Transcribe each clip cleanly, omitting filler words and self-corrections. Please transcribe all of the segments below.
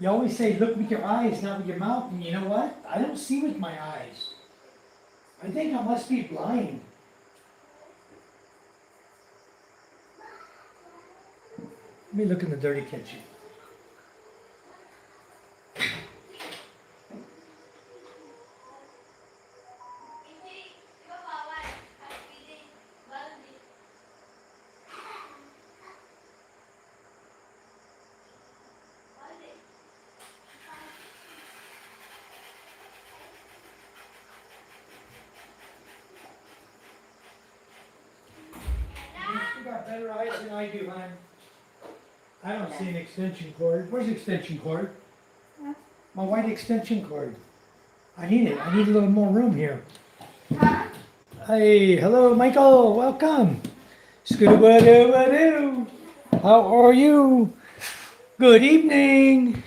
You always say, look with your eyes, not with your mouth, and you know what? I don't see with my eyes. I think I must be blind. Let me look in the dirty kitchen. You got better eyes than I do, hon. I don't see an extension cord. Where's the extension cord? Huh? My white extension cord. I need it. I need a little more room here. Huh? Hey, hello, Michael. Welcome. Scooby-Doo. How are you? Good evening.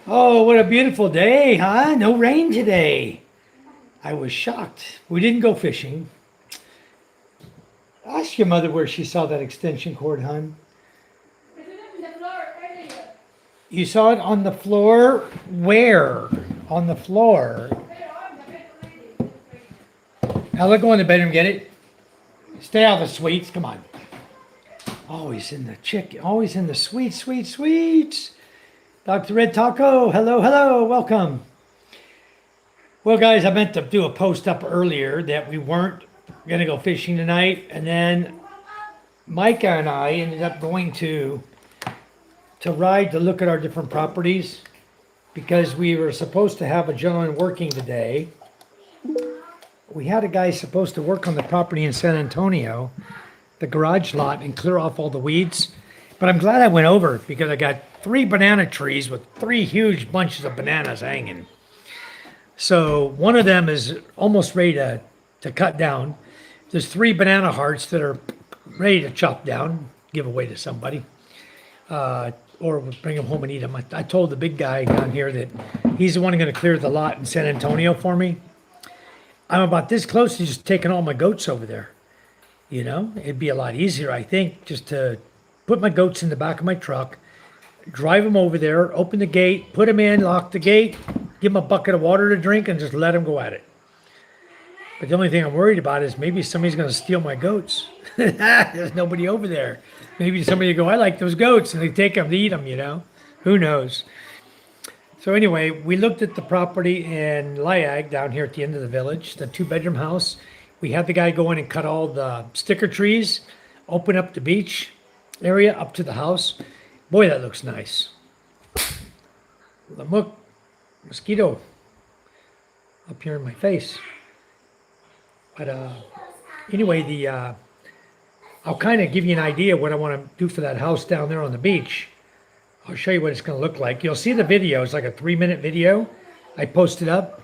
Oh, what a beautiful day, huh? No rain today. I was shocked. We didn't go fishing. Ask your mother where she saw that extension cord, hon. It's on the floor earlier. You saw it on the floor? Where? On the floor. Pero on the bed already. Now let's go in the bedroom, get it? Stay out of the sweets, come on. Always in the always in the sweets. Dr. Red Taco, hello, welcome. Well, guys, I meant to do a post up earlier that we weren't going to go fishing tonight, and then Micah and I ended up going to ride to look at our different properties because we were supposed to have a gentleman working today. We had a guy supposed to work on the property in San Antonio, the garage lot, and clear off all the weeds. But I'm glad I went over because I got 3 banana trees with 3 huge bunches of bananas hanging. So one of them is almost ready to cut down. There's 3 banana hearts that are ready to chop down, give away to somebody, or we'll bring them home and eat them. I told the big guy down here that he's the one going to clear the lot in San Antonio for me. I'm about this close to just taking all my goats over there. You know, it'd be a lot easier, I think, just to put my goats in the back of my truck, drive them over there, open the gate, put them in, lock the gate, give them a bucket of water to drink, and just let them go at it. But the only thing I'm worried about is maybe somebody's going to steal my goats. There's nobody over there. Maybe somebody will go, I like those goats, and they take them to eat them, you know? Who knows? So anyway, we looked at the property in Liag down here at the end of the village, the 2-bedroom house. We had the guy go in and cut all the sticker trees, open up the beach area up to the house. Boy, that looks nice. Look, mosquito up here in my face. But anyway, I'll kind of give you an idea what I want to do for that house down there on the beach. I'll show you what it's going to look like. You'll see the video. It's like a 3-minute video I posted up.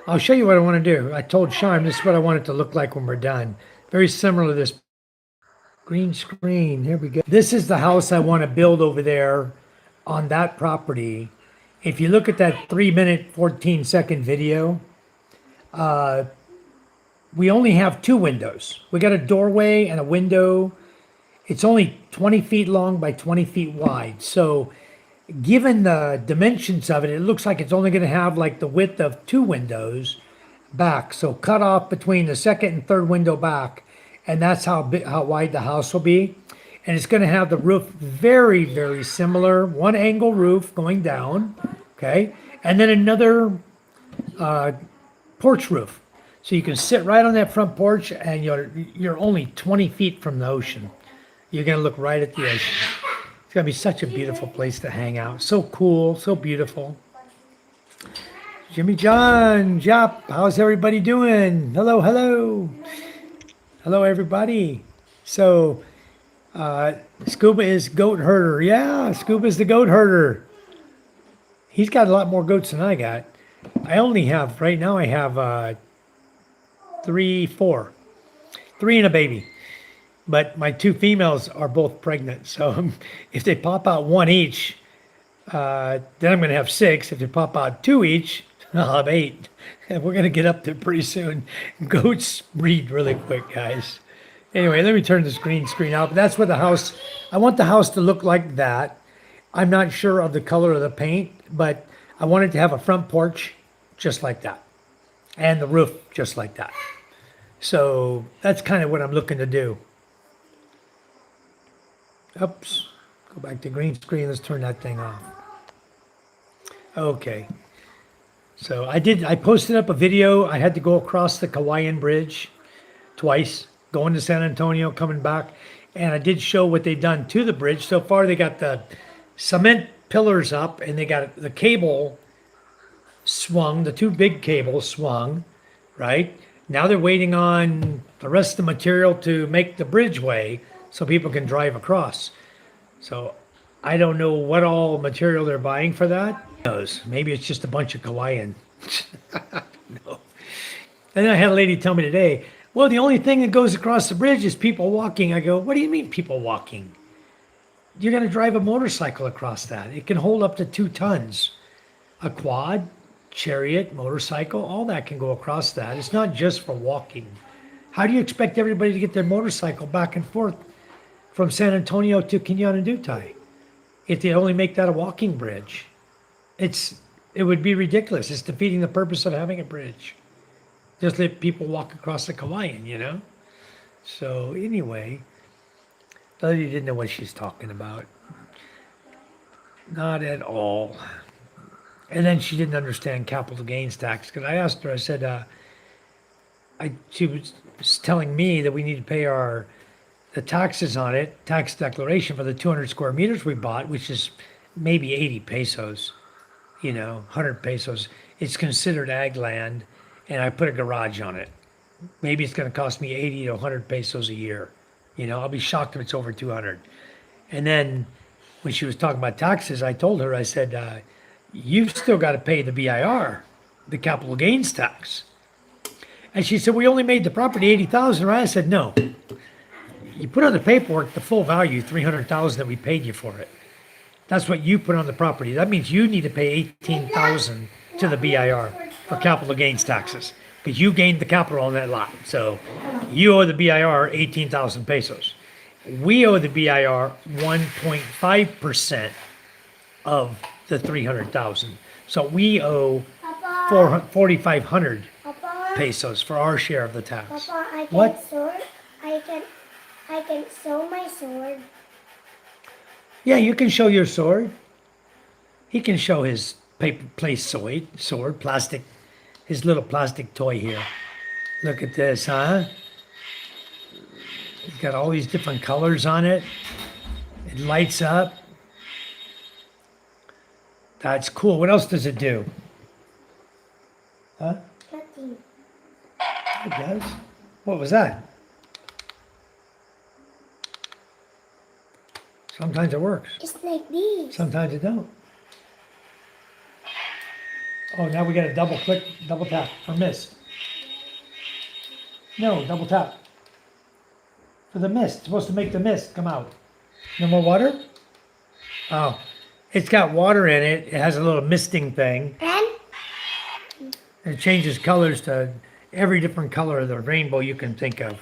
I'll show you what I want to do. I told Sean this is what I want it to look like when we're done. Very similar to this green screen. Here we go. This is the house I want to build over there on that property. If you look at that 3-minute, 14-second video, we only have 2 windows. We got a doorway and a window. It's only 20 feet long by 20 feet wide. So given the dimensions of it, it looks like it's only going to have like the width of 2 windows back. So cut off between the second and third window back. And that's how wide the house will be. And it's going to have the roof very, very similar. 1 angle roof going down. Okay. And then another porch roof. So you can sit right on that front porch and you're only 20 feet from the ocean. You're going to look right at the ocean. It's going to be such a beautiful place to hang out. So cool, so beautiful. Jimmy John, Jop, how's everybody doing? Hello, hello. Hello, everybody. So, Scuba is goat herder. Yeah, Scuba's the goat herder. He's got a lot more goats than I got. I only have, right now I have 3 and a baby. But my 2 females are both pregnant. So if they pop out 1 each, then I'm going to have 6. If they pop out 2 each, I'll have 8. And we're going to get up there pretty soon. Goats breed really quick, guys. Anyway, let me turn this green screen out. But that's what the house, I want the house to look like that. I'm not sure of the color of the paint, but I wanted to have a front porch just like that, and the roof just like that. So that's kind of what I'm looking to do. Oops, go back to green screen. Let's turn that thing off. Okay. So I posted up a video. I had to go across the Kauaian Bridge twice, going to San Antonio, coming back. And I did show what they've done to the bridge. So far, they got the cement pillars up and they got the cable swung, the two big cables swung, right? Now they're waiting on the rest of the material to make the bridgeway so people can drive across. So I don't know what all material they're buying for that. Who knows? Maybe it's just a bunch of Kauaian. No. And then I had a lady tell me today, well, the only thing that goes across the bridge is people walking. I go, what do you mean people walking? You're going to drive a motorcycle across that. It can hold up to 2 tons. A quad, chariot, motorcycle, all that can go across that. It's not just for walking. How do you expect everybody to get their motorcycle back and forth from San Antonio to Kinyanandutai if they only make that a walking bridge? It would be ridiculous. It's defeating the purpose of having a bridge. Just let people walk across the Kauaian, you know? So anyway, the lady didn't know what she's talking about. Not at all. And then she didn't understand capital gains tax because I asked her, I said, she was telling me that we need to pay the taxes on it, tax declaration for the 200 square meters we bought, which is maybe 80 pesos, 100 pesos. It's considered ag land, and I put a garage on it. Maybe it's going to cost me 80 to 100 pesos a year. I'll be shocked if it's over 200. And then when she was talking about taxes, I told her, I said, you've still got to pay the BIR, the capital gains tax. And she said, we only made the property 80,000, right? I said, no. You put on the paperwork the full value, 300,000 that we paid you for it. That's what you put on the property. That means you need to pay 18,000 to the BIR for capital gains taxes because you gained the capital on that lot. So you owe the BIR 18,000 pesos. We owe the BIR 1.5% of the 300,000. So we owe 4,500 pesos for our share of the tax. Papa, I can What? sword. I can sew my sword. Yeah, you can show your sword. He can show his paper place sword, plastic, his little plastic toy here. Look at this, huh? It's got all these different colors on it. It lights up. That's cool. What else does it do? Huh? Nothing. It does. What was that? Sometimes it works. Just like these. Sometimes it don't. Oh, now we got to double tap for mist. No, double tap. For the mist. It's supposed to make the mist come out. No more water? Oh, it's got water in it. It has a little misting thing. And It changes colors to every different color of the rainbow you can think of.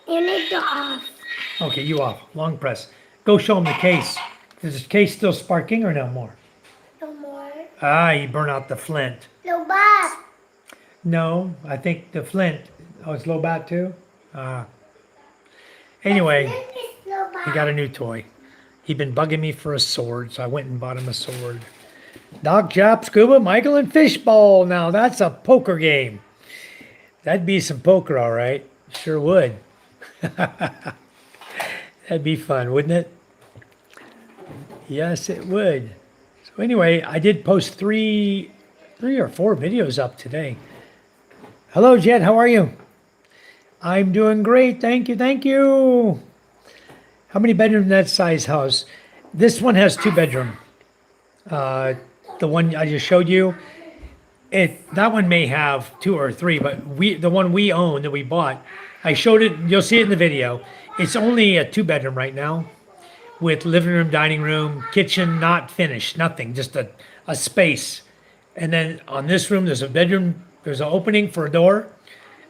you need to off. Okay, you off. Long press. Go show him the case. Is the case still sparking or no more? No more. Ah, you burn out the flint. No bat. No, I think the flint. Oh, it's low bat too? Anyway, No bat. he got a new toy. He'd been bugging me for a sword, so I went and bought him a sword. Doc, Jap, Scuba, Michael, and Fishbowl. Now that's a poker game. That'd be some poker, all right. Sure would. That'd be fun, wouldn't it? Yes, it would. So anyway, I did post three or four videos up today. Hello, Jet. How are you? I'm doing great. Thank you. Thank you. How many bedrooms in that size house? This one has 2 bedroom. The one I just showed you, that one may have 2 or 3, but the one we own that we bought, I showed it. You'll see it in the video. It's only a 2 bedroom right now, with living room, dining room, kitchen, not finished, nothing, just a space. And then on this room, there's a bedroom. There's an opening for a door.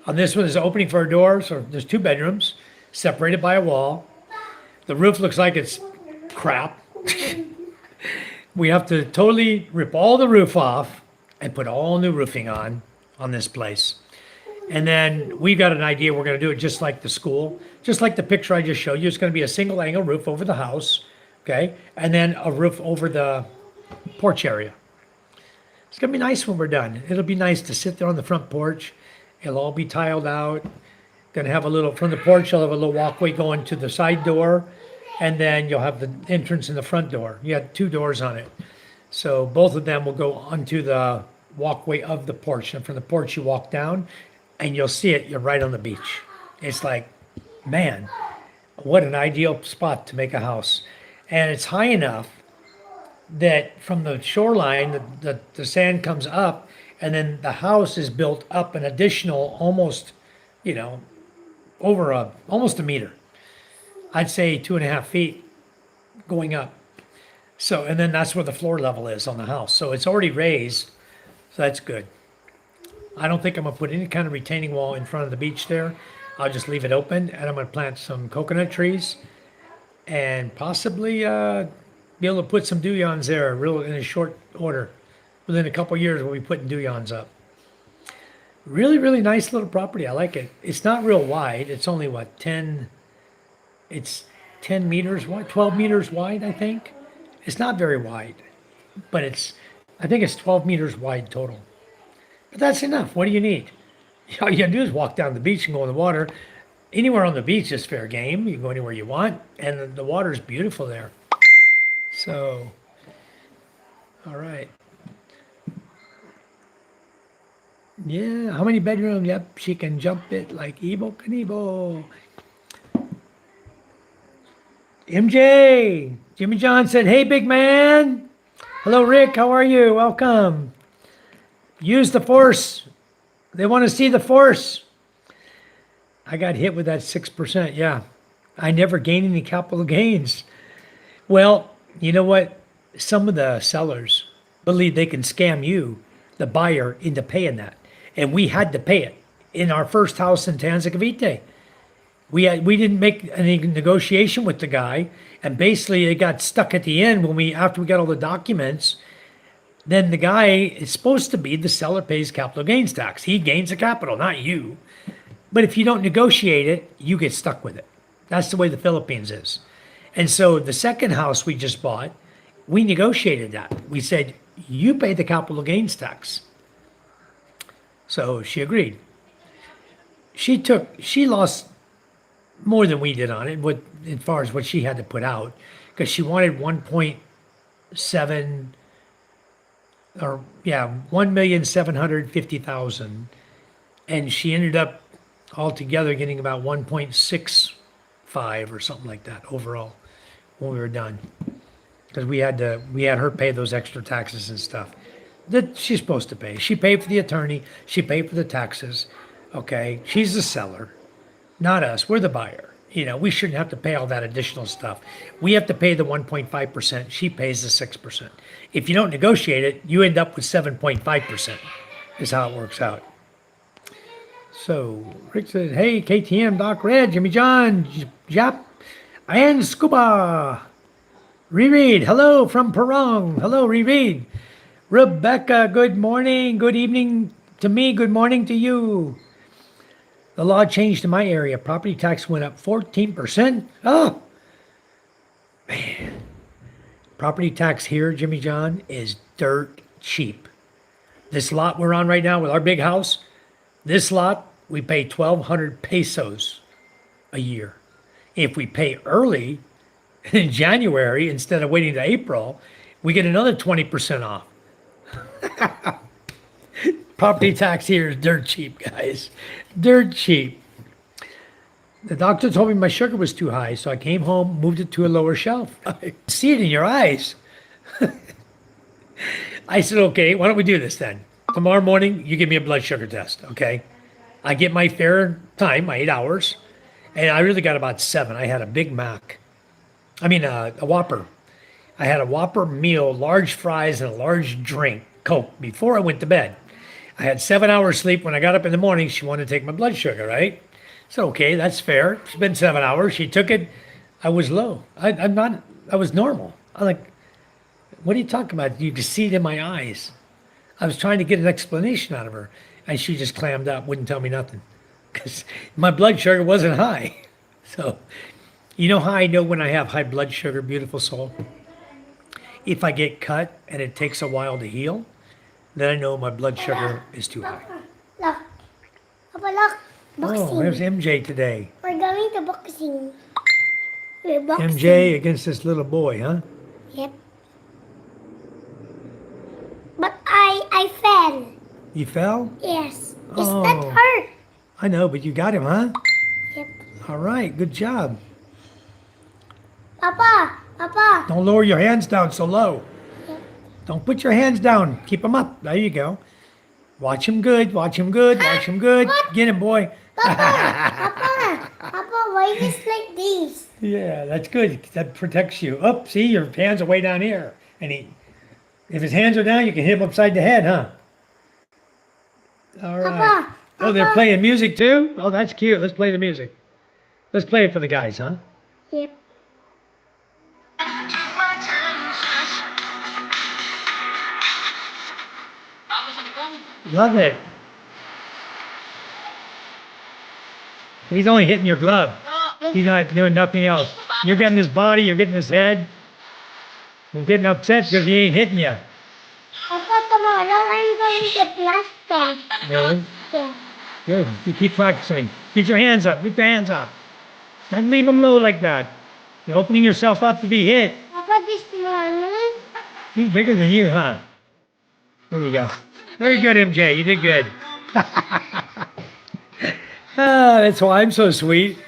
On this one, there's an opening for a door. So there's 2 bedrooms separated by a wall. The roof looks like it's crap. We have to totally rip all the roof off and put all new roofing on this place. And then we got an idea. We're going to do it just like the school, just like the picture I just showed you. It's going to be a single angle roof over the house, okay, and then a roof over the porch area. It's going to be nice when we're done. It'll be nice to sit there on the front porch. It'll all be tiled out. Going to have a little from the porch. You'll have a little walkway going to the side door, and then you'll have the entrance in the front door. You had 2 doors on it, so both of them will go onto the walkway of the porch. And from the porch, you walk down, and you'll see it. You're right on the beach. It's like, man, what an ideal spot to make a house, and it's high enough that from the shoreline, the sand comes up, and then the house is built up an additional almost, over almost a meter. I'd say 2.5 feet going up. So, and then that's where the floor level is on the house. So it's already raised, so that's good. I don't think I'm gonna put any kind of retaining wall in front of the beach there. I'll just leave it open, and I'm gonna plant some coconut trees, and possibly be able to put some dooyons there real in a short order. Within a couple years, we'll be putting dooyons up. Really, really nice little property. I like it. It's not real wide. It's only what, 10, it's 10 meters wide, 12 meters wide, I think. It's not very wide, but I think it's 12 meters wide total. But that's enough. What do you need? All you gotta do is walk down the beach and go in the water. Anywhere on the beach is fair game. You can go anywhere you want, and the water's beautiful there. So, all right. Yeah, how many bedrooms? Yep, she can jump it like Evel Knievel. MJ, Jimmy John said, hey, big man. Hello, Rick. How are you? Welcome. Use the force. They want to see the force. I got hit with that 6%. Yeah, I never gained any capital gains. Well, you know what? Some of the sellers believe they can scam you, the buyer, into paying that. And we had to pay it in our first house in Tanzacavite. We didn't make any negotiation with the guy, and basically it got stuck at the end after we got all the documents. Then the guy is supposed to be the seller pays capital gains tax. He gains the capital, not you. But if you don't negotiate it, you get stuck with it. That's the way the Philippines is. And so the second house we just bought, we negotiated that. We said, you pay the capital gains tax. So she agreed. She lost more than we did on it, as far as what she had to put out, because she wanted 1.7 or 1,750,000, and she ended up altogether getting about 1.65 or something like that overall when we were done, because we had her pay those extra taxes and stuff that she's supposed to pay. She paid for the attorney, she paid for the taxes. Okay, she's the seller, not us. We're the buyer. We shouldn't have to pay all that additional stuff. We have to pay the 1.5%. She pays the 6%. If you don't negotiate it, you end up with 7.5%. Is how it works out. So Rick said, "Hey, KTM, Doc Red, Jimmy John, Jap, and Scuba. Reread, hello from Perong. Hello, Reread. Rebecca, good morning. Good evening to me. Good morning to you. The law changed in my area. Property tax went up 14%. Oh, man. Property tax here, Jimmy John, is dirt cheap. This lot we're on right now with our big house, this lot, we pay 1,200 pesos a year. If we pay early in January instead of waiting to April, we get another 20% off. Property tax here is dirt cheap, guys. Dirt cheap. The doctor told me my sugar was too high, so I came home, moved it to a lower shelf. I see it in your eyes. I said, okay, why don't we do this then? Tomorrow morning, you give me a blood sugar test, okay? I get my fair time, my 8 hours, and I really got about 7. I had a Big Mac. A Whopper. I had a Whopper meal, large fries, and a large drink, Coke, before I went to bed. I had 7 hours sleep. When I got up in the morning, she wanted to take my blood sugar, right? So, okay, that's fair. It's been 7 hours. She took it. I was low. I was normal. I'm like, what are you talking about? You can see it in my eyes. I was trying to get an explanation out of her, and she just clammed up, wouldn't tell me nothing, because my blood sugar wasn't high. So, you know how I know when I have high blood sugar, beautiful soul? If I get cut and it takes a while to heal, then I know my blood sugar is too high. Look. Papa, look. Oh, there's Boxing. MJ today. We're going to boxing. We're boxing. MJ against this little boy, huh? Yep. But I fell. You fell? Yes. Oh. Is that hurt? I know, but you got him, huh? Yep. All right, good job. Papa. Don't lower your hands down so low. Yep. Don't put your hands down. Keep them up. There you go. Watch him good. Watch him good. Watch him good. What? Get him, boy. Papa, why is like this? Yeah, that's good. That protects you. Up, see, your hands are way down here. And if his hands are down, you can hit him upside the head, huh? All right. Papa, Oh, they're Papa. playing music too? Oh, that's cute. Let's play the music. Let's play it for the guys, huh? Yep. Love it. He's only hitting your glove. He's not doing nothing else. You're getting his body, you're getting his head. He's getting upset because he ain't hitting you. Papa, tomorrow I'm going to plaster. Really? Yeah. Good. You keep practicing. Get your hands up. Get your hands up. Don't leave them low like that. You're opening yourself up to be hit. Papa, this morning. He's bigger than you, huh? There you go. Very good, MJ. You did good. That's why I'm so sweet.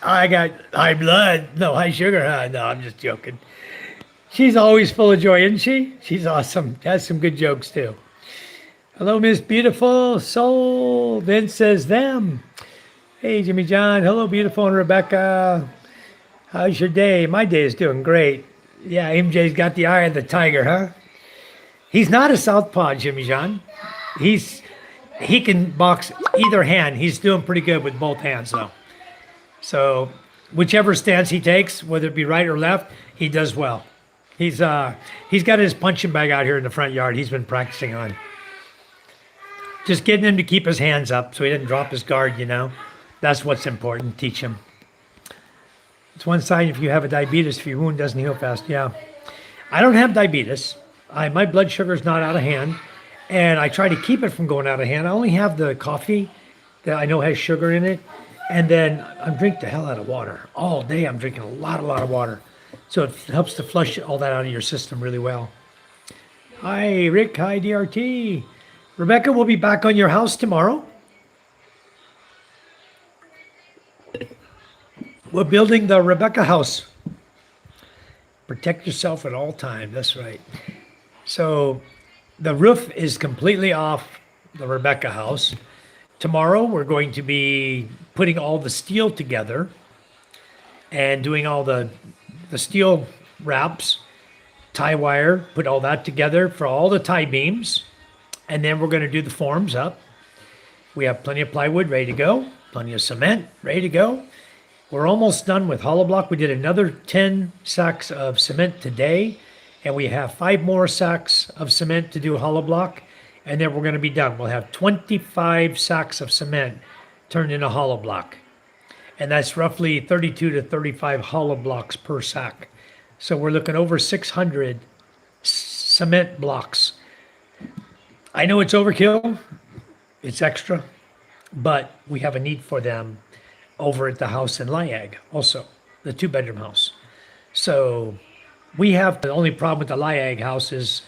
I got high blood. No, high sugar, huh? No, I'm just joking. She's always full of joy, isn't she? She's awesome. Has some good jokes, too. Hello, Miss Beautiful Soul. Vince says them. Hey, Jimmy John. Hello, beautiful and Rebecca. How's your day? My day is doing great. Yeah, MJ's got the eye of the tiger, huh? He's not a southpaw, Jimmy John. He can box either hand. He's doing pretty good with both hands, though. So whichever stance he takes, whether it be right or left, he does well. He's got his punching bag out here in the front yard. He's been practicing on. Just getting him to keep his hands up so he doesn't drop his guard, you know. That's what's important. Teach him. It's one sign if you have a diabetes, if your wound doesn't heal fast. Yeah. I don't have diabetes. My blood sugar is not out of hand, and I try to keep it from going out of hand. I only have the coffee that I know has sugar in it, and then I drink the hell out of water. All day I'm drinking a lot of water. So it helps to flush all that out of your system really well. Hi, Rick. Hi, DRT. Rebecca, we'll be back on your house tomorrow. We're building the Rebecca house. Protect yourself at all times. That's right. So the roof is completely off the Rebecca house. Tomorrow we're going to be putting all the steel together and doing all the steel wraps, tie wire, put all that together for all the tie beams. And then we're going to do the forms up. We have plenty of plywood ready to go, plenty of cement ready to go. We're almost done with hollow block. We did another 10 sacks of cement today, and we have 5 more sacks of cement to do hollow block, and then we're going to be done. We'll have 25 sacks of cement turned into hollow block, and that's roughly 32 to 35 hollow blocks per sack. So we're looking over 600 cement blocks. I know it's overkill, it's extra, but we have a need for them over at the house in Liag also, the 2-bedroom house. So we have, the only problem with the Liag house is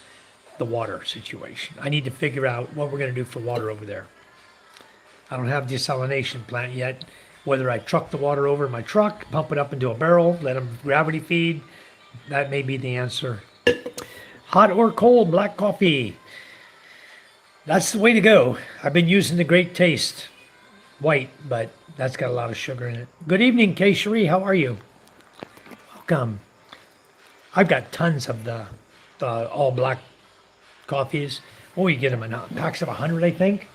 the water situation. I need to figure out what we're going to do for water over there. I don't have desalination plant yet. Whether I truck the water over in my truck, pump it up into a barrel, let them gravity feed, that may be the answer. Hot or cold black coffee. That's the way to go. I've been using the Great Taste white, but that's got a lot of sugar in it. Good evening, Kay Cherie. How are you? Welcome. I've got tons of the all black coffees. Oh, you get them in packs of 100, I think.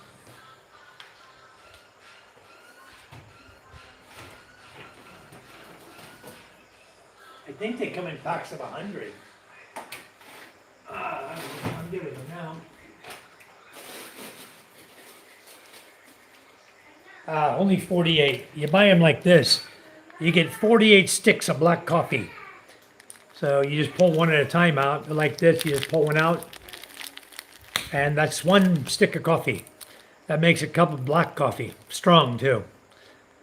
I think they come in packs of 100. I'm good with them now. Only 48. You buy them like this. You get 48 sticks of black coffee. So you just pull one at a time out. Like this, you just pull one out. And that's one stick of coffee. That makes a cup of black coffee. Strong, too.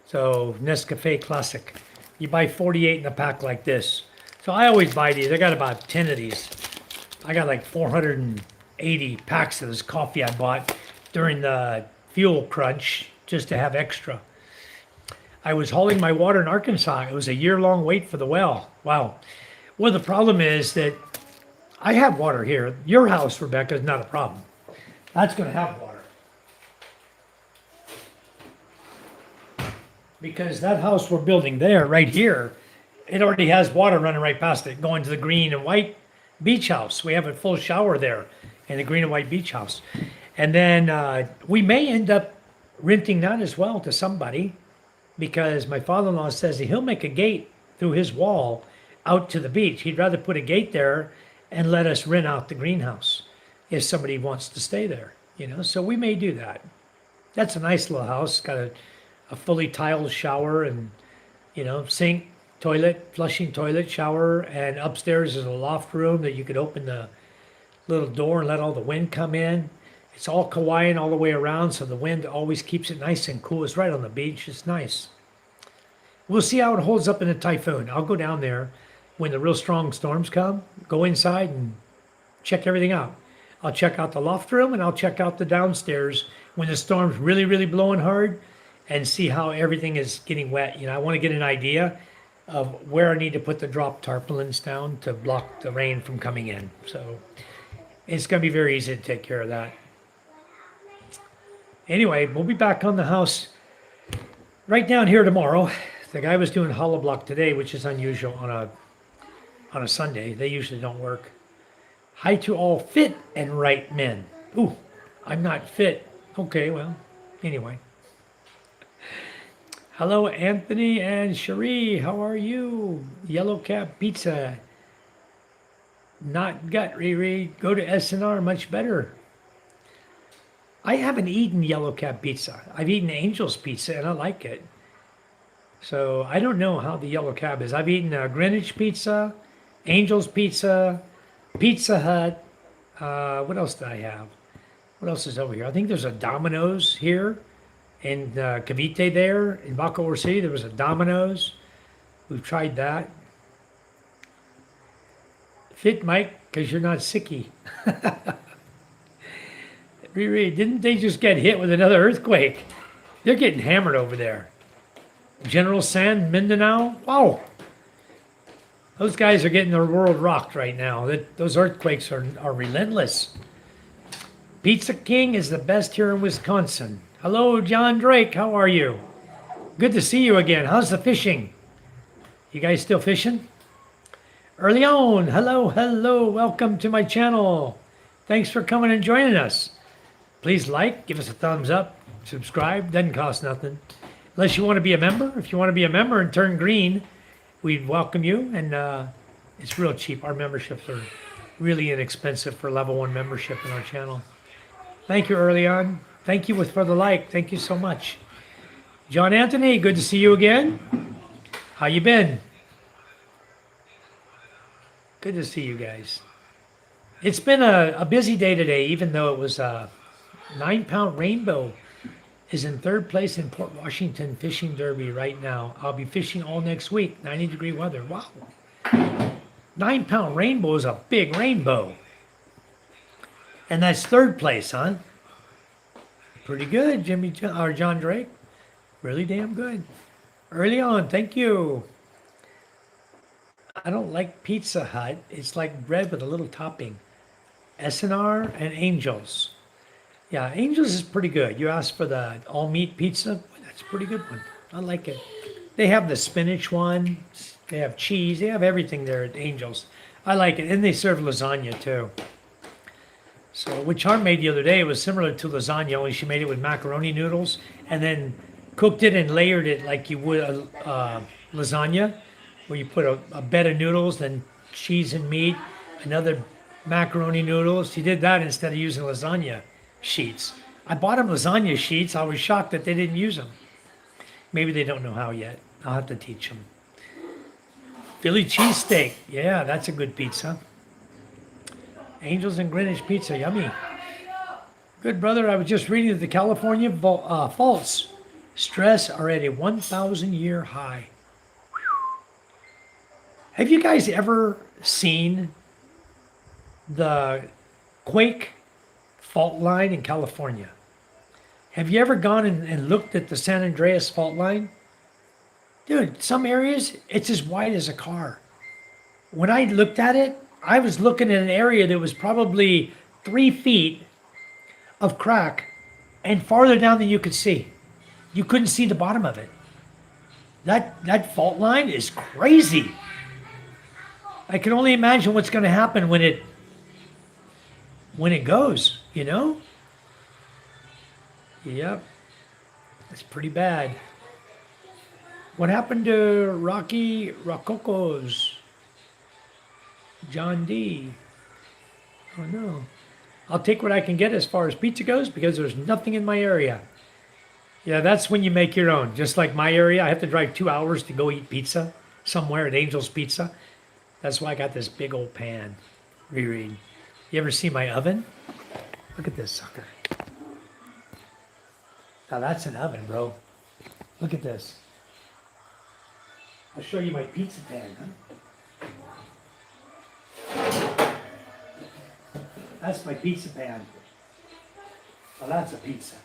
So Nescafe Classic. You buy 48 in a pack like this. So I always buy these. I got about 10 of these. I got like 480 packs of this coffee I bought during the fuel crunch just to have extra. I was hauling my water in Arkansas. It was a year-long wait for the well. Wow. Well, the problem is that I have water here. Your house, Rebecca, is not a problem. That's going to have water. Because that house we're building there, right here, it already has water running right past it, going to the green and white beach house. We have a full shower there in the green and white beach house. And then we may end up renting that as well to somebody, because my father-in-law says that he'll make a gate through his wall out to the beach. He'd rather put a gate there and let us rent out the greenhouse if somebody wants to stay there, you know. So we may do that. That's a nice little house. Got a fully tiled shower and, you know, sink, toilet, flushing toilet, shower, and upstairs is a loft room that you could open the little door and let all the wind come in. It's all Hawaiian all the way around, so the wind always keeps it nice and cool. It's right on the beach. It's nice. We'll see how it holds up in a typhoon. I'll go down there when the real strong storms come, go inside and check everything out. I'll check out the loft room and I'll check out the downstairs when the storm's really, really blowing hard and see how everything is getting wet. You know, I want to get an idea of where I need to put the drop tarpaulins down to block the rain from coming in. So it's going to be very easy to take care of that. Anyway, we'll be back on the house right down here tomorrow. The guy was doing hollow block today, which is unusual on a Sunday. They usually don't work. Hi to all fit and right men. Ooh, I'm not fit. Okay, well, anyway. Hello, Anthony and Cherie. How are you? Yellow Cap Pizza. Not gut, Riri. Go to SNR, much better. I haven't eaten Yellow Cap Pizza. I've eaten Angel's Pizza, and I like it. So I don't know how the Yellow Cab is. I've eaten Greenwich Pizza, Angel's Pizza, Pizza Hut. What else did I have? What else is over here? I think there's a Domino's here in Cavite there. In Bacoor City, there was a Domino's. We've tried that. Fit, Mike, because you're not sicky. Riri, didn't they just get hit with another earthquake? They're getting hammered over there. General San, Mindanao? Wow. Those guys are getting their world rocked right now. Those earthquakes are relentless. Pizza King is the best here in Wisconsin. Hello, John Drake. How are you? Good to see you again. How's the fishing? You guys still fishing? Early on. Hello, hello. Welcome to my channel. Thanks for coming and joining us. Please like, give us a thumbs up, subscribe. Doesn't cost nothing. Unless you want to be a member. If you want to be a member and turn green, we'd welcome you. And it's real cheap. Our memberships are really inexpensive for level 1 membership in our channel. Thank you, early on. Thank you for the like. Thank you so much. John Anthony, good to see you again. How you been? Good to see you guys. It's been a busy day today, even though it was 9-pound rainbow is in 3rd place in Port Washington Fishing Derby right now. I'll be fishing all next week, 90-degree weather. Wow. 9-pound rainbow is a big rainbow. And that's 3rd place, huh? Pretty good, John Drake. Really damn good. Early on, thank you. I don't like Pizza Hut. It's like bread with a little topping. SNR and Angel's. Yeah, Angel's is pretty good. You asked for the all-meat pizza. That's a pretty good one. I like it. They have the spinach one. They have cheese. They have everything there at Angel's. I like it. And they serve lasagna, too. So, what Charm made the other day was similar to lasagna, only she made it with macaroni noodles and then cooked it and layered it like you would a lasagna, where you put a bed of noodles, then cheese and meat, another macaroni noodles. He did that instead of using lasagna sheets. I bought him lasagna sheets. I was shocked that they didn't use them. Maybe they don't know how yet. I'll have to teach them. Philly cheesesteak. Yeah, that's a good pizza. Angels and Greenwich pizza. Yummy. Good, brother. I was just reading that the California faults stress are at a 1,000-year high. Have you guys ever seen the quake fault line in California? Have you ever gone and looked at the San Andreas fault line? Dude, some areas, it's as wide as a car. When I looked at it, I was looking at an area that was probably 3 feet of crack and farther down than you could see. You couldn't see the bottom of it. That fault line is crazy. I can only imagine what's going to happen when it goes, you know? Yep. It's pretty bad. What happened to Rocky Rococo's? John D. Oh no. I'll take what I can get as far as pizza goes because there's nothing in my area. Yeah, that's when you make your own. Just like my area, I have to drive 2 hours to go eat pizza somewhere at Angel's Pizza. That's why I got this big old pan. Reread. You ever see my oven? Look at this sucker. Now that's an oven, bro. Look at this. I'll show you my pizza pan, huh? That's my pizza pan. Well, that's a pizza.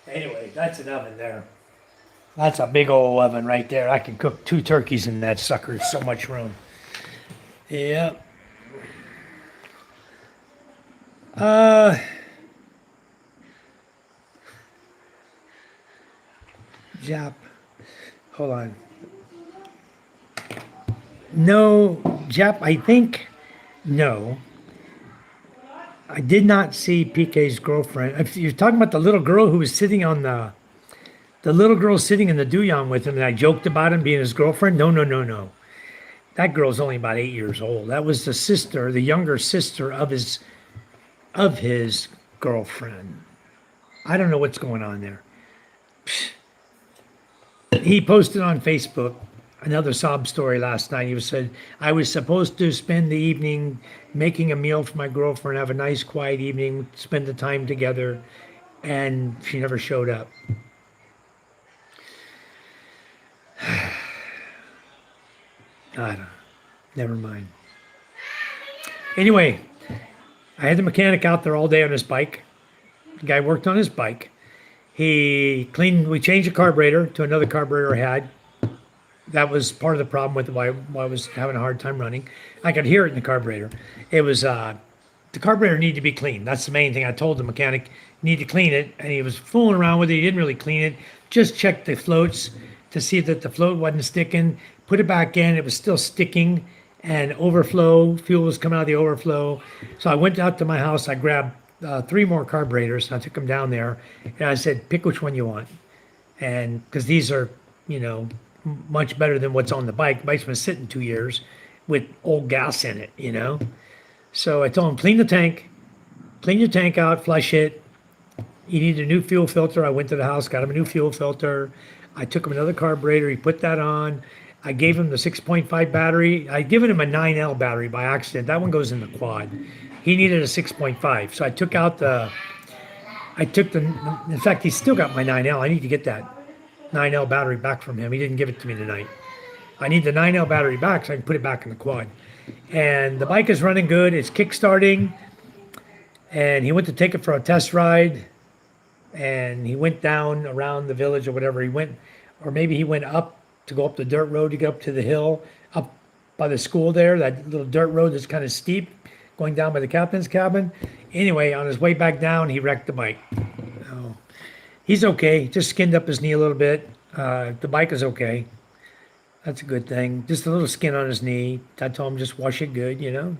Anyway, that's an oven there. That's a big old oven right there. I can cook 2 turkeys in that sucker. So much room. Yep. Jap. Hold on. No, Jap, I think, no. I did not see PK's girlfriend. If you're talking about the little girl who was sitting on the little girl sitting in the Duyong with him, and I joked about him being his girlfriend. No. That girl's only about 8 years old. That was the sister, the younger sister of his girlfriend. I don't know what's going on there. He posted on Facebook another sob story last night. He said, I was supposed to spend the evening making a meal for my girlfriend, have a nice quiet evening, spend the time together, and she never showed up. I don't know. Never mind. Anyway, I had the mechanic out there all day on his bike. The guy worked on his bike. We changed the carburetor to another carburetor I had. That was part of the problem with why I was having a hard time running. I could hear it in the carburetor. It was, the carburetor needed to be cleaned. That's the main thing. I told the mechanic, you need to clean it. And he was fooling around with it. He didn't really clean it. Just checked the floats to see that the float wasn't sticking. Put it back in. It was still sticking and overflow. Fuel was coming out of the overflow. So I went out to my house. I grabbed 3 more carburetors. I took them down there. And I said, pick which one you want. And because these are, much better than what's on the bike. The bike's been sitting 2 years with old gas in it, So I told him, clean your tank out, flush it. He needed a new fuel filter. I went to the house, got him a new fuel filter. I took him another carburetor. He put that on. I gave him the 6.5 battery. I'd given him a 9L battery by accident. That one goes in the quad. He needed a 6.5. So in fact, he's still got my 9L. I need to get that 9L battery back from him. He didn't give it to me tonight. I need the 9L battery back so I can put it back in the quad. And the bike is running good. It's kick-starting. And he went to take it for a test ride. And he went down around the village or whatever. Or maybe he went up to go up the dirt road to get up to the hill, up by the school there, that little dirt road that's kind of steep, going down by the captain's cabin. Anyway, on his way back down, he wrecked the bike. Oh. He's okay. Just skinned up his knee a little bit. The bike is okay. That's a good thing. Just a little skin on his knee. I told him just wash it good,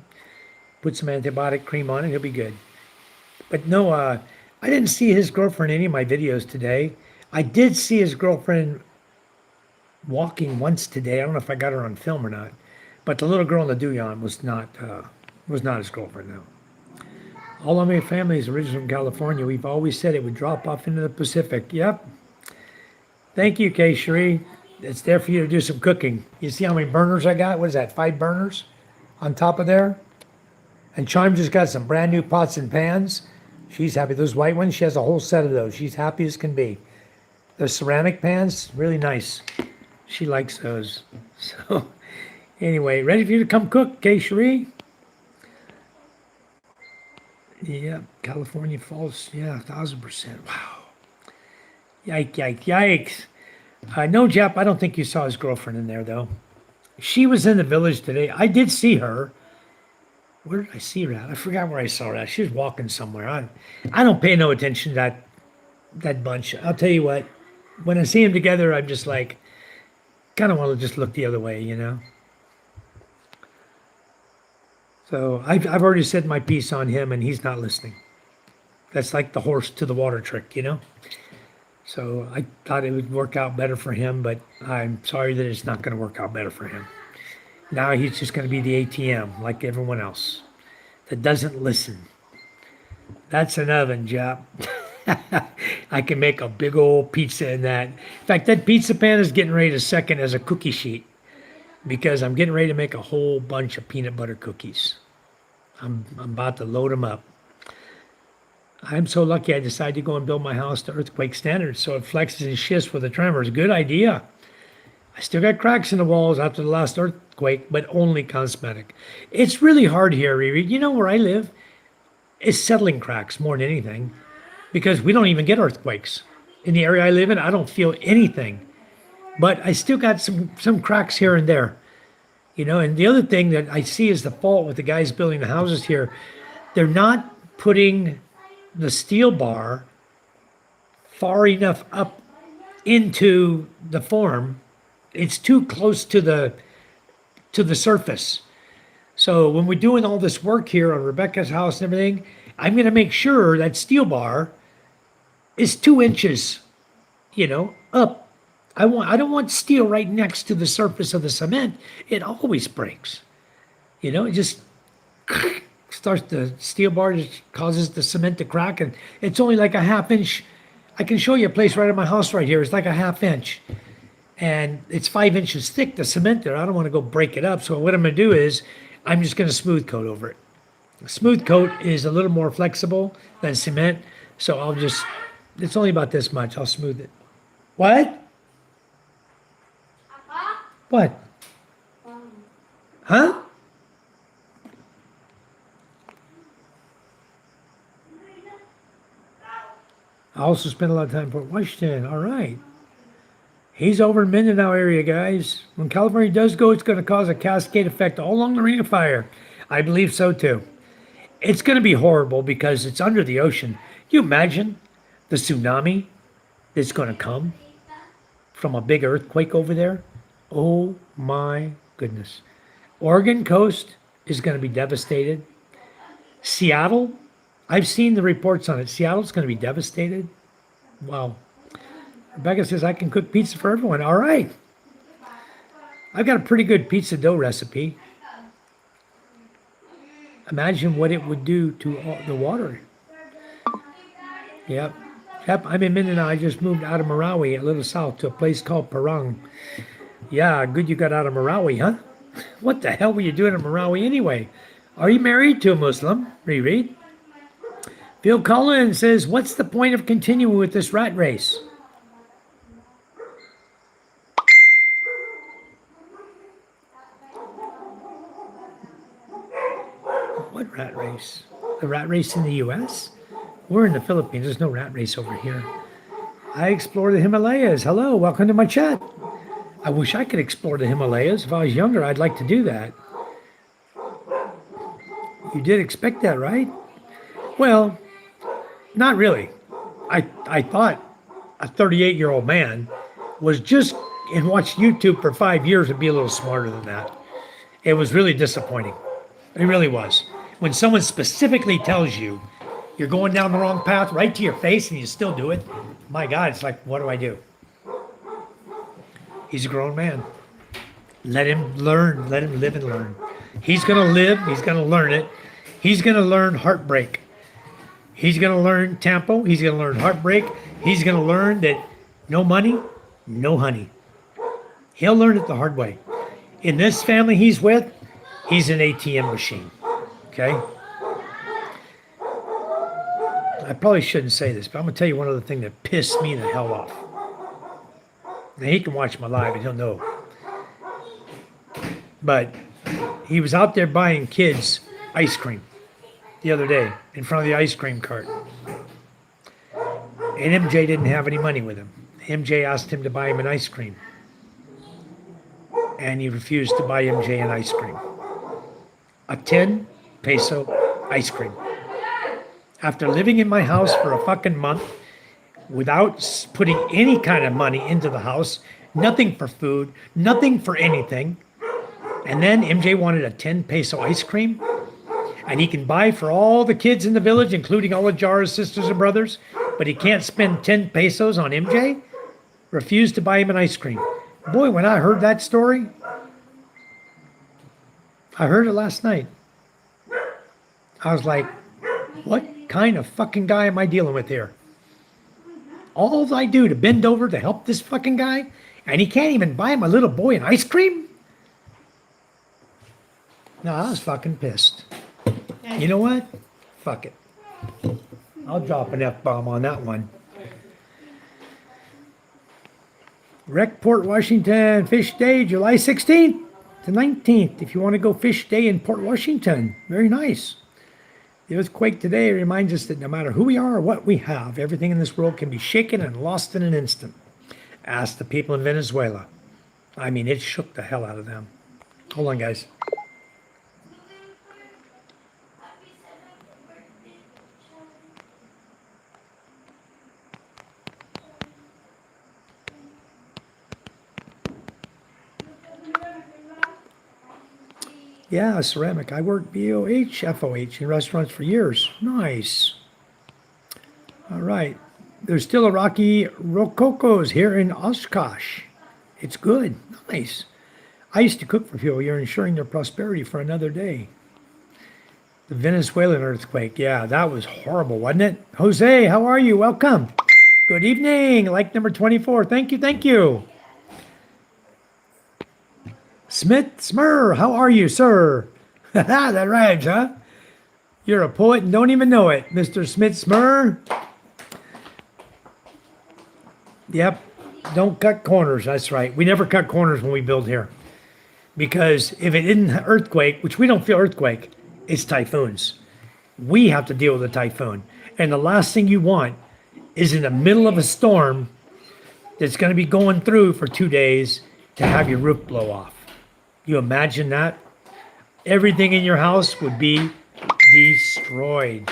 Put some antibiotic cream on it. He'll be good. But no, I didn't see his girlfriend in any of my videos today. I did see his girlfriend walking once today. I don't know if I got her on film or not. But the little girl in the Duyan was not his girlfriend, no. All of my family is originally from California. We've always said it would drop off into the Pacific. Yep. Thank you, Kay Cherie. It's there for you to do some cooking. You see how many burners I got? What is that, 5 burners on top of there? And Charm just got some brand new pots and pans. She's happy. Those white ones, she has a whole set of those. She's happy as can be. Those ceramic pans, really nice. She likes those. So, anyway, ready for you to come cook, Kay Cherie? Yeah, California Falls, yeah, 1,000%. Wow. Yike, yike, yikes. No, Jap, I don't think you saw his girlfriend in there, though. She was in the village today. I did see her. Where did I see her at? I forgot where I saw her at. She was walking somewhere. I don't pay no attention to that bunch. I'll tell you what, when I see them together, I'm just like, kind of want to just look the other way, you know? So I've already said my piece on him, and he's not listening. That's like the horse to the water trick, you know? So I thought it would work out better for him, but I'm sorry that it's not going to work out better for him. Now he's just going to be the ATM like everyone else that doesn't listen. That's an oven, Jap. I can make a big old pizza in that. In fact, that pizza pan is getting ready to second as a cookie sheet because I'm getting ready to make a whole bunch of peanut butter cookies. I'm about to load them up. I'm so lucky I decided to go and build my house to earthquake standards so it flexes and shifts with the tremors. Good idea. I still got cracks in the walls after the last earthquake, but only cosmetic. It's really hard here, Riri. You know where I live? It's settling cracks more than anything because we don't even get earthquakes. In the area I live in, I don't feel anything. But I still got some cracks here and there. You know, and the other thing that I see is the fault with the guys building the houses here. They're not putting the steel bar far enough up into the form. It's too close to the surface. So when we're doing all this work here on Rebecca's house and everything, I'm going to make sure that steel bar is 2 inches, you know, up. I don't want steel right next to the surface of the cement. It always breaks. You know, it just starts, the steel bar just causes the cement to crack, and it's only like a half inch. I can show you a place right at my house right here. It's like a half inch. And it's 5 inches thick, the cement there. I don't want to go break it up. So what I'm going to do is I'm just going to smooth coat over it. Smooth coat is a little more flexible than cement. So it's only about this much. I'll smooth it. What? What? Huh? I also spent a lot of time in Port Washington. All right. He's over in Mindanao area, guys. When California does go, it's going to cause a cascade effect all along the Ring of Fire. I believe so, too. It's going to be horrible because it's under the ocean. Can you imagine the tsunami that's going to come from a big earthquake over there? Oh, my goodness. Oregon coast is going to be devastated. Seattle, I've seen the reports on it. Seattle's going to be devastated. Wow. Rebecca says, I can cook pizza for everyone. All right. I've got a pretty good pizza dough recipe. Imagine what it would do to all the water. Yep. I'm in Mindanao. I just moved out of Marawi, a little south, to a place called Parang. Yeah, good you got out of Marawi, huh? What the hell were you doing in Marawi anyway? Are you married to a Muslim? Reread. Phil Collins says, what's the point of continuing with this rat race? What rat race? The rat race in the U.S.? We're in the Philippines. There's no rat race over here. I explore the Himalayas. Hello, welcome to my chat. I wish I could explore the Himalayas. If I was younger, I'd like to do that. You did expect that, right? Well, not really. I thought a 38-year-old man was just and watched YouTube for 5 years and be a little smarter than that. It was really disappointing. It really was. When someone specifically tells you You're going down the wrong path right to your face and you still do it. My God, it's like, what do I do? He's a grown man. Let him learn. Let him live and learn. He's going to live. He's going to learn it. He's going to learn heartbreak. He's going to learn tempo. He's going to learn heartbreak. He's going to learn that no money, no honey. He'll learn it the hard way. In this family he's with, he's an ATM machine. Okay? I probably shouldn't say this, but I'm going to tell you one other thing that pissed me the hell off. Now, he can watch my live and he'll know. But he was out there buying kids ice cream the other day in front of the ice cream cart. And MJ didn't have any money with him. MJ asked him to buy him an ice cream. And he refused to buy MJ an ice cream. A 10 peso ice cream. After living in my house for a fucking month, without putting any kind of money into the house, nothing for food, nothing for anything. And then MJ wanted a 10 peso ice cream. And he can buy for all the kids in the village, including all the Jara's sisters and brothers, but he can't spend 10 pesos on MJ? Refused to buy him an ice cream. Boy, when I heard that story, I heard it last night. I was like, what kind of fucking guy am I dealing with here? All I do to bend over to help this fucking guy, and he can't even buy my little boy an ice cream? No, I was fucking pissed. You know what? Fuck it. I'll drop an F-bomb on that one. Rec Port Washington, Fish Day, July 16th to 19th. If you want to go fish day in Port Washington, very nice. The earthquake today reminds us that no matter who we are or what we have, everything in this world can be shaken and lost in an instant. Ask the people in Venezuela. I mean, it shook the hell out of them. Hold on, guys. Yeah, ceramic. I worked BOH, FOH in restaurants for years. Nice. All right. There's still a Rocky Rococo's here in Oshkosh. It's good. Nice. I used to cook for people. You're ensuring their prosperity for another day. The Venezuelan earthquake. Yeah, that was horrible, wasn't it? Jose, how are you? Welcome. Good evening. Like number 24. Thank you. Thank you. Smith Smur, how are you, sir? That rhymes, huh? You're a poet and don't even know it, Mr. Smith Smur. Yep, don't cut corners. That's right. We never cut corners when we build here. Because if it isn't earthquake, which we don't feel earthquake, it's typhoons. We have to deal with a typhoon. And the last thing you want is in the middle of a storm that's going to be going through for 2 days to have your roof blow off. You imagine that? Everything in your house would be destroyed.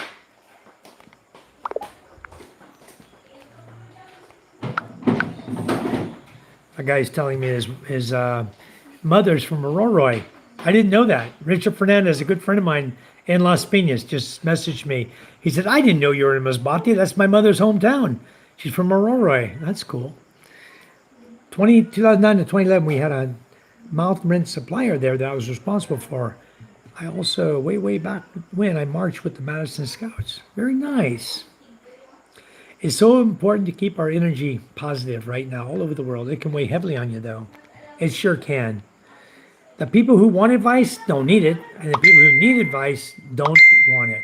A guy's telling me his mother's from Aurora. I didn't know that. Richard Fernandez, a good friend of mine in Las Piñas, just messaged me. He said, I didn't know you were in Masbate. That's my mother's hometown. She's from Aurora. That's cool. 2009 to 2011, we had a mouth rinse supplier there that I was responsible for. I also, way back when, I marched with the Madison Scouts. Very nice. It's so important to keep our energy positive right now all over the world. It can weigh heavily on you, though. It sure can. The people who want advice don't need it, and the people who need advice don't want it.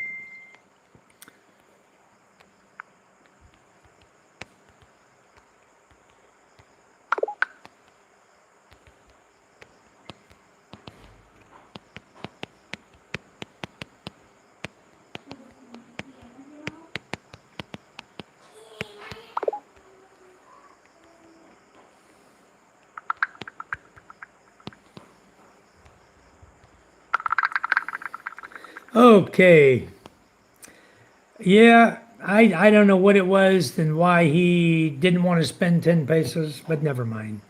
Okay. Yeah, I don't know what it was and why he didn't want to spend 10 pesos, but never mind.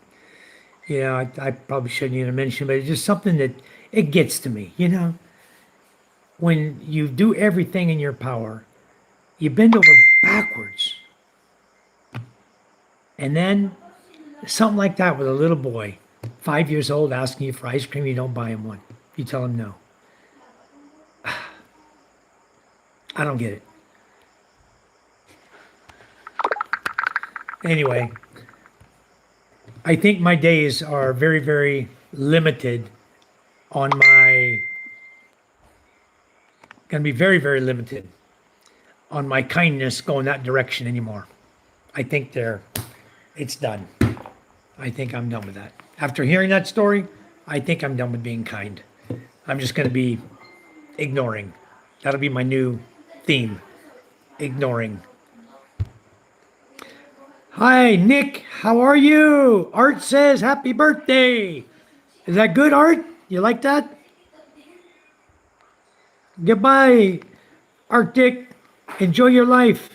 Yeah, I probably shouldn't even mention, but it's just something that it gets to me, you know? When you do everything in your power You bend over backwards. And then something like that with a little boy, 5 years old, asking you for ice cream, you don't buy him one. You tell him no. I don't get it. Anyway, I think my days are very, very limited on my, going to be very, very limited on my kindness going that direction anymore. I think it's done. I think I'm done with that. After hearing that story, I think I'm done with being kind. I'm just going to be ignoring. That'll be my new theme, ignoring. Hi, Nick. How are you? Art says happy birthday. Is that good, Art? You like that? Goodbye, Arctic. Enjoy your life.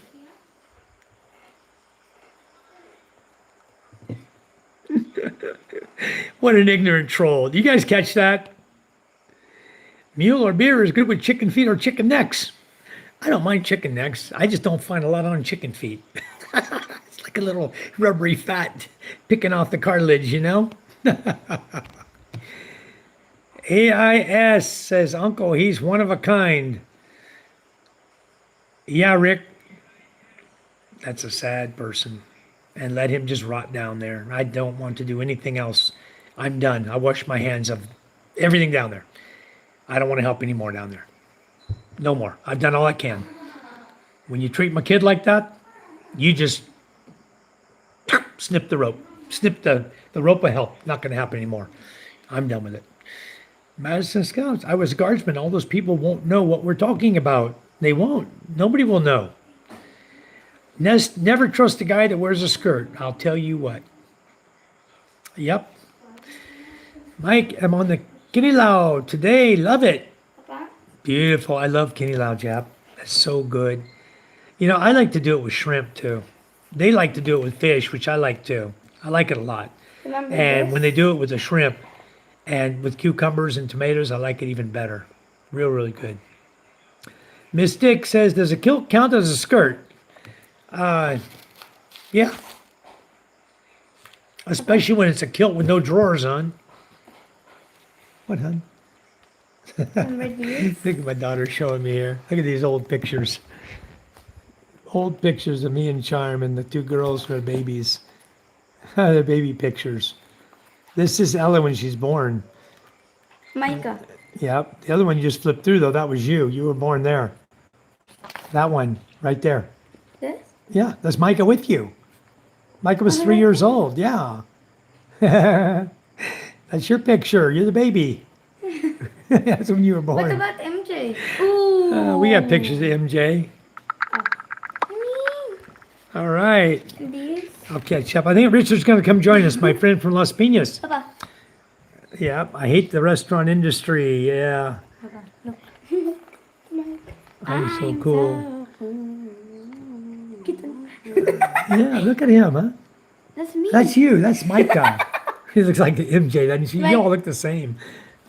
What an ignorant troll. Do you guys catch that? Mule or beer is good with chicken feet or chicken necks. I don't mind chicken necks. I just don't find a lot on chicken feet. It's like a little rubbery fat picking off the cartilage, you know? AIS says, Uncle, he's one of a kind. Yeah, Rick. That's a sad person. And let him just rot down there. I don't want to do anything else. I'm done. I wash my hands of everything down there. I don't want to help anymore down there. No more. I've done all I can. When you treat my kid like that, you just snip the rope. Snip the rope of help. Not going to happen anymore. I'm done with it. Madison Scouts. I was a guardsman. All those people won't know what we're talking about. They won't. Nobody will know. Never trust a guy that wears a skirt. I'll tell you what. Yep. Mike, I'm on the Kinilaw today. Love it. Papa? Beautiful. I love Kinilaw, Jap. That's so good. You know, I like to do it with shrimp too. They like to do it with fish, which I like too. I like it a lot. Remember And this? when they do it with the shrimp and with cucumbers and tomatoes, I like it even better. Real, really good. Mystic says, does a kilt count as a skirt? Yeah. Especially when it's a kilt with no drawers on. What, hon? Remember these? Look at my daughter showing me here. Look at these old pictures. Old pictures of me and Charm and the two girls who are babies. They're baby pictures. This is Ella when she's born. Micah. Yep. The other one you just flipped through, though, that was you. You were born there. That one, right there. This? Yeah, that's Micah with you. Micah was 3 years old. Yeah. That's your picture. You're the baby. That's when you were What born. about MJ? Ooh. We got pictures of MJ. All right. These? I'll catch up. I think Richard's going to come join us, my friend from Las Piñas. Papa. Yeah, I hate the restaurant industry. Yeah. Papa, look. I'm so cool. Kitten. Yeah, look at him, huh? That's me. That's you. That's Micah. He looks like the MJ, doesn't he? Right. You all look the same.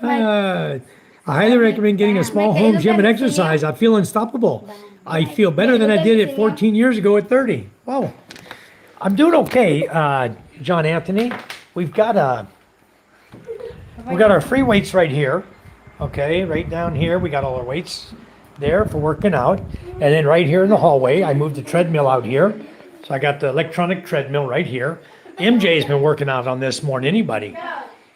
Right. I highly recommend getting a small Micah, home look gym at and it, exercise. I feel unstoppable. I feel better than I did at 14 years ago at 30. Whoa. I'm doing okay, John Anthony. We've got our free weights right here. Okay, right down here, we got all our weights there for working out. And then right here in the hallway, I moved the treadmill out here. So I got the electronic treadmill right here. MJ's been working out on this more than anybody.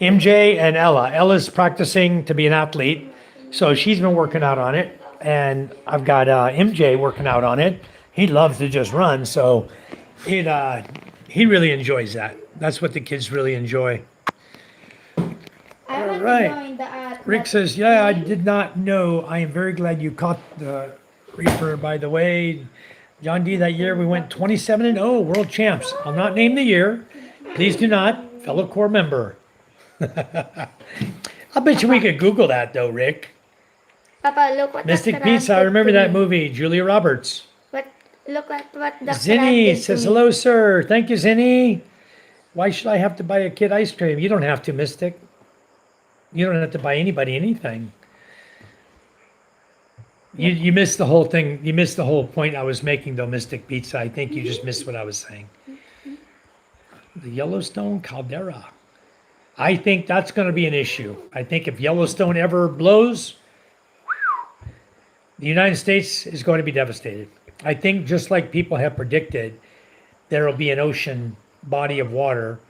MJ and Ella. Ella's practicing to be an athlete, so she's been working out on it. And I've got MJ working out on it. He loves to just run, so he really enjoys that. That's what the kids really enjoy. I want right. to join the Rick says, yeah, I did not know. I am very glad you caught the reefer, by the way. John D, that year we went 27-0, world champs. I'll not name the year. Please do not, fellow core member. I bet you we could Google that though, Rick. Papa, look what Mystic the Pizza, I did remember to that me. movie, Julia Roberts. Look at what the Zinny did to says, me. hello, sir. Thank you, Zinny. Why should I have to buy a kid ice cream? You don't have to, Mystic. You don't have to buy anybody anything. You missed the whole thing. You missed the whole point I was making, though, Mystic Pizza. I think you just missed what I was saying. The Yellowstone caldera. I think that's going to be an issue. I think if Yellowstone ever blows, the United States is going to be devastated. I think just like people have predicted, there will be an ocean body of water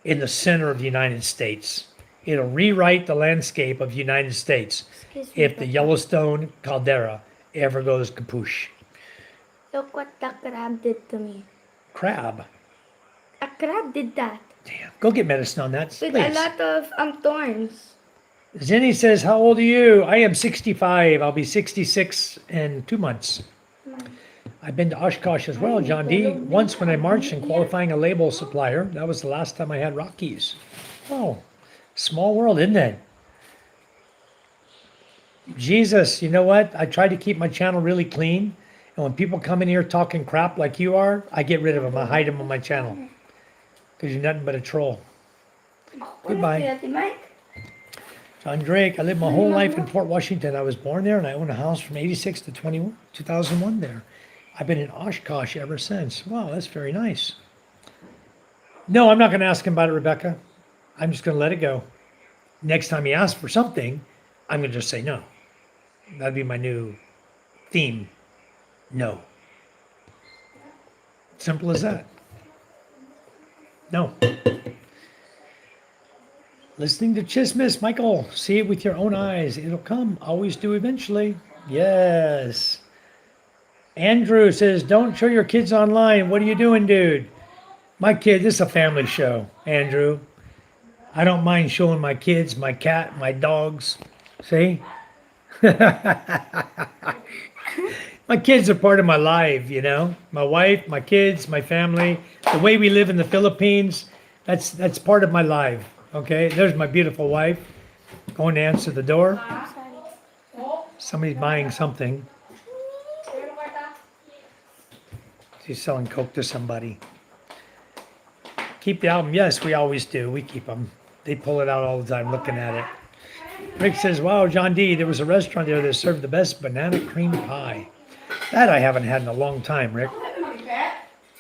in the center of the United States. It'll rewrite the landscape of the United States Excuse me, if the Yellowstone caldera ever goes kapoosh. Look what the crab did to me. Crab. A crab did that. Damn. Go get medicine on that, With a please. lot of thorns. Zinni says, how old are you? I am 65. I'll be 66 in 2 months. I've been to Oshkosh as well, John D. Once when I marched in qualifying a label supplier. That was the last time I had Rockies. Oh, small world, isn't it? Jesus, you know what? I try to keep my channel really clean. And when people come in here talking crap like you are, I get rid of them. I hide them on my channel. Because you're nothing but a troll. Goodbye. John Drake, I lived my whole life in Port Washington. I was born there and I owned a house from 86 to 2001 there. I've been in Oshkosh ever since. Wow, that's very nice. No, I'm not going to ask him about it, Rebecca. I'm just going to let it go. Next time he asks for something, I'm going to just say no. That'd be my new theme. No. Simple as that. No. Listening to Chismis, Michael, see it with your own eyes. It'll come. Always do eventually. Yes. Andrew says, don't show your kids online. What are you doing, dude? My kid, this is a family show, Andrew. I don't mind showing my kids, my cat, my dogs. See? My kids are part of my life, you know? My wife, my kids, my family. The way we live in the Philippines, that's part of my life. Okay, there's my beautiful wife going to answer the door. Somebody's buying something. She's selling Coke to somebody. Keep the album. Yes, we always do. We keep them. They pull it out all the time looking at it. Rick says, wow, John D., there was a restaurant there that served the best banana cream pie. That I haven't had in a long time, Rick.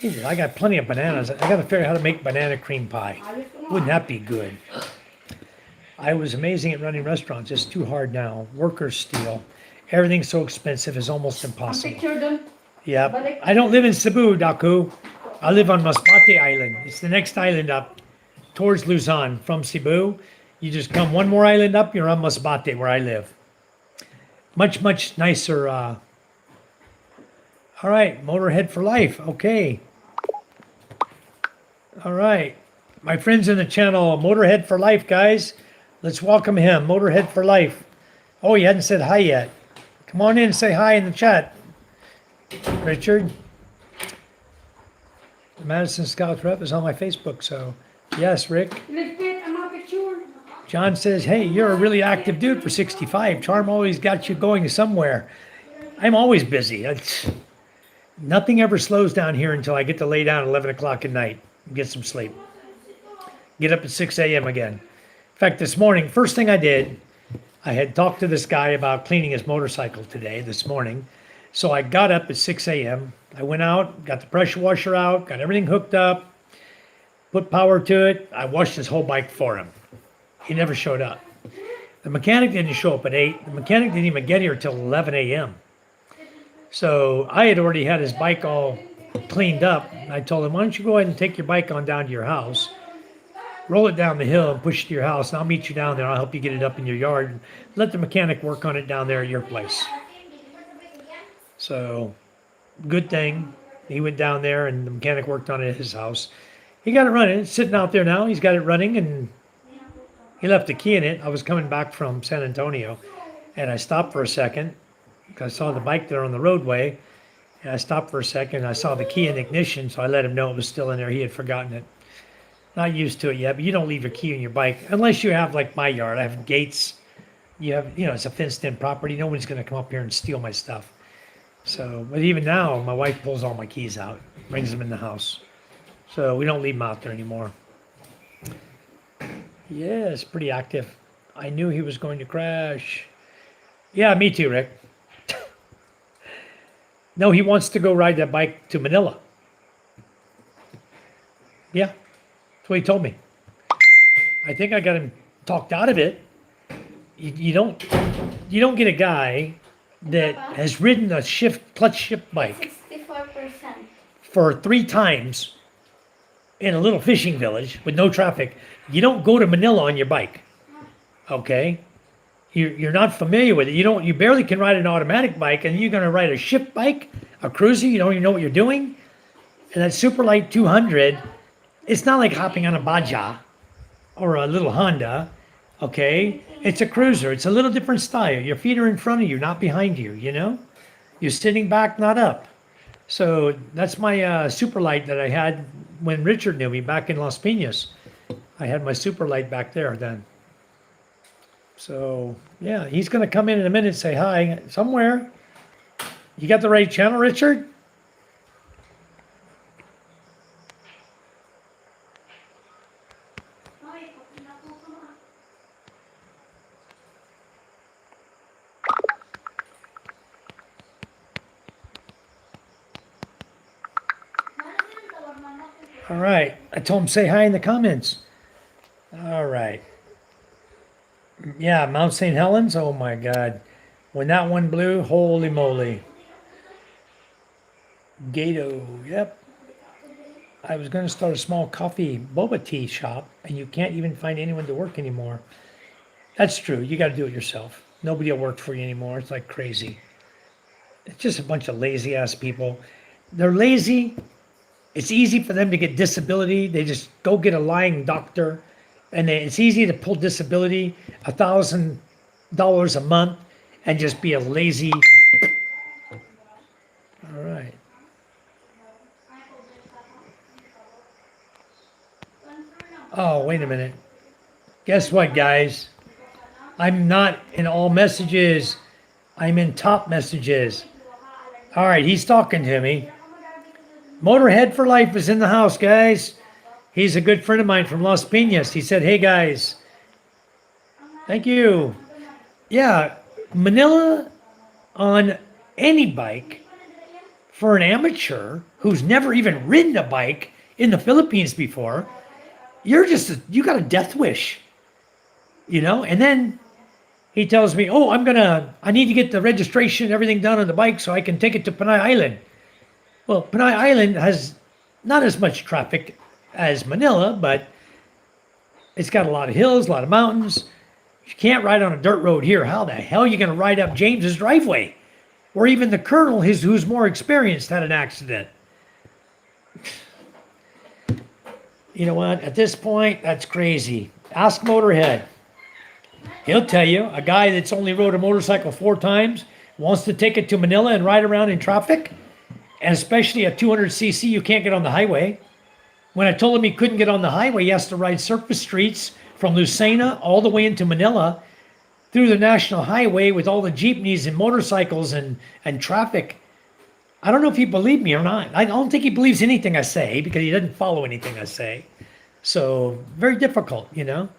Jesus, I got plenty of bananas. I got to figure out how to make banana cream pie. Wouldn't that be good? I was amazing at running restaurants. It's too hard now. Workers steal. Everything's so expensive, it's almost impossible. Yeah. I don't live in Cebu, Daku. I live on Masbate Island. It's the next island up towards Luzon from Cebu. You just come one more island up, you're on Masbate, where I live. Much, much nicer. All right, Motorhead for life. Okay. All right. My friends in the channel, Motorhead for life, guys. Let's welcome him, Motorhead for life. Oh, he hadn't said hi yet. Come on in and say hi in the chat. Richard. The Madison Scouts rep is on my Facebook, so yes, Rick. John says, hey, you're a really active dude for 65. Charm always got you going somewhere. I'm always busy. Nothing ever slows down here until I get to lay down at 11 o'clock at night and get some sleep. Get up at 6 a.m. again. In fact, this morning, first thing I did, I had talked to this guy about cleaning his motorcycle this morning. So I got up at 6 a.m. I went out, got the pressure washer out, got everything hooked up, put power to it. I washed his whole bike for him. He never showed up. The mechanic didn't show up at 8. The mechanic didn't even get here till 11 a.m. So I had already had his bike all cleaned up. I told him, why don't you go ahead and take your bike on down to your house, roll it down the hill and push it to your house, and I'll meet you down there. I'll help you get it up in your yard. And let the mechanic work on it down there at your place. So, good thing. He went down there and the mechanic worked on it at his house. He got it running. It's sitting out there now. He's got it running and he left the key in it. I was coming back from San Antonio and I stopped for a second because I saw the bike there on the roadway. And I stopped for a second. I saw the key in the ignition, so I let him know it was still in there. He had forgotten it. Not used to it yet, but you don't leave your key in your bike unless you have like my yard. I have gates. You have, it's a fenced-in property. Nobody's going to come up here and steal my stuff. So, but even now, my wife pulls all my keys out, brings them in the house. So we don't leave them out there anymore. Yeah, it's pretty active. I knew he was going to crash. Yeah, me too, Rick. No, he wants to go ride that bike to Manila. Yeah, that's what he told me. I think I got him talked out of it. You don't get a guy that has ridden a clutch shift bike 64%. for 3 times in a little fishing village with no traffic. You don't go to Manila on your bike, okay? You're not familiar with it. You barely can ride an automatic bike, and you're going to ride a shift bike, a cruiser. You don't even know what you're doing. And that super light 200, it's not like hopping on a Baja or a little Honda, okay? It's a cruiser. It's a little different style. Your feet are in front of you, not behind you. You know, you're sitting back, not up. So that's my super light that I had when Richard knew me back in Las Piñas. I had my super light back there then. So yeah, he's gonna come in a minute and say hi somewhere. You got the right channel, Richard? All right. I told him say hi in the comments. All right. Yeah, Mount St. Helens. Oh my God. When that one blew, holy moly. Gato. Yep. I was going to start a small coffee boba tea shop, and you can't even find anyone to work anymore. That's true. You got to do it yourself. Nobody will work for you anymore. It's like crazy. It's just a bunch of lazy ass people. They're lazy. It's easy for them to get disability. They just go get a lying doctor, and it's easy to pull disability, $1,000 a month, and just be a lazy. All right. Oh, wait a minute. Guess what, guys? I'm not in all messages. I'm in top messages. All right, he's talking to me. Motorhead for Life is in the house, guys. He's a good friend of mine from Las Piñas. He said, hey, guys. Thank you. Yeah, Manila on any bike for an amateur who's never even ridden a bike in the Philippines before, you got a death wish, you know? And then he tells me, oh, I need to get the registration and everything done on the bike so I can take it to Panay Island. Well, Panay Island has not as much traffic as Manila, but it's got a lot of hills, a lot of mountains. You can't ride on a dirt road here. How the hell are you going to ride up James's driveway? Or even the colonel, who's more experienced, had an accident. You know what? At this point, that's crazy. Ask Motorhead. He'll tell you, a guy that's only rode a motorcycle 4 times wants to take it to Manila and ride around in traffic, and especially at 200cc, you can't get on the highway. When I told him he couldn't get on the highway, he has to ride surface streets from Lucena all the way into Manila through the national highway with all the jeepneys and motorcycles and traffic. I don't know if he believed me or not. I don't think he believes anything I say because he doesn't follow anything I say. So very difficult, you know.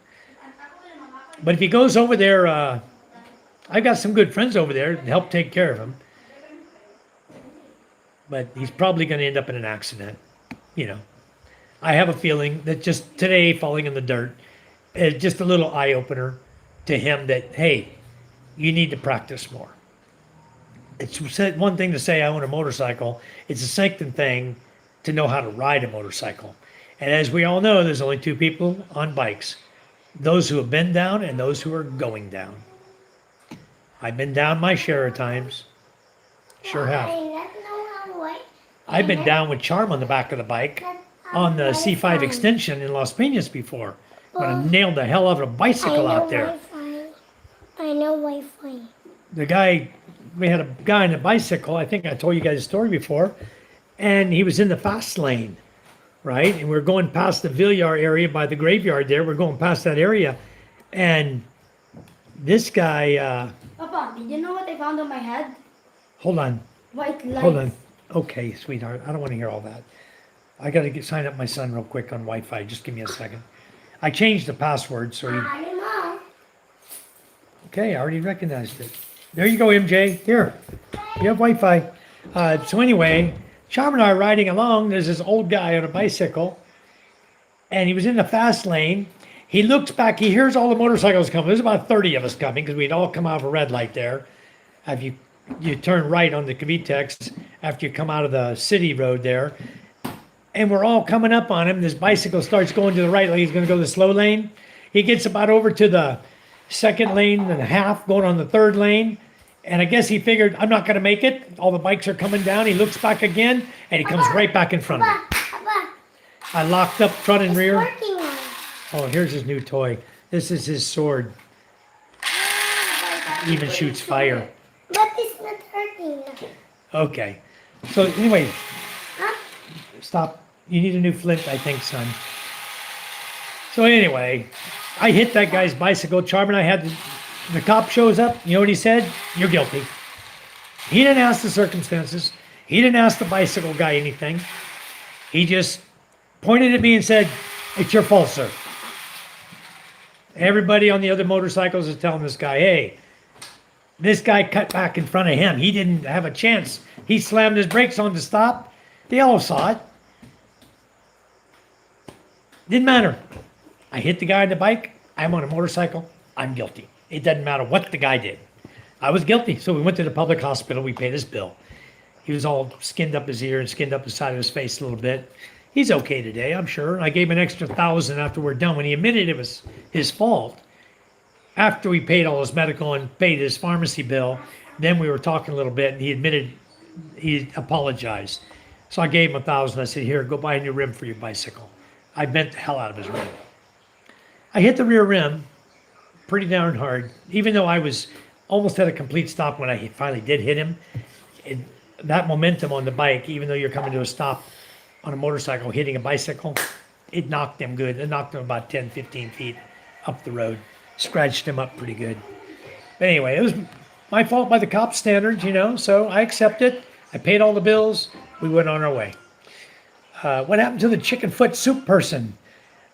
But if he goes over there, I've got some good friends over there to help take care of him. But he's probably going to end up in an accident, you know. I have a feeling that just today falling in the dirt is just a little eye-opener to him that, hey, you need to practice more. It's one thing to say I own a motorcycle. It's a second thing to know how to ride a motorcycle. And as we all know, there's only 2 people on bikes. Those who have been down and those who are going down. I've been down my share of times. Sure have. I've been down with Charm on the back of the bike on the C5 extension in Las Piñas before. When I nailed the hell out of a bicycle out there. I know Wi-Fi. We had a guy on a bicycle. I think I told you guys a story before. And he was in the fast lane, right? And we're going past the Villar area by the graveyard there. We're going past that area. And this guy... Papa, did you know what I found on my head? Hold on. White lights. Hold on. Okay, sweetheart. I don't want to hear all that. I got to sign up my son real quick on Wi-Fi. Just give me a second. I changed the password, so he... Okay, I already recognized it. There you go, MJ. Here. You have Wi-Fi. So anyway, Charm and I are riding along. There's this old guy on a bicycle, and he was in the fast lane. He looks back. He hears all the motorcycles coming. There's about 30 of us coming because we'd all come out of a red light there. Have you turn right on the Cavitex after you come out of the city road there, and we're all coming up on him. This bicycle starts going to the right lane. He's going to go the slow lane. He gets about over to the second lane and a half, going on the third lane. And I guess he figured, I'm not going to make it. All the bikes are coming down. He looks back again, and he comes right back in front of me. Papa, I locked up front and it's rear. working now. Oh, here's his new toy. This is his sword. Even shoots fire. But it's not working now. Okay. So anyway, Huh? stop. You need a new flint, I think, son. So anyway, I hit that guy's bicycle. Charm and I had the cop shows up. You know what he said? You're guilty. He didn't ask the circumstances. He didn't ask the bicycle guy anything. He just pointed at me and said, it's your fault, sir. Everybody on the other motorcycles is telling this guy, hey, this guy cut back in front of him. He didn't have a chance. He slammed his brakes on to stop. They all saw it. Didn't matter. I hit the guy on the bike. I'm on a motorcycle. I'm guilty. It doesn't matter what the guy did. I was guilty. So we went to the public hospital. We paid his bill. He was all skinned up his ear and skinned up the side of his face a little bit. He's okay today, I'm sure. I gave him an extra $1,000 after we're done. When he admitted it was his fault, after we paid all his medical and paid his pharmacy bill, then we were talking a little bit, and he admitted he apologized. So I gave him $1,000. I said, here, go buy a new rim for your bicycle. I bent the hell out of his rim. I hit the rear rim pretty darn hard, even though I was almost at a complete stop when I finally did hit him. That momentum on the bike, even though you're coming to a stop on a motorcycle, hitting a bicycle, it knocked him good. It knocked him about 10, 15 feet up the road. Scratched him up pretty good. But anyway, it was my fault by the cop standards, so I accept it. I paid all the bills. We went on our way. What happened to the chicken foot soup person?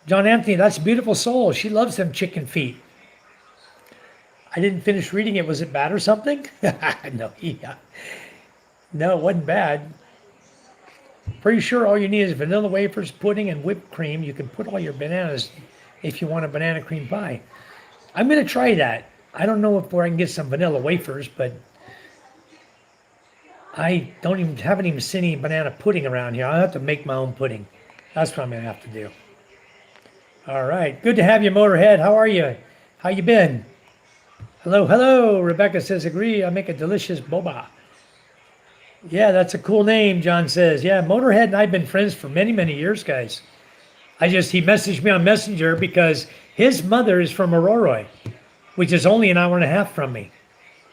John Anthony, that's a beautiful soul. She loves them chicken feet. I didn't finish reading it. Was it bad or something? No, yeah. No, it wasn't bad. Pretty sure all you need is vanilla wafers, pudding, and whipped cream. You can put all your bananas if you want a banana cream pie. I'm going to try that. I don't know where I can get some vanilla wafers, but I haven't even seen any banana pudding around here. I'll have to make my own pudding. That's what I'm going to have to do. All right. Good to have you, Motorhead. How are you? How you been? Hello, hello. Rebecca says, agree. I make a delicious boba. Yeah, that's a cool name, John says. Yeah, Motorhead and I have been friends for many, many years, guys. He messaged me on Messenger because his mother is from Aroroy, which is only an hour and a half from me.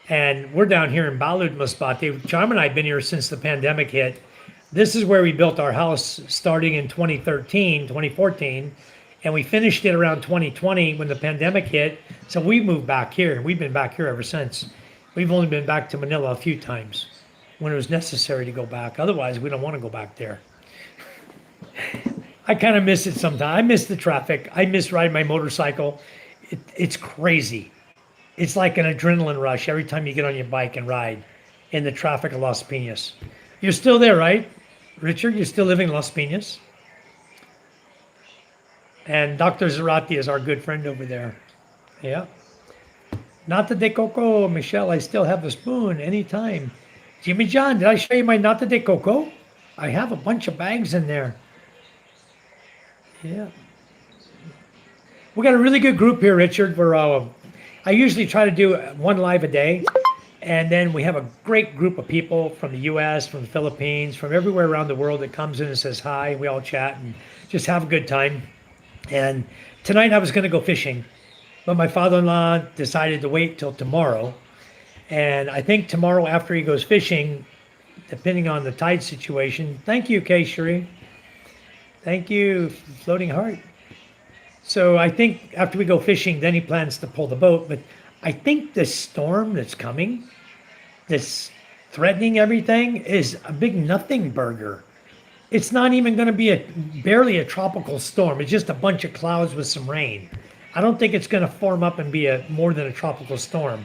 And we're down here in Balud Masbate. Charm and I have been here since the pandemic hit. This is where we built our house starting in 2014, and we finished it around 2020 when the pandemic hit. So we moved back here. We've been back here ever since. We've only been back to Manila a few times when it was necessary to go back. Otherwise, we don't want to go back there. I kind of miss it sometimes. I miss the traffic. I miss riding my motorcycle. It's crazy. It's like an adrenaline rush every time you get on your bike and ride in the traffic of Las Piñas. You're still there, right? Richard, you're still living in Las Piñas? And Dr. Zarate is our good friend over there. Yeah. Nata de coco, Michelle, I still have a spoon anytime. Jimmy John, did I show you my nata de coco? I have a bunch of bags in there. Yeah. We got a really good group here, Richard. I usually try to do one live a day. And then we have a great group of people from the U.S., from the Philippines, from everywhere around the world that comes in and says hi. We all chat and just have a good time. And tonight I was going to go fishing, but my father-in-law decided to wait till tomorrow. And I think tomorrow after he goes fishing, depending on the tide situation. Thank you, Kay Sheree. Thank you, Floating Heart. So I think after we go fishing, then he plans to pull the boat. But I think this storm that's coming, that's threatening everything, is a big nothing burger. It's not even going to be barely a tropical storm. It's just a bunch of clouds with some rain. I don't think it's going to form up and be more than a tropical storm.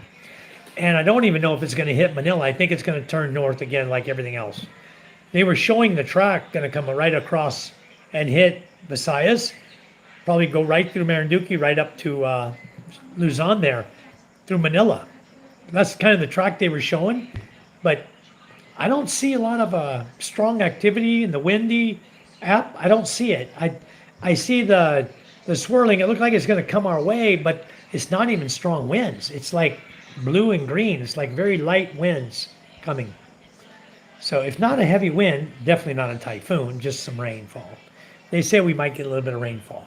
and I don't even know if it's going to hit Manila. I think it's going to turn north again, like everything else. They were showing the track going to come right across and hit Visayas, probably go right through Marinduque, right up to Luzon there, through Manila. That's kind of the track they were showing, but I don't see a lot of strong activity in the windy app. I don't see it. I see the swirling. It looked like it's going to come our way, but it's not even strong winds. It's like blue and green. It's like very light winds coming. So if not a heavy wind, definitely not a typhoon, just some rainfall. They say we might get a little bit of rainfall.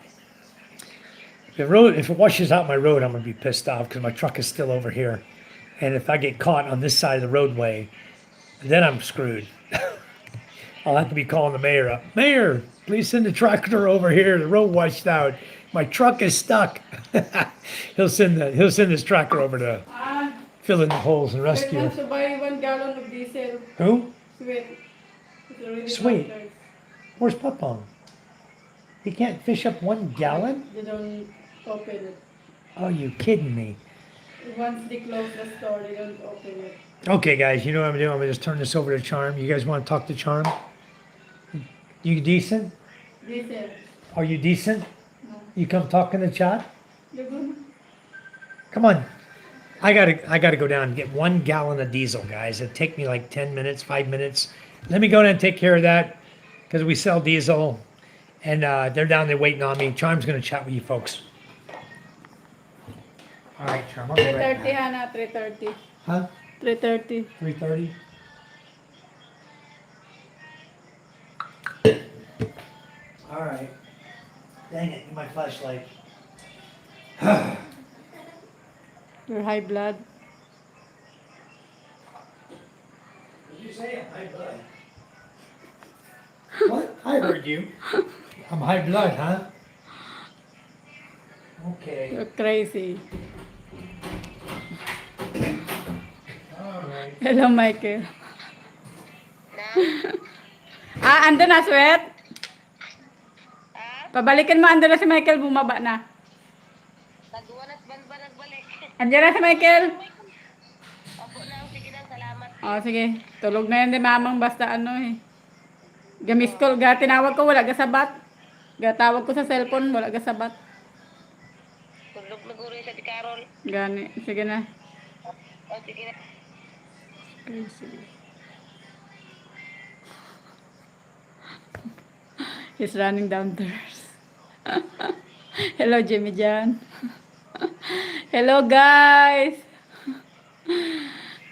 If it washes out my road, I'm gonna be pissed off because my truck is still over here. And if I get caught on this side of the roadway, then I'm screwed. I'll have to be calling the mayor up. Mayor, please send the tractor over here. The road washed out. My truck is stuck. he'll send this tractor over to Ah, fill in the holes and Sweet rescue. wants to buy 1 gallon of diesel. Who? Sweet. It's already Sweet. $5. Where's Papong? He can't fish up 1 gallon? They don't open it. Oh, you kidding me? Once they close the store, they don't open it. Okay, guys, you know what I'm doing? I'm gonna just turn this over to Charm. You guys want to talk to Charm? You decent? Diesel. Are you decent? No. You come talk in the chat? You're good. Come on. I gotta go down and get 1 gallon of diesel, guys. It'd take me like 10 minutes, 5 minutes. Let me go down and take care of that because we sell diesel, and they're down there waiting on me. Charm's gonna chat with you folks. All right, Charm. I'll be right 3:30, back. Hannah. 3:30. Huh? 3:30. 3:30. All right. Dang it! My flashlight. Your high blood. Did you say I'm high blood? What? I heard you. I'm high blood, huh? Okay. You're crazy. All right. Hello, Michael. Ando na, Sweet? Pabalikin mo, ando na si Michael, bumaba na. Nagwanas ban ba nagbalik? Andiyan na si Michael. Opo na, sige na, salamat. Oh, sige. Tulog na yan di mamang basta ano eh. Gamis ko, tinawag ko, wala gasabat. Gatawag ko sa cellphone, wala gasabat. Tulog na guro sa ti Carol. Gani, sige na. O, sige na. He's running downstairs. Hello, Jimmy Jan. Hello, guys.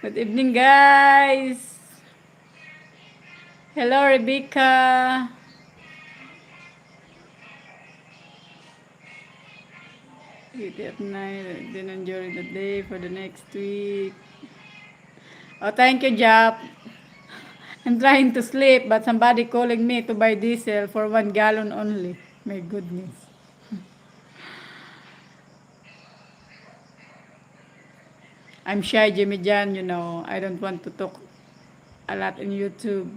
Good evening, guys. Hello, Rebecca. Eat at night, then enjoy the day for the next week. Oh, thank you, Jap. I'm trying to sleep, but somebody calling me to buy diesel for 1 gallon only. My goodness. I'm shy, Jimmy Jan, you know. I don't want to talk a lot in YouTube.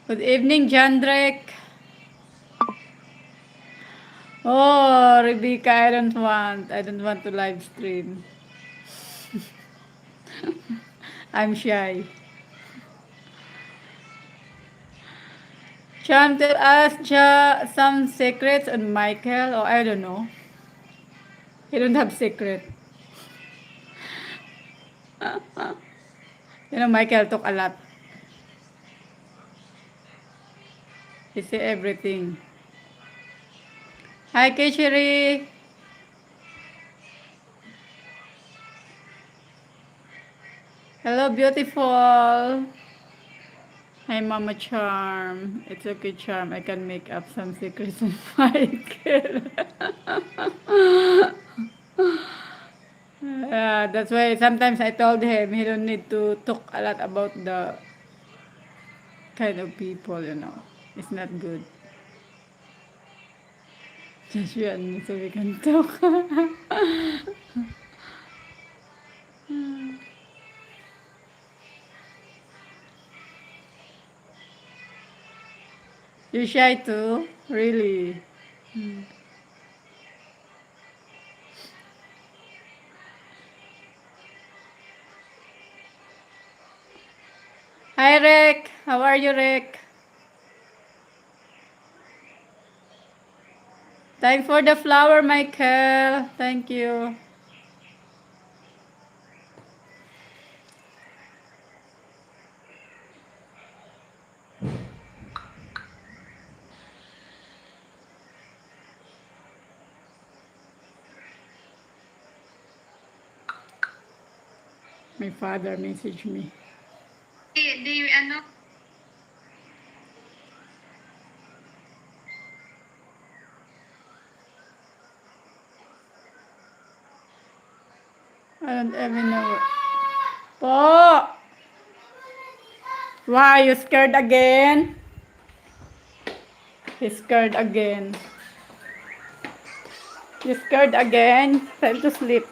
Good evening, Jandrek. Oh, Rebecca, I don't want to live stream. I'm shy. Cham, tell us some secrets on Michael, or I don't know. He don't have secret. You know, Michael talk a lot. He say everything. Hi, Keshiri. Hello, beautiful. Hi, Mama Charm. It's okay, Charm. I can make up some secrets on Michael. That's why sometimes I told him he don't need to talk a lot about the kind of people, you know. It's not good. Just you and me so we can talk. You shy too? Really? Hi, Rick. How are you, Rick? Thanks for the flower, Michael. Thank you. My father messaged me. I don't even know. Po! Why, you scared again? He's scared again. You scared again? Time to sleep.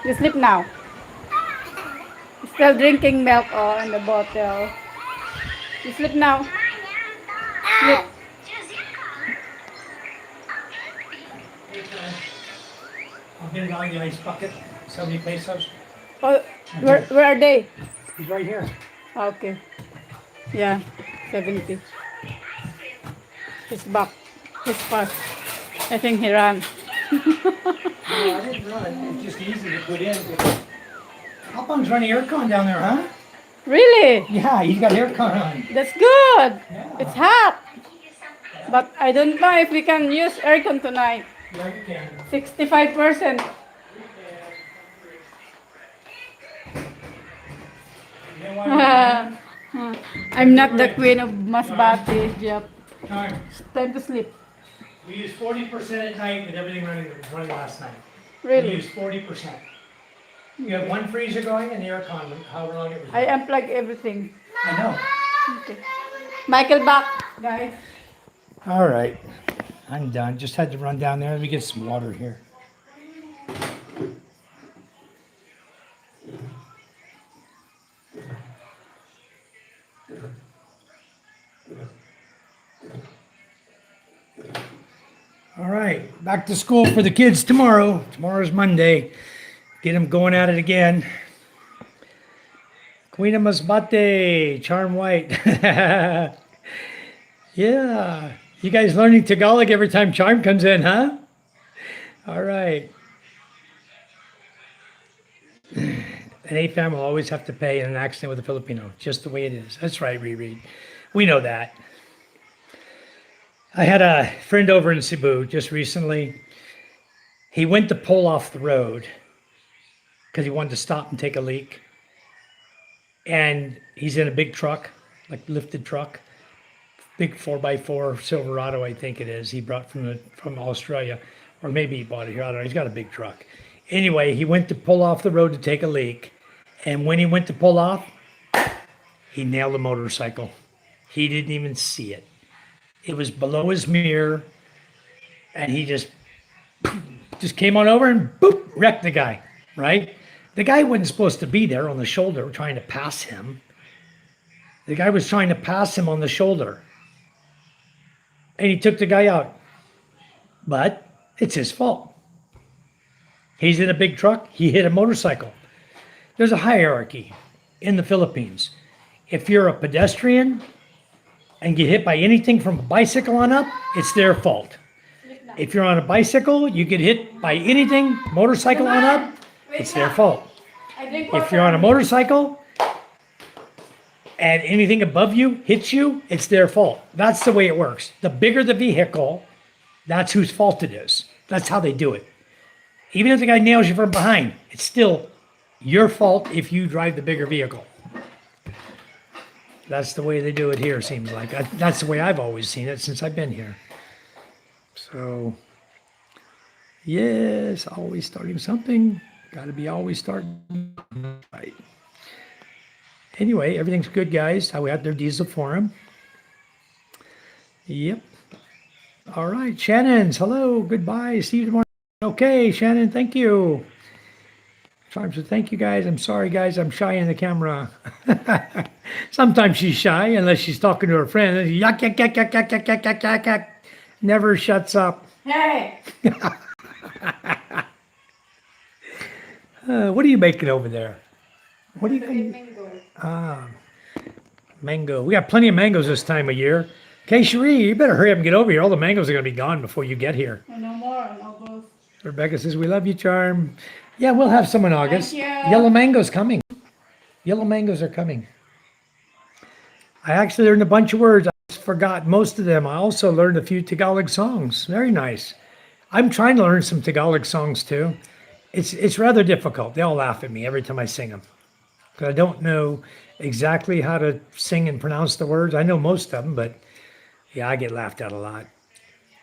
You sleep now. Still drinking milk in the bottle. You sleep now. Sleep. I'll get it on the ice bucket. 70 pesos. Oh, where are they? He's right here. Okay. Yeah, 70. He's back. He's fast. I think he ran. No, I didn't run. It's just easy to put in. How come's running aircon down there, huh? Really? Yeah, he's got aircon on. That's good. Yeah. It's hot. But I don't know if we can use aircon tonight. Yeah, you can. 65%. You know why I'm not the queen of Masbate, Jeff. Time. Time to sleep. We used 40% at night with everything running last night. We Really? used 40%. You have one freezer going and the aircon, however long it was. I unplug everything. I know. Okay. Michael back, guys. All right. I'm done. Just had to run down there. Let me get some water here. All right, back to school for the kids tomorrow. Tomorrow's Monday. Get them going at it again. Queen of Masbate, Charm White. Yeah. You guys learning Tagalog every time Charm comes in, huh? All right. An AFAM will always have to pay in an accident with a Filipino, just the way it is. That's right, Reread. We know that. I had a friend over in Cebu just recently. He went to pull off the road because he wanted to stop and take a leak. And he's in a big truck, like lifted truck, big 4x4 Silverado, I think it is. He brought from Australia, or maybe he bought it here. I don't know. He's got a big truck. Anyway, he went to pull off the road to take a leak. And when he went to pull off, he nailed a motorcycle. He didn't even see it. It was below his mirror, and he just came on over and boop, wrecked the guy, right? The guy wasn't supposed to be there on the shoulder trying to pass him. The guy was trying to pass him on the shoulder. And he took the guy out. But it's his fault. He's in a big truck. He hit a motorcycle. There's a hierarchy in the Philippines. If you're a pedestrian and get hit by anything from a bicycle on up, it's their fault. If you're on a bicycle, you get hit by anything, motorcycle on up, it's their fault. If you're on a motorcycle and anything above you hits you, it's their fault. That's the way it works. The bigger the vehicle, that's whose fault it is. That's how they do it. Even if the guy nails you from behind, it's still your fault if you drive the bigger vehicle. That's the way they do it here, seems like. That's the way I've always seen it since I've been here. So, yes, always starting something. Got to be always starting right. Anyway, everything's good, guys. How we had their diesel forum. Yep. All right, Shannon's. Hello, goodbye. See you tomorrow. Okay, Shannon, thank you. Charm said, thank you, guys. I'm sorry, guys. I'm shy in the camera. Sometimes she's shy unless she's talking to her friend. Yak, yak, yak, yak, yak, yak, yak, yak, yak, yak. Never shuts up. Hey! What are you making over there? What are you Mango. Mango. We got plenty of mangoes this time of year. Okay, Cherie, you better hurry up and get over here. All the mangoes are going to be gone before you get here. No more in August. Rebecca says, we love you, Charm. Yeah, we'll have some in August. Thank you. Yellow mangoes coming. Yellow mangoes are coming. I actually learned a bunch of words. I forgot most of them. I also learned a few Tagalog songs. Very nice. I'm trying to learn some Tagalog songs too. It's rather difficult. They all laugh at me every time I sing them. Because I don't know exactly how to sing and pronounce the words. I know most of them, but yeah, I get laughed at a lot.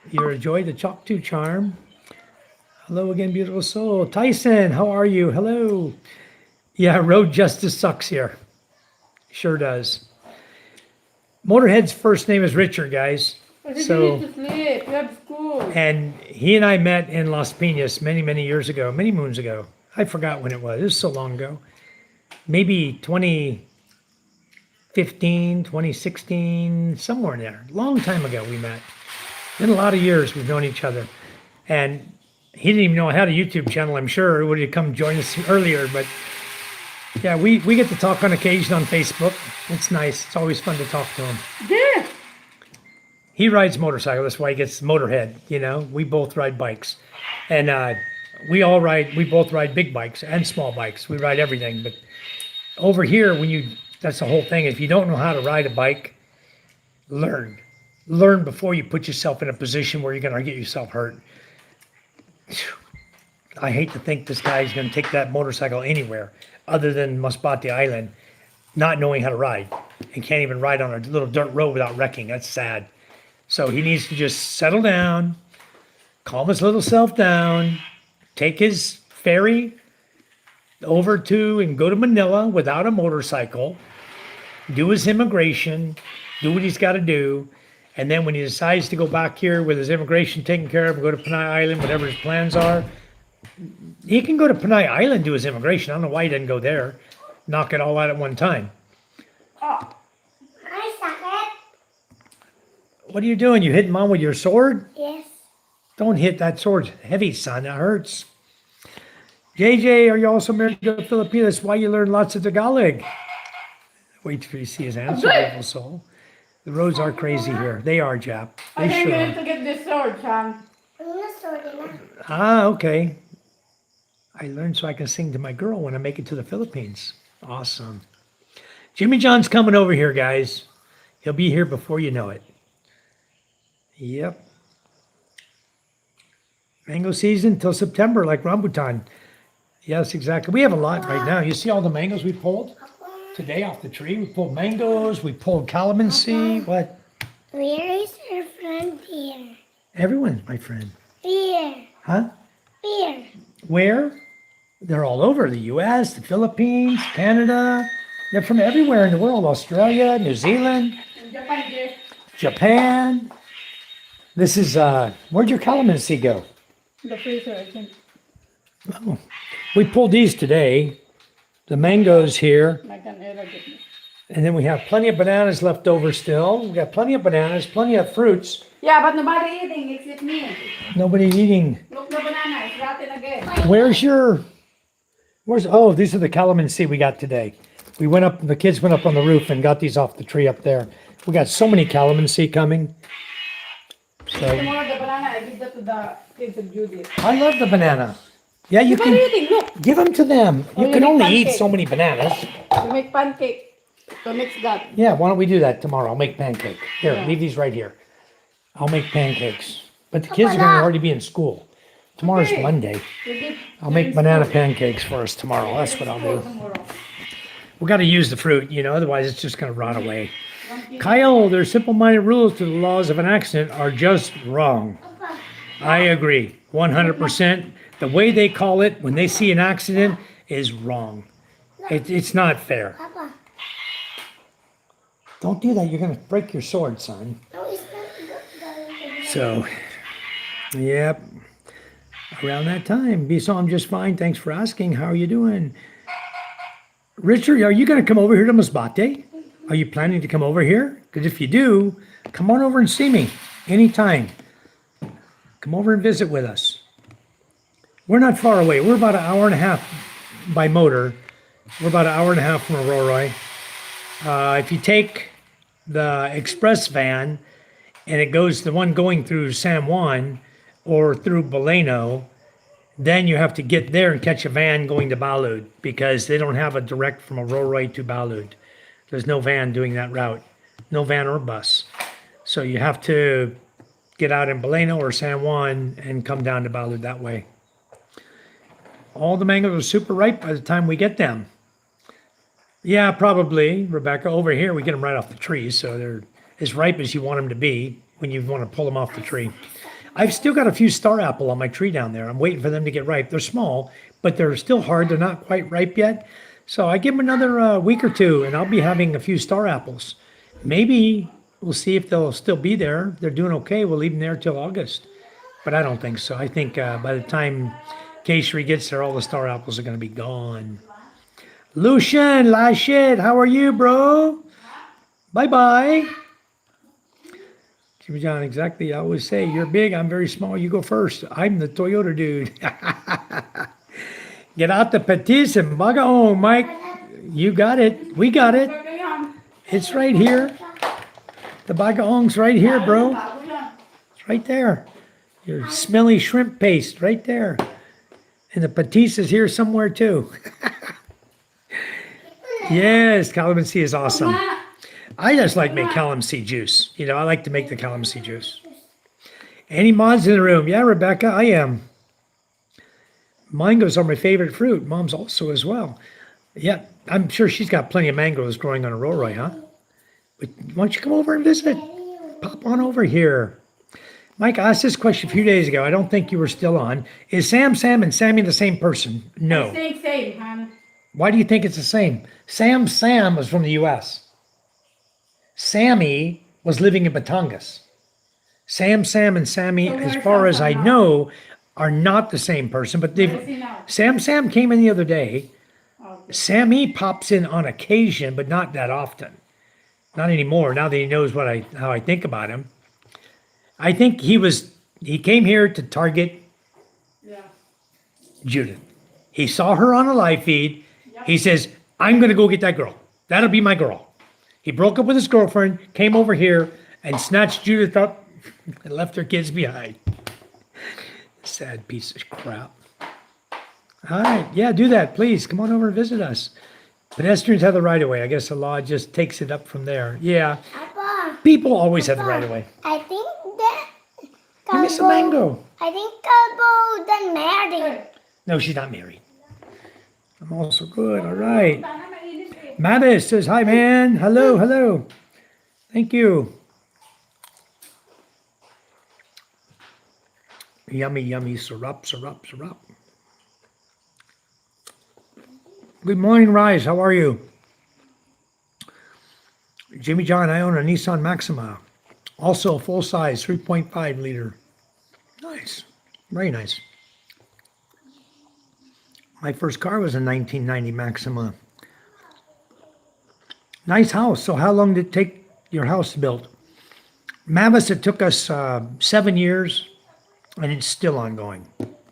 You're a joy to talk to, Charm. Hello again, beautiful soul. Tyson, how are you? Hello. Yeah, road justice sucks here. Sure does. Motorhead's first name is Richard, guys. I think So, you need to sleep. You have school. and he and I met in Las Piñas many, many years ago, many moons ago. I forgot when it was. It was so long ago. Maybe 2015, 2016, somewhere in there. Long time ago we met. Been a lot of years we've known each other. And he didn't even know I had a YouTube channel, I'm sure. Would have come join us earlier, but yeah, we get to talk on occasion on Facebook. It's nice. It's always fun to talk to him. Yeah. He rides motorcycle. That's why he gets Motorhead. You know, we both ride bikes, and we both ride big bikes and small bikes. We ride everything. But over here, that's the whole thing. If you don't know how to ride a bike, learn before you put yourself in a position where you're going to get yourself hurt. I hate to think this guy's going to take that motorcycle anywhere other than Masbate Island, not knowing how to ride, and can't even ride on a little dirt road without wrecking. That's sad. So he needs to just settle down, calm his little self down, take his ferry over to and go to Manila without a motorcycle, do his immigration, do what he's got to do. And then when he decides to go back here with his immigration taken care of, go to Panay Island, whatever his plans are, he can go to Panay Island, do his immigration. I don't know why he didn't go there, knock it all out at one time. Oh, I suck it. What are you doing? You hitting Mom with your sword? Yes. Don't hit that sword heavy, son. That hurts. JJ, are you also married to a Filipino? That's why you learn lots of Tagalog. Wait till you see his answer, beautiful soul. The roads are crazy here. They are, Jap. I They think you sure need are. to get this sword, Sam. I'm not sorting now. Ah, okay. I learned so I can sing to my girl when I make it to the Philippines. Awesome. Jimmy John's coming over here, guys. He'll be here before you know it. Yep. Mango season till September, like rambutan. Yes, exactly. We have a lot right now. You see all the mangoes we pulled today off the tree? We pulled mangoes. We pulled calamansi. What? Where is your friend here? Everyone's my friend. Here. Huh? Here. Where? They're all over the U.S., the Philippines, Canada. They're from everywhere in the world. Australia, New Zealand, In Japan, dear. Japan. This is, where'd your calamansi go? The freezer, I think. Oh, we pulled these today. The mangoes here. Like an elegant. And then we have plenty of bananas left over still. We got plenty of bananas, plenty of fruits. Yeah, but nobody eating except me. Nobody eating. Look, the banana is rotten again. Oh, these are the calamansi we got today. We went up, the kids went up on the roof and got these off the tree up there. We got so many calamansi coming. So Tomorrow the banana, I give that to the kids of Judith. I love the banana. Yeah, you Nobody can eating, look. give them to them. Oh, You you can make only eat pancake. so many bananas. We make pancake to mix that. Yeah, why don't we do that tomorrow? I'll make pancake. Here, Yeah. leave these right here. I'll make pancakes. But the kids are going to already be in school. Tomorrow's Okay. Monday. We give I'll make banana pancakes for us tomorrow. That's what I'll do. tomorrow. We got to use the fruit, otherwise it's just going to rot away. Kyle, their simple-minded rules to the laws of an accident are just wrong. I agree, 100%. The way they call it when they see an accident is wrong. It's not fair. Papa. Don't do that. You're going to break your sword, son. No, it's not. So, yep. Around that time. Bisou, I'm just fine. Thanks for asking. How are you doing? Richard, are you going to come over here to Masbate? Are you planning to come over here? Because if you do, come on over and see me anytime. Come over and visit with us. We're not far away. We're about an hour and a half by motor. We're about an hour and a half from Aurora. If you take the express van and it goes the one going through San Juan or through Beleno, then you have to get there and catch a van going to Balud because they don't have a direct from Aurora to Balud. There's no van doing that route, no van or bus. So you have to get out in Beleno or San Juan and come down to Balud that way. All the mangoes are super ripe by the time we get them. Yeah, probably, Rebecca. Over here, we get them right off the tree, so they're as ripe as you want them to be when you want to pull them off the tree. I've still got a few star apple on my tree down there. I'm waiting for them to get ripe. They're small, but they're still hard. They're not quite ripe yet. So I give them another week or two, and I'll be having a few star apples. Maybe we'll see if they'll still be there. If they're doing okay, we'll leave them there till August. But I don't think so. I think by the time Keshri gets there, all the star apples are going to be gone. Lucian, Lashit, how are you, bro? Bye-bye. Jimmy John, exactly. I always say, you're big, I'm very small, you go first. I'm the Toyota dude. Get out the patis and bagaong, Mike. You got it. We got it. It's right here. The bagaong's right here, bro. It's right there. Your smelly shrimp paste right there. And the patis is here somewhere too. Yes, calamansi is awesome. I just like make calamansi juice. You know, I like to make the calamansi juice. Any mods in the room? Yeah, Rebecca, I am. Mangoes are my favorite fruit. Mom's also as well. Yeah, I'm sure she's got plenty of mangoes growing on Aurora, huh? But why don't you come over and visit? Pop on over here. Mike asked this question a few days ago. I don't think you were still on. Is Sam, and Sammy the same person? No. Same, hon. Why do you think it's the same? Sam was from the U.S. Sammy was living in Batangas. Sam, and Sammy, So as where's far as I Sam know, are not the same person. But Where is he now? Sam came in the other day. Okay. Sammy pops in on occasion, but not that often. Not anymore. Now that he knows how I think about him, I think he came here to target Yeah. Judith. He saw her on a live feed. He says, I'm going to go get that girl. That'll be my girl. He broke up with his girlfriend, came over here, and snatched Judith up and left her kids behind. Sad piece of crap. All right. Yeah, do that, please. Come on over and visit us. Pedestrians have the right of way. I guess the law just takes it up from there. Yeah. Papa, People always have the right of way. I think that Give me some mango. I think Calbo done married. No, she's not married. I'm also good. All right. Mavis says, hi, man. Hello. Thank you. Yummy. Syrup. Good morning, Rise. How are you? Jimmy John, I own a Nissan Maxima. Also a full-size 3.5 liter. Nice. Very nice. My first car was a 1990 Maxima. Nice house. So how long did it take your house built? Mavis, it took us 7 years, and it's still ongoing.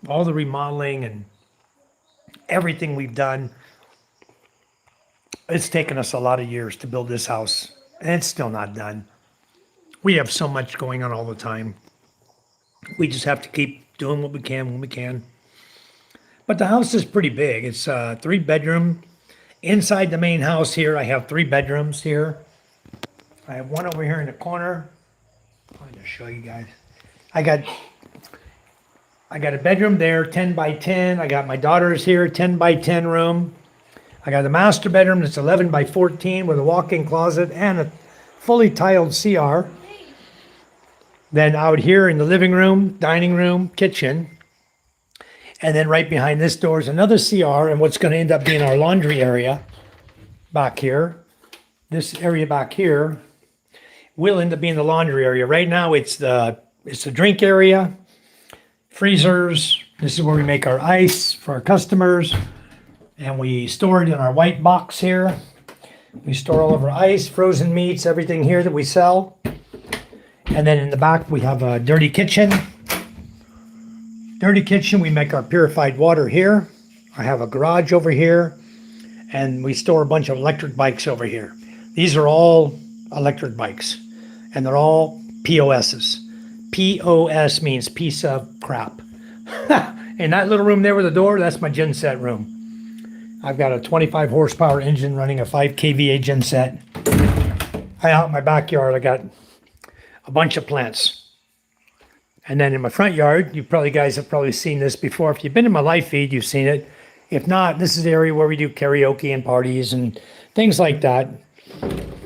All the remodeling and everything we've done, it's taken us a lot of years to build this house, and it's still not done. We have so much going on all the time. We just have to keep doing what we can when we can. But the house is pretty big. It's a 3-bedroom. Inside the main house here, I have 3 bedrooms here. I have one over here in the corner. I'll just show you guys. I got a bedroom there, 10 by 10. I got my daughter's here, 10 by 10 room. I got a master bedroom that's 11 by 14 with a walk-in closet and a fully tiled CR. Then out here in the living room, dining room, kitchen. And then right behind this door is another CR and what's going to end up being our laundry area back here. This area back here will end up being the laundry area. Right now it's the drink area, freezers. This is where we make our ice for our customers. And we store it in our white box here. We store all of our ice, frozen meats, everything here that we sell. And then in the back we have a dirty kitchen. Dirty kitchen, we make our purified water here. I have a garage over here. And we store a bunch of electric bikes over here. These are all electric bikes, and they're all POSs. POS means piece of crap. In that little room there with the door, that's my genset room. I've got a 25 horsepower engine running a 5 kVA genset. Out in my backyard, I got a bunch of plants. And then in my front yard, you probably guys have probably seen this before. If you've been in my live feed, you've seen it. If not, this is the area where we do karaoke and parties and things like that.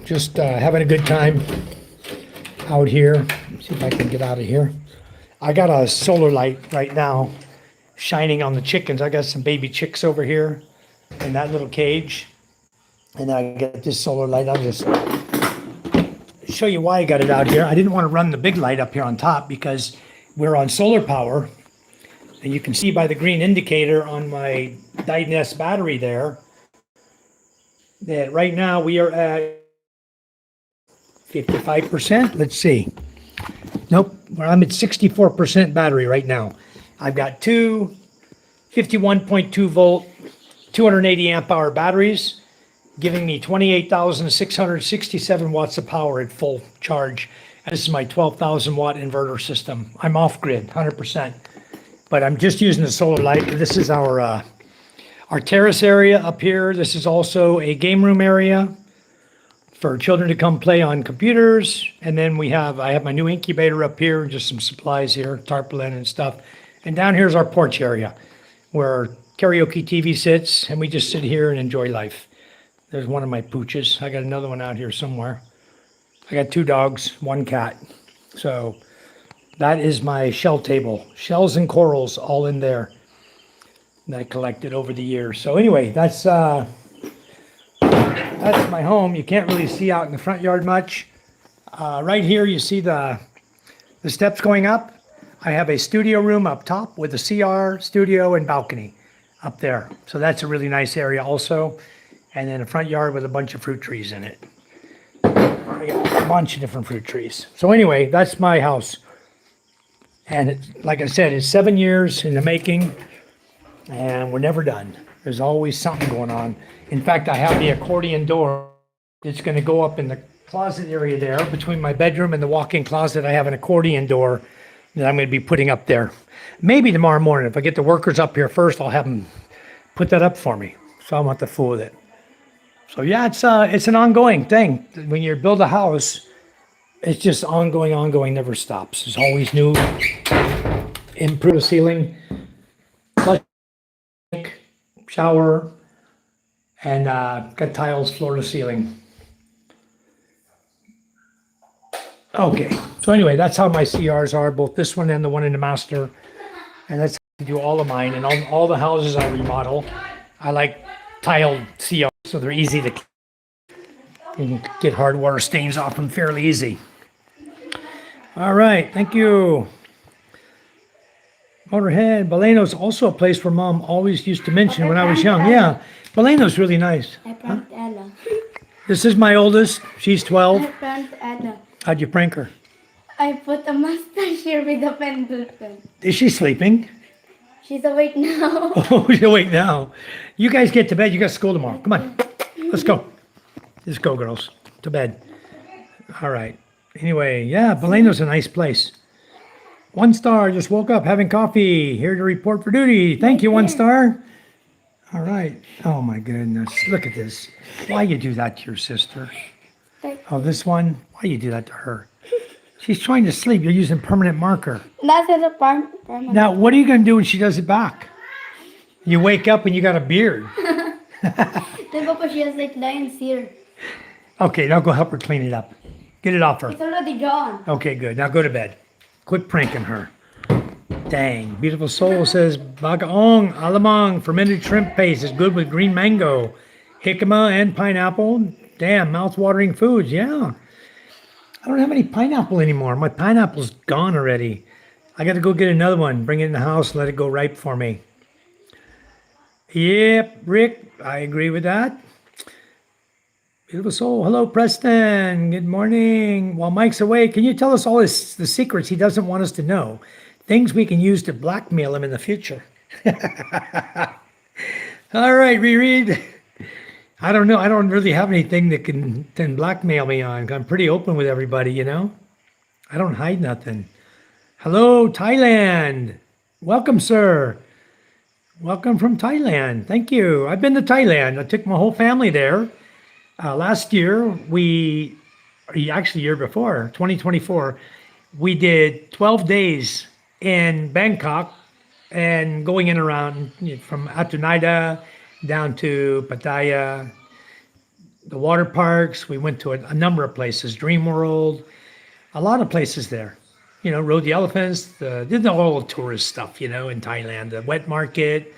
Just having a good time out here. Let's see if I can get out of here. I got a solar light right now shining on the chickens. I got some baby chicks over here in that little cage. And I got this solar light. I'll just show you why I got it out here. I didn't want to run the big light up here on top because we're on solar power. And you can see by the green indicator on my Dyson battery there that right now we are at 55%. Let's see. Nope, I'm at 64% battery right now. I've got two 51.2 volt, 280 amp hour batteries, giving me 28,667 watts of power at full charge. And this is my 12,000 watt inverter system. I'm off grid, 100%. But I'm just using the solar light. This is our terrace area up here. This is also a game room area for children to come play on computers. And then I have my new incubator up here, just some supplies here, tarpaulin and stuff. And down here's our porch area where karaoke TV sits, and we just sit here and enjoy life. There's one of my pooches. I got another one out here somewhere. I got 2 dogs, 1 cat. So that is my shell table. Shells and corals all in there that I collected over the years. So anyway, that's my home. You can't really see out in the front yard much. Right here you see the steps going up. I have a studio room up top with a CR, studio, and balcony up there. So that's a really nice area also. And then a front yard with a bunch of fruit trees in it. I got a bunch of different fruit trees. So anyway, that's my house. And like I said, it's 7 years in the making, and we're never done. There's always something going on. In fact, I have the accordion door. It's going to go up in the closet area there. Between my bedroom and the walk-in closet, I have an accordion door that I'm going to be putting up there. Maybe tomorrow morning. If I get the workers up here first, I'll have them put that up for me. So I'm not the fool with it. So yeah, it's an ongoing thing. When you build a house, it's just ongoing, never stops. There's always new, improve the ceiling, flush, shower, and got tiles floor to ceiling. Okay, so anyway, that's how my CRs are, both this one and the one in the master. And that's how I do all of mine. And all the houses I remodel, I like tiled CRs, so they're easy to clean. You can get hard water stains off them fairly easy. All right, thank you. Motorhead, Baleno's also a place where Mom always used to mention when I was young. Yeah, Baleno's really nice. I pranked Ella. This is my oldest. She's 12. I pranked Ella. How'd you prank her? I put a mustache here with a pendleton. Is she sleeping? She's awake now. Oh, she's awake now. You guys get to bed. You got school tomorrow. Come on. Let's go. Let's go, girls. To bed. All right. Anyway, yeah, Baleno's a nice place. 1 star, just woke up having coffee. Here to report for duty. Thank you, 1 star. All right. Oh, my goodness. Look at this. Why you do that to your sister? Oh, this one? Why you do that to her? She's trying to sleep. You're using permanent marker. That's a permanent. Now, what are you going to do when she does it back? You wake up and you got a beard. Then Papa, she has like lines here. Okay, now go help her clean it up. Get it off her. It's already gone. Okay, good. Now go to bed. Quit pranking her. Dang. Beautiful Soul says, Bagaong, alamang, fermented shrimp paste is good with green mango, jicama, and pineapple. Damn, mouth-watering foods. Yeah. I don't have any pineapple anymore. My pineapple's gone already. I got to go get another one. Bring it in the house and let it go ripe for me. Yep, Rick, I agree with that. Beautiful Soul. Hello, Preston. Good morning. While Mike's away, can you tell us all the secrets he doesn't want us to know? Things we can use to blackmail him in the future. All right, reread. I don't know. I don't really have anything that can blackmail me on. I'm pretty open with everybody, you know? I don't hide nothing. Hello, Thailand. Welcome, sir. Welcome from Thailand. Thank you. I've been to Thailand. I took my whole family there. Last year, actually, year before, 2024, we did 12 days in Bangkok and going in around from Atunida down to Pattaya, the water parks. We went to a number of places, Dream World, a lot of places there. Rode the elephants, did all the tourist stuff, in Thailand, the wet market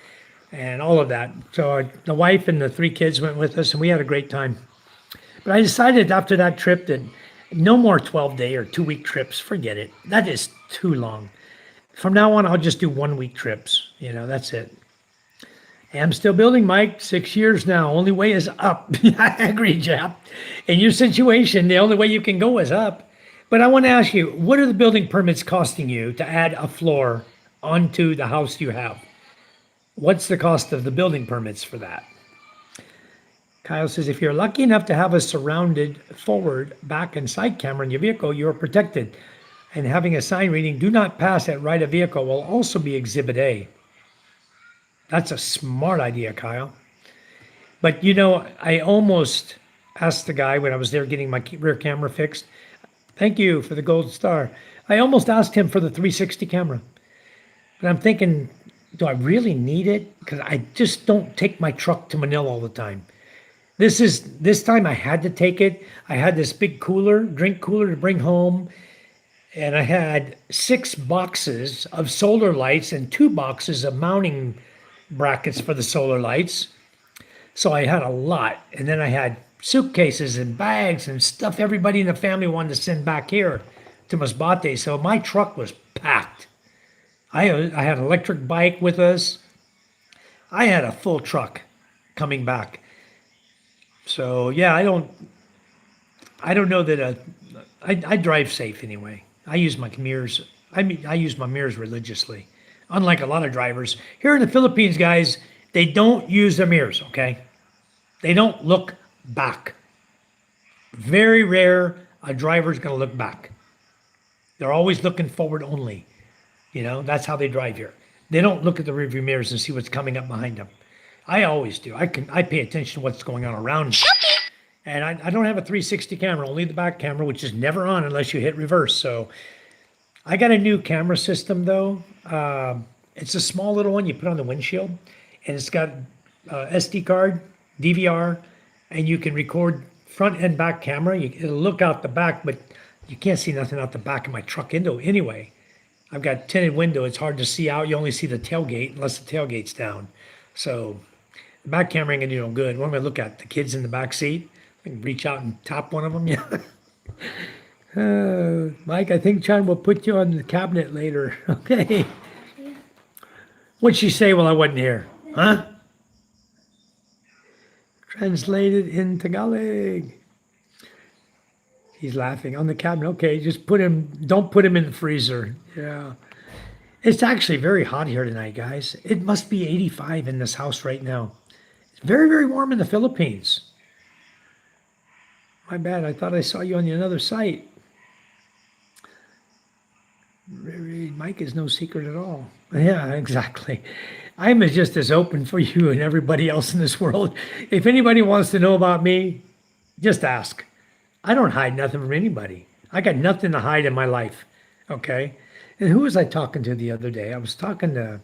and all of that. So the wife and the 3 kids went with us and we had a great time. But I decided after that trip that no more 12-day or 2-week trips. Forget it. That is too long. From now on, I'll just do 1-week trips. That's it. I'm still building, Mike. 6 years now. Only way is up. I agree, Jap. In your situation, the only way you can go is up. But I want to ask you, what are the building permits costing you to add a floor onto the house you have? What's the cost of the building permits for that? Kyle says, if you're lucky enough to have a surrounded forward, back, and side camera in your vehicle, you're protected. And having a sign reading, do not pass at right of vehicle will also be Exhibit A. That's a smart idea, Kyle. But I almost asked the guy when I was there getting my rear camera fixed. Thank you for the gold star. I almost asked him for the 360 camera. But I'm thinking, do I really need it? Because I just don't take my truck to Manila all the time. This time I had to take it. I had this big drink cooler to bring home. And I had 6 boxes of solar lights and 2 boxes of mounting brackets for the solar lights. So I had a lot. And then I had suitcases and bags and stuff everybody in the family wanted to send back here to Masbate. So my truck was packed. I had an electric bike with us. I had a full truck coming back. So yeah, I don't know that I drive safe anyway. I use my mirrors. I use my mirrors religiously. Unlike a lot of drivers here in the Philippines, guys, they don't use their mirrors. Okay, they don't look back. Very rare a driver's going to look back. They're always looking forward only. That's how they drive here. They don't look at the rearview mirrors and see what's coming up behind them. I always do. I pay attention to what's going on around me. And I don't have a 360 camera, only the back camera, which is never on unless you hit reverse. So I got a new camera system, though. It's a small little one you put on the windshield. And it's got SD card, DVR, and you can record front and back camera. It'll look out the back, but you can't see nothing out the back of my truck window anyway. I've got tinted window. It's hard to see out. You only see the tailgate unless the tailgate's down. So the back camera ain't gonna do no good. What am I gonna look at? The kids in the back seat? I can reach out and tap one of them. Yeah. Mike, I think Chan will put you on the cabinet later. Okay. What'd she say while I wasn't here? Huh? Translated in Tagalog. He's laughing on the cabinet. Okay, just don't put him in the freezer. Yeah. It's actually very hot here tonight, guys. It must be 85 in this house right now. It's very, very warm in the Philippines. My bad. I thought I saw you on another site. Mike is no secret at all. Yeah, exactly. I'm just as open for you and everybody else in this world. If anybody wants to know about me, just ask. I don't hide nothing from anybody. I got nothing to hide in my life. Okay? And who was I talking to the other day? I was talking to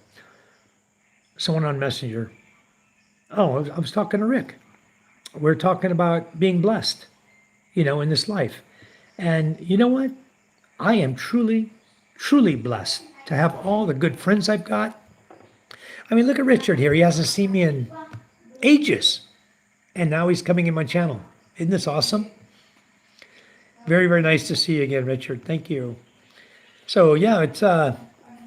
someone on Messenger. Oh, I was talking to Rick. We're talking about being blessed, in this life. And you know what? I am truly, truly blessed to have all the good friends I've got. I mean, look at Richard here. He hasn't seen me in ages. And now he's coming in my channel. Isn't this awesome? Very, very nice to see you again, Richard. Thank you. So yeah, it's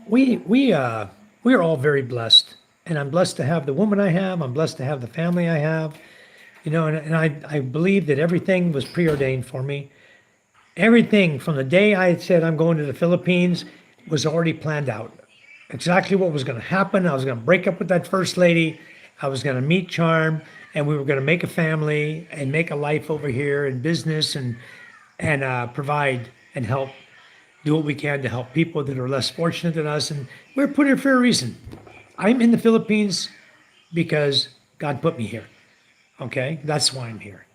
we are all very blessed, and I'm blessed to have the woman I have. I'm blessed to have the family I have, and I believe that everything was preordained for me. Everything from the day I said I'm going to the Philippines was already planned out. Exactly what was going to happen. I was going to break up with that first lady. I was going to meet Charm, and we were going to make a family and make a life over here in business and provide and help do what we can to help people that are less fortunate than us. And we're put here for a reason. I'm in the Philippines because God put me here. Okay, that's why I'm here.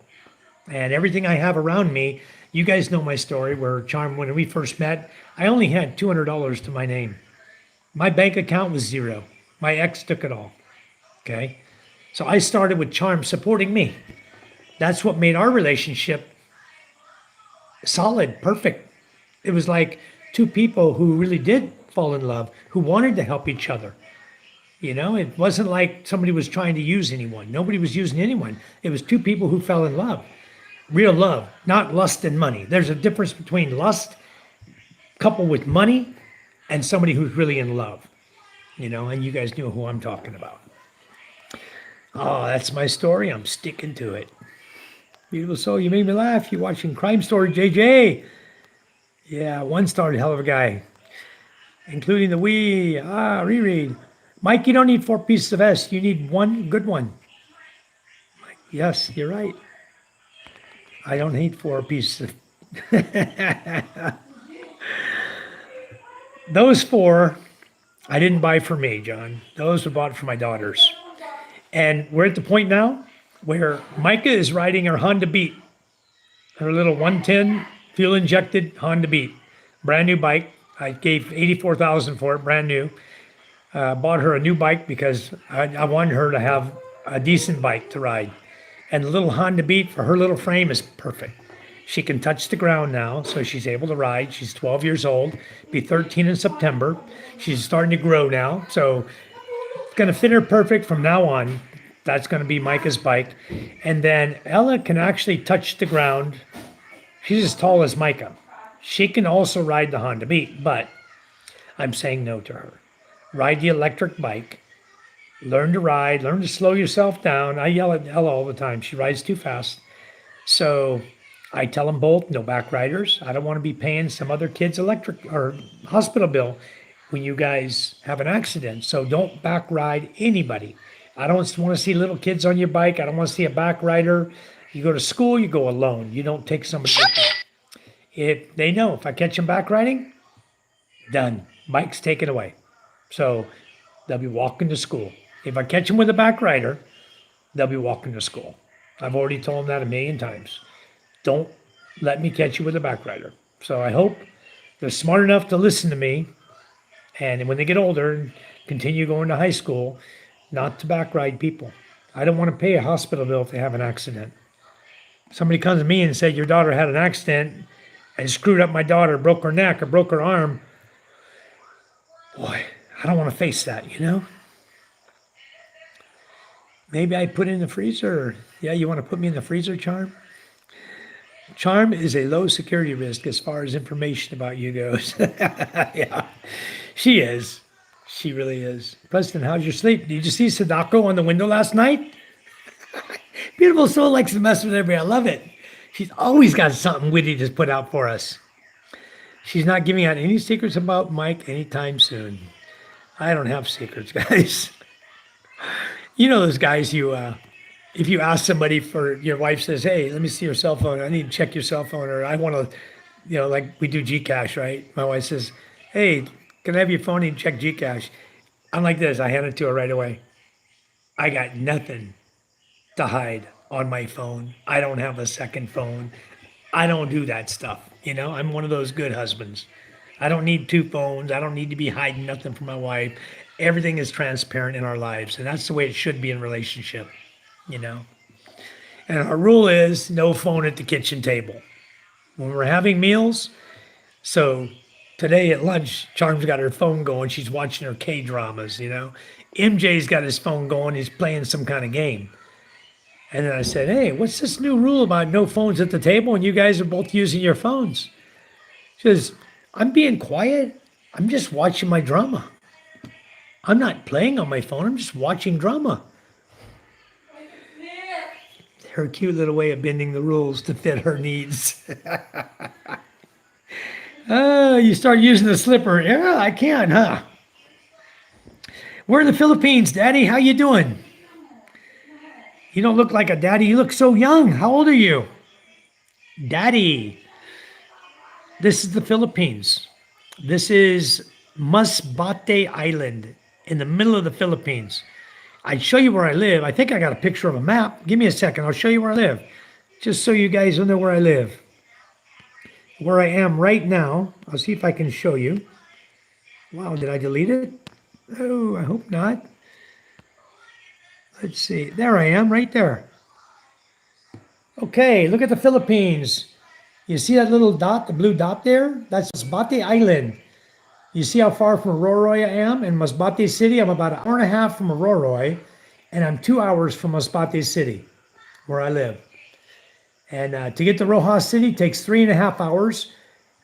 And everything I have around me, you guys know my story where Charm, when we first met, I only had $200 to my name. My bank account was zero. My ex took it all. Okay. So I started with Charm supporting me. That's what made our relationship solid, perfect. It was like two people who really did fall in love, who wanted to help each other. You know, it wasn't like somebody was trying to use anyone. Nobody was using anyone. It was two people who fell in love. Real love, not lust and money. There's a difference between lust coupled with money and somebody who's really in love. You know, and you guys know who I'm talking about. Oh, that's my story. I'm sticking to it. Beautiful soul, you made me laugh. You watching Crime Story, JJ? Yeah, one star, hell of a guy. Including the reread. Mike, you don't need 4 pieces of S. You need one good one. Mike, yes, you're right. I don't need 4 pieces of... Those 4, I didn't buy for me, John. Those were bought for my daughters. And we're at the point now where Micah is riding her Honda Beat, her little 110 fuel-injected Honda Beat. Brand new bike. I gave $84,000 for it, brand new. Bought her a new bike because I wanted her to have a decent bike to ride. And the little Honda Beat for her little frame is perfect. She can touch the ground now, so she's able to ride. She's 12 years old, be 13 in September. She's starting to grow now, so it's going to fit her perfect from now on. That's going to be Micah's bike. And then Ella can actually touch the ground. She's as tall as Micah. She can also ride the Honda Beat, but I'm saying no to her. Ride the electric bike. Learn to ride. Learn to slow yourself down. I yell at Ella all the time. She rides too fast. So I tell them both, no back riders. I don't want to be paying some other kid's electric or hospital bill when you guys have an accident. So don't back ride anybody. I don't want to see little kids on your bike. I don't want to see a back rider. You go to school, you go alone. You don't take somebody with you. If they know, if I catch them back riding, done. Bike's taken away. So they'll be walking to school. If I catch them with a back rider, they'll be walking to school. I've already told them that a million times. Don't let me catch you with a back rider. So I hope they're smart enough to listen to me. And when they get older and continue going to high school, not to back ride people. I don't want to pay a hospital bill if they have an accident. Somebody comes to me and said, your daughter had an accident and screwed up my daughter, broke her neck or broke her arm. Boy, I don't want to face that, you know? Maybe I put it in the freezer. Yeah, you want to put me in the freezer, Charm? Charm is a low security risk as far as information about you goes. Yeah, she is. She really is. Preston, how's your sleep? Did you see Sadako on the window last night? Beautiful soul likes to mess with everybody. I love it. She's always got something witty to put out for us. She's not giving out any secrets about Mike anytime soon. I don't have secrets, guys. You know those guys if you ask somebody for, your wife says, hey, let me see your cell phone. I need to check your cell phone. Or I want to, like we do Gcash, right? My wife says, hey, can I have your phone and check Gcash? I'm like this. I hand it to her right away. I got nothing to hide on my phone. I don't have a second phone. I don't do that stuff. I'm one of those good husbands. I don't need 2 phones. I don't need to be hiding nothing from my wife. Everything is transparent in our lives. And that's the way it should be in a relationship, And our rule is no phone at the kitchen table. When we're having meals, so today at lunch, Charm's got her phone going. She's watching her K-dramas, MJ's got his phone going. He's playing some kind of game. And then I said, hey, what's this new rule about no phones at the table and you guys are both using your phones? She says, I'm being quiet. I'm just watching my drama. I'm not playing on my phone. I'm just watching drama. Her cute little way of bending the rules to fit her needs. Oh, you start using the slipper. Yeah, I can, huh? We're in the Philippines, Daddy. How you doing? You don't look like a daddy. You look so young. How old are you? Daddy. This is the Philippines. This is Masbate Island in the middle of the Philippines. I'd show you where I live. I think I got a picture of a map. Give me a second. I'll show you where I live. Just so you guys will know where I live. Where I am right now. I'll see if I can show you. Wow, did I delete it? Oh, I hope not. Let's see. There I am, right there. Okay, look at the Philippines. You see that little dot, the blue dot there? That's Masbate Island. You see how far from Aroroy I am? In Masbate City, I'm about an hour and a half from Aroroy, and I'm 2 hours from Masbate City, where I live. And to get to Rojas City takes 3.5 hours.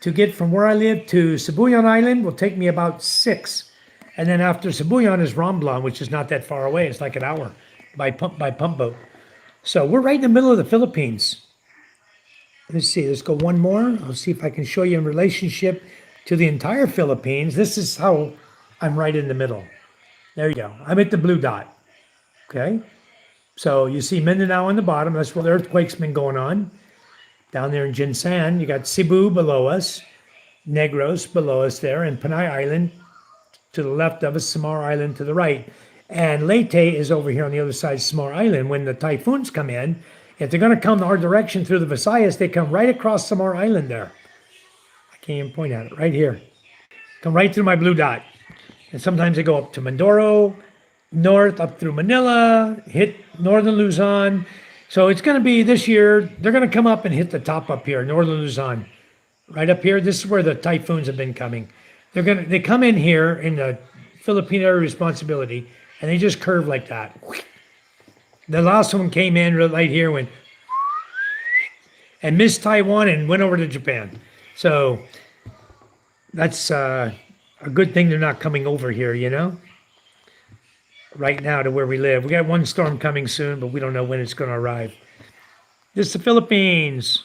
To get from where I live to Sibuyan Island will take me about 6. And then after Sibuyan is Romblon, which is not that far away. It's like an hour by pump boat. So we're right in the middle of the Philippines. Let's see, let's go one more. I'll see if I can show you in relationship to the entire Philippines. This is how I'm right in the middle. There you go. I'm at the blue dot. Okay. So you see Mindanao on the bottom. That's where the earthquake's been going on. Down there in Jinsan, you got Cebu below us, Negros below us there, and Panay Island to the left of us, Samar Island to the right. And Leyte is over here on the other side of Samar Island. When the typhoons come in, if they're going to come our direction through the Visayas, they come right across Samar Island there. I can't even point at it, right here. Come right through my blue dot. And sometimes they go up to Mindoro, north up through Manila, hit northern Luzon. So it's going to be this year, they're going to come up and hit the top up here, northern Luzon. Right up here, this is where the typhoons have been coming. They come in here in the Philippine Area of Responsibility, and they just curve like that. The last one came in right here, went and missed Taiwan and went over to Japan. So that's a good thing they're not coming over here, you know? Right now to where we live. We got one storm coming soon, but we don't know when it's going to arrive. This is the Philippines.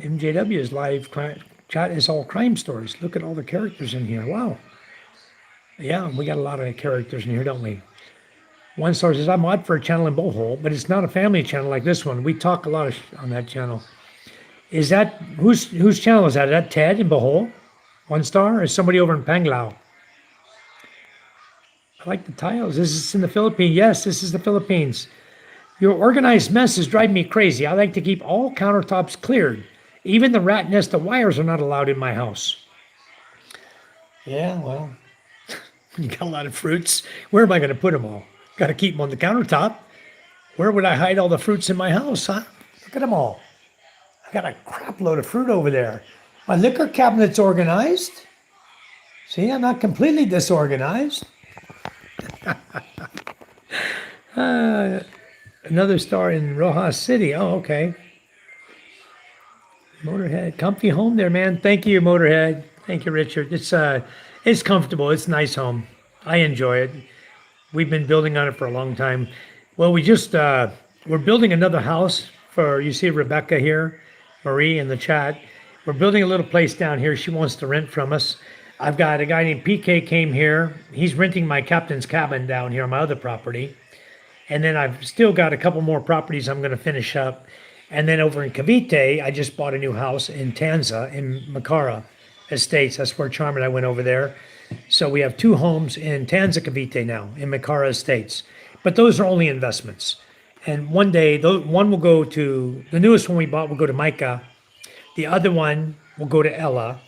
MJW's live chat is all crime stories. Look at all the characters in here. Wow. Yeah, we got a lot of characters in here, don't we? One star says, I'm odd for a channel in Bohol, but it's not a family channel like this one. We talk a lot on that channel. Is that, whose channel is that? Is that Ted in Bohol? One star? Or is somebody over in Panglao? I like the tiles. Is this in the Philippines? Yes, this is the Philippines. Your organized mess is driving me crazy. I like to keep all countertops cleared. Even the rat nest of wires are not allowed in my house. Yeah, well, you got a lot of fruits. Where am I going to put them all? Got to keep them on the countertop. Where would I hide all the fruits in my house, huh? Look at them all. I got a crap load of fruit over there. My liquor cabinet's organized. See, I'm not completely disorganized. Another star in Rojas City. Oh, okay. Motorhead, comfy home there, man. Thank you, Motorhead. Thank you, Richard. It's comfortable. It's a nice home. I enjoy it. We've been building on it for a long time. Well, we're building another house for, you see Rebecca here, Marie in the chat. We're building a little place down here. She wants to rent from us. I've got a guy named PK came here. He's renting my captain's cabin down here on my other property. And then I've still got a couple more properties I'm going to finish up. And then over in Cavite, I just bought a new house in Tanza in Macara Estates. That's where Charm and I went over there. So we have 2 homes in Tanza Cavite now in Macara Estates. But those are only investments. And one day, one will go to, the newest one we bought will go to Micah. The other one will go to Ella.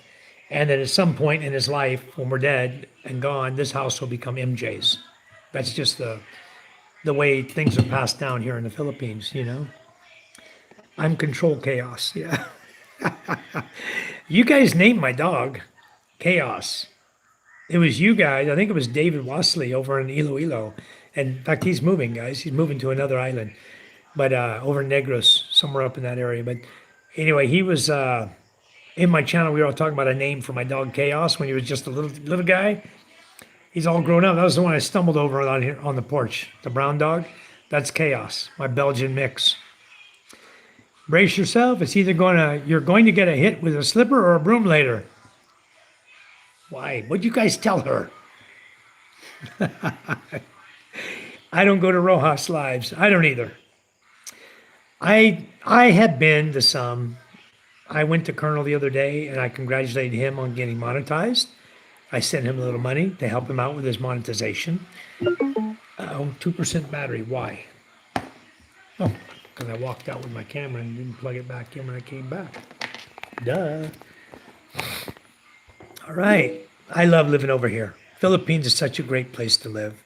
And then at some point in his life, when we're dead and gone, this house will become MJ's. That's just the way things are passed down here in the Philippines, you know? I'm control chaos, yeah. You guys named my dog Chaos. It was you guys. I think it was David Wasley over in Iloilo. And in fact, he's moving, guys. He's moving to another island. But over in Negros, somewhere up in that area. But anyway, he was... in my channel, we were all talking about a name for my dog Chaos when he was just a little guy. He's all grown up. That was the one I stumbled over on here on the porch. The brown dog. That's Chaos, my Belgian mix. Brace yourself. It's either you're going to get a hit with a slipper or a broom later. Why? What'd you guys tell her? I don't go to Rojas lives. I don't either. I have been to some. I went to Colonel the other day and I congratulated him on getting monetized. I sent him a little money to help him out with his monetization. Oh, 2% battery. Why? Oh, because I walked out with my camera and didn't plug it back in when I came back. Duh. All right. I love living over here. Philippines is such a great place to live.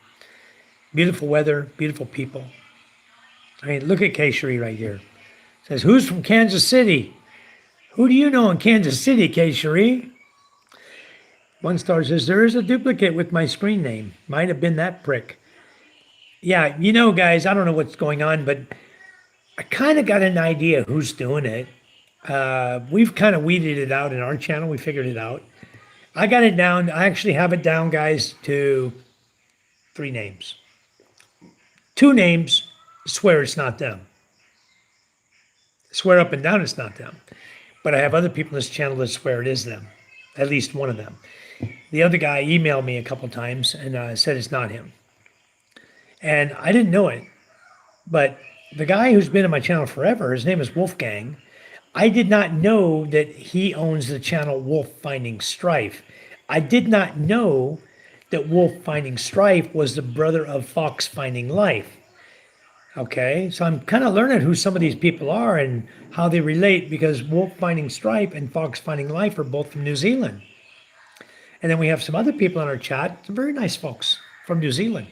Beautiful weather, beautiful people. I mean, look at K-Sheree right here. It says, who's from Kansas City? Who do you know in Kansas City, K-Sheree? One star says, there is a duplicate with my screen name. Might have been that prick. Yeah, guys, I don't know what's going on, but I kind of got an idea who's doing it. We've kind of weeded it out in our channel. We figured it out. I got it down. I actually have it down, guys, to 3 names. 2 names, swear it's not them. Swear up and down it's not them. But I have other people in this channel that swear it is them. At least one of them. The other guy emailed me a couple times and said it's not him. And I didn't know it. But the guy who's been in my channel forever, his name is Wolfgang. I did not know that he owns the channel Wolf Finding Strife. I did not know that Wolf Finding Strife was the brother of Fox Finding Life. Okay, so I'm kind of learning who some of these people are and how they relate, because Wolf Finding Stripe and Fox Finding Life are both from New Zealand. And then we have some other people in our chat, some very nice folks from New Zealand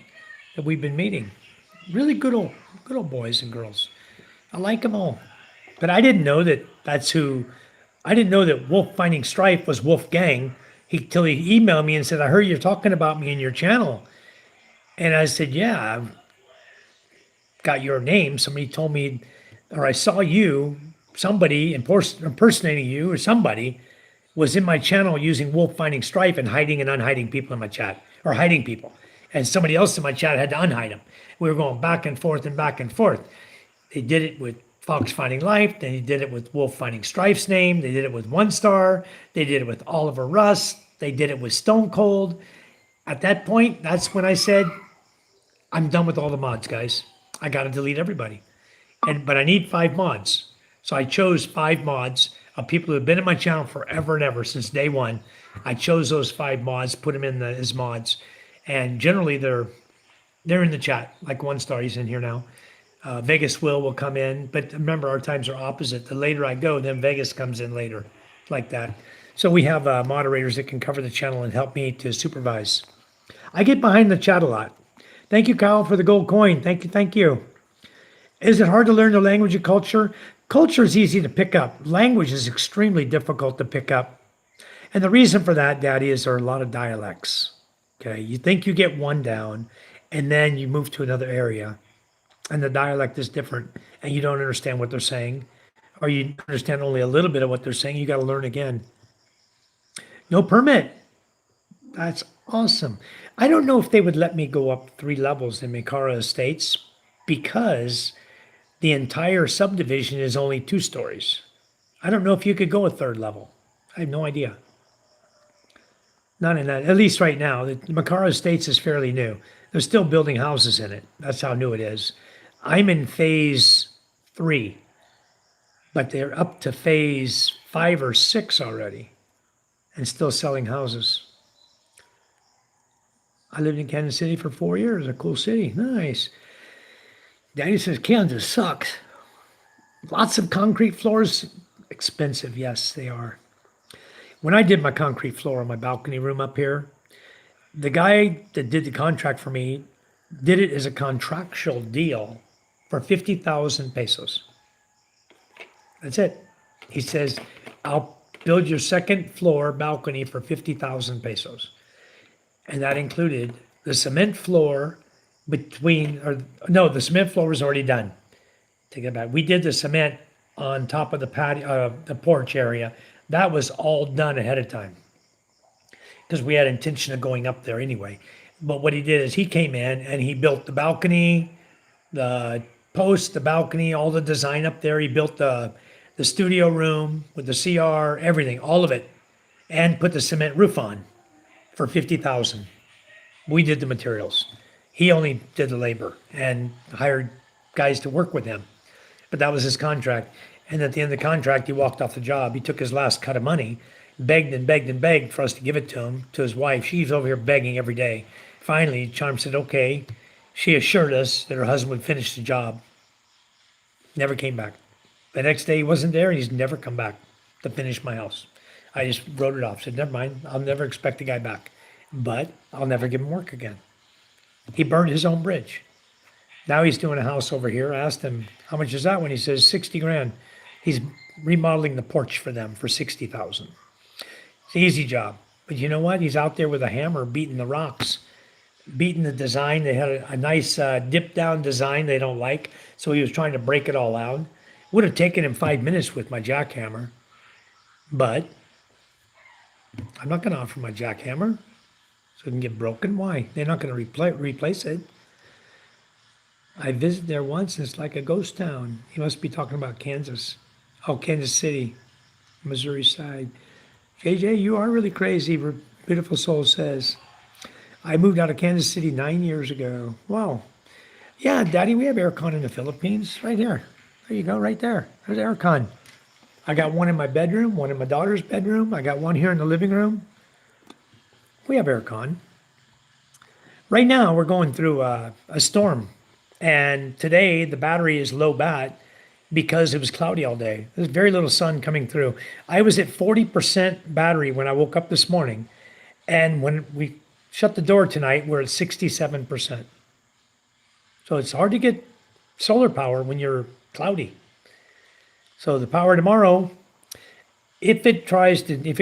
that we've been meeting. Really good old boys and girls. I like them all. But I didn't know that that's who. I didn't know that Wolf Finding Strife was Wolfgang till he emailed me and said, I heard you're talking about me in your channel. And I said, yeah, I've got your name. Somebody told me, or I saw you, somebody impersonating you, or somebody was in my channel using Wolf Finding Strife and hiding and unhiding people in my chat, or hiding people. And somebody else in my chat had to unhide them. We were going back and forth and back and forth. They did it with Fox Finding Life. Then he did it with Wolf Finding Strife's name. They did it with One Star. They did it with Oliver Russ. They did it with Stone Cold. At that point, that's when I said, I'm done with all the mods, guys. I got to delete everybody. But I need 5 mods. So I chose 5 mods of people who have been in my channel forever and ever since day one. I chose those 5 mods, put them in as mods. And generally they're in the chat, like One Star, he's in here now. Vegas will come in, but remember our times are opposite. The later I go, then Vegas comes in later, like that. So we have moderators that can cover the channel and help me to supervise. I get behind the chat a lot. Thank you, Kyle, for the gold coin. Thank you. Is it hard to learn the language and culture? Culture is easy to pick up. Language is extremely difficult to pick up. And the reason for that, Daddy, is there are a lot of dialects. Okay, you think you get one down, and then you move to another area, and the dialect is different, and you don't understand what they're saying, or you understand only a little bit of what they're saying. You got to learn again. No permit. That's awesome. I don't know if they would let me go up 3 levels in Mikara Estates, because the entire subdivision is only 2 stories. I don't know if you could go a 3rd level. I have no idea. Not in that, at least right now. The Makara Estates is fairly new. They're still building houses in it. That's how new it is. I'm in phase 3, but they're up to phase 5 or 6 already and still selling houses. I lived in Kansas City for 4 years, a cool city. Nice. Daddy says Kansas sucks. Lots of concrete floors, expensive. Yes, they are. When I did my concrete floor on my balcony room up here, the guy that did the contract for me did it as a contractual deal for 50,000 pesos. That's it. He says, I'll build your 2nd floor balcony for 50,000 pesos. And that included the cement floor the cement floor was already done. Take it back. We did the cement on top of the patio, the porch area. That was all done ahead of time because we had intention of going up there anyway. But what he did is he came in and he built the balcony, the posts, the balcony, all the design up there. He built the studio room with the CR, everything, all of it, and put the cement roof on for 50,000. We did the materials. He only did the labor and hired guys to work with him. But that was his contract. And at the end of the contract, he walked off the job. He took his last cut of money, begged and begged and begged for us to give it to him, to his wife. She's over here begging every day. Finally, Charm said, okay. She assured us that her husband would finish the job. Never came back. The next day he wasn't there, and he's never come back to finish my house. I just wrote it off. Said, never mind. I'll never expect the guy back. But I'll never give him work again. He burned his own bridge. Now he's doing a house over here. I asked him, how much is that one? He says, 60 grand. He's remodeling the porch for them for 60,000. It's an easy job. But you know what? He's out there with a hammer beating the rocks, beating the design. They had a nice dip down design they don't like. So he was trying to break it all out. Would have taken him 5 minutes with my jackhammer. But I'm not going to offer my jackhammer so it can get broken. Why? They're not going to replace it. I visited there once, and it's like a ghost town. He must be talking about Kansas. Oh, Kansas City, Missouri side. JJ, you are really crazy, Beautiful Soul says. I moved out of Kansas City 9 years ago. Wow. Yeah, Daddy, we have aircon in the Philippines. Right here. There you go, right there. There's aircon. I got one in my bedroom, one in my daughter's bedroom. I got one here in the living room. We have aircon. Right now, we're going through a storm. And today, the battery is low bat because it was cloudy all day. There's very little sun coming through. I was at 40% battery when I woke up this morning. And when we shut the door tonight, we're at 67%. So it's hard to get solar power when you're cloudy. So the power tomorrow, if it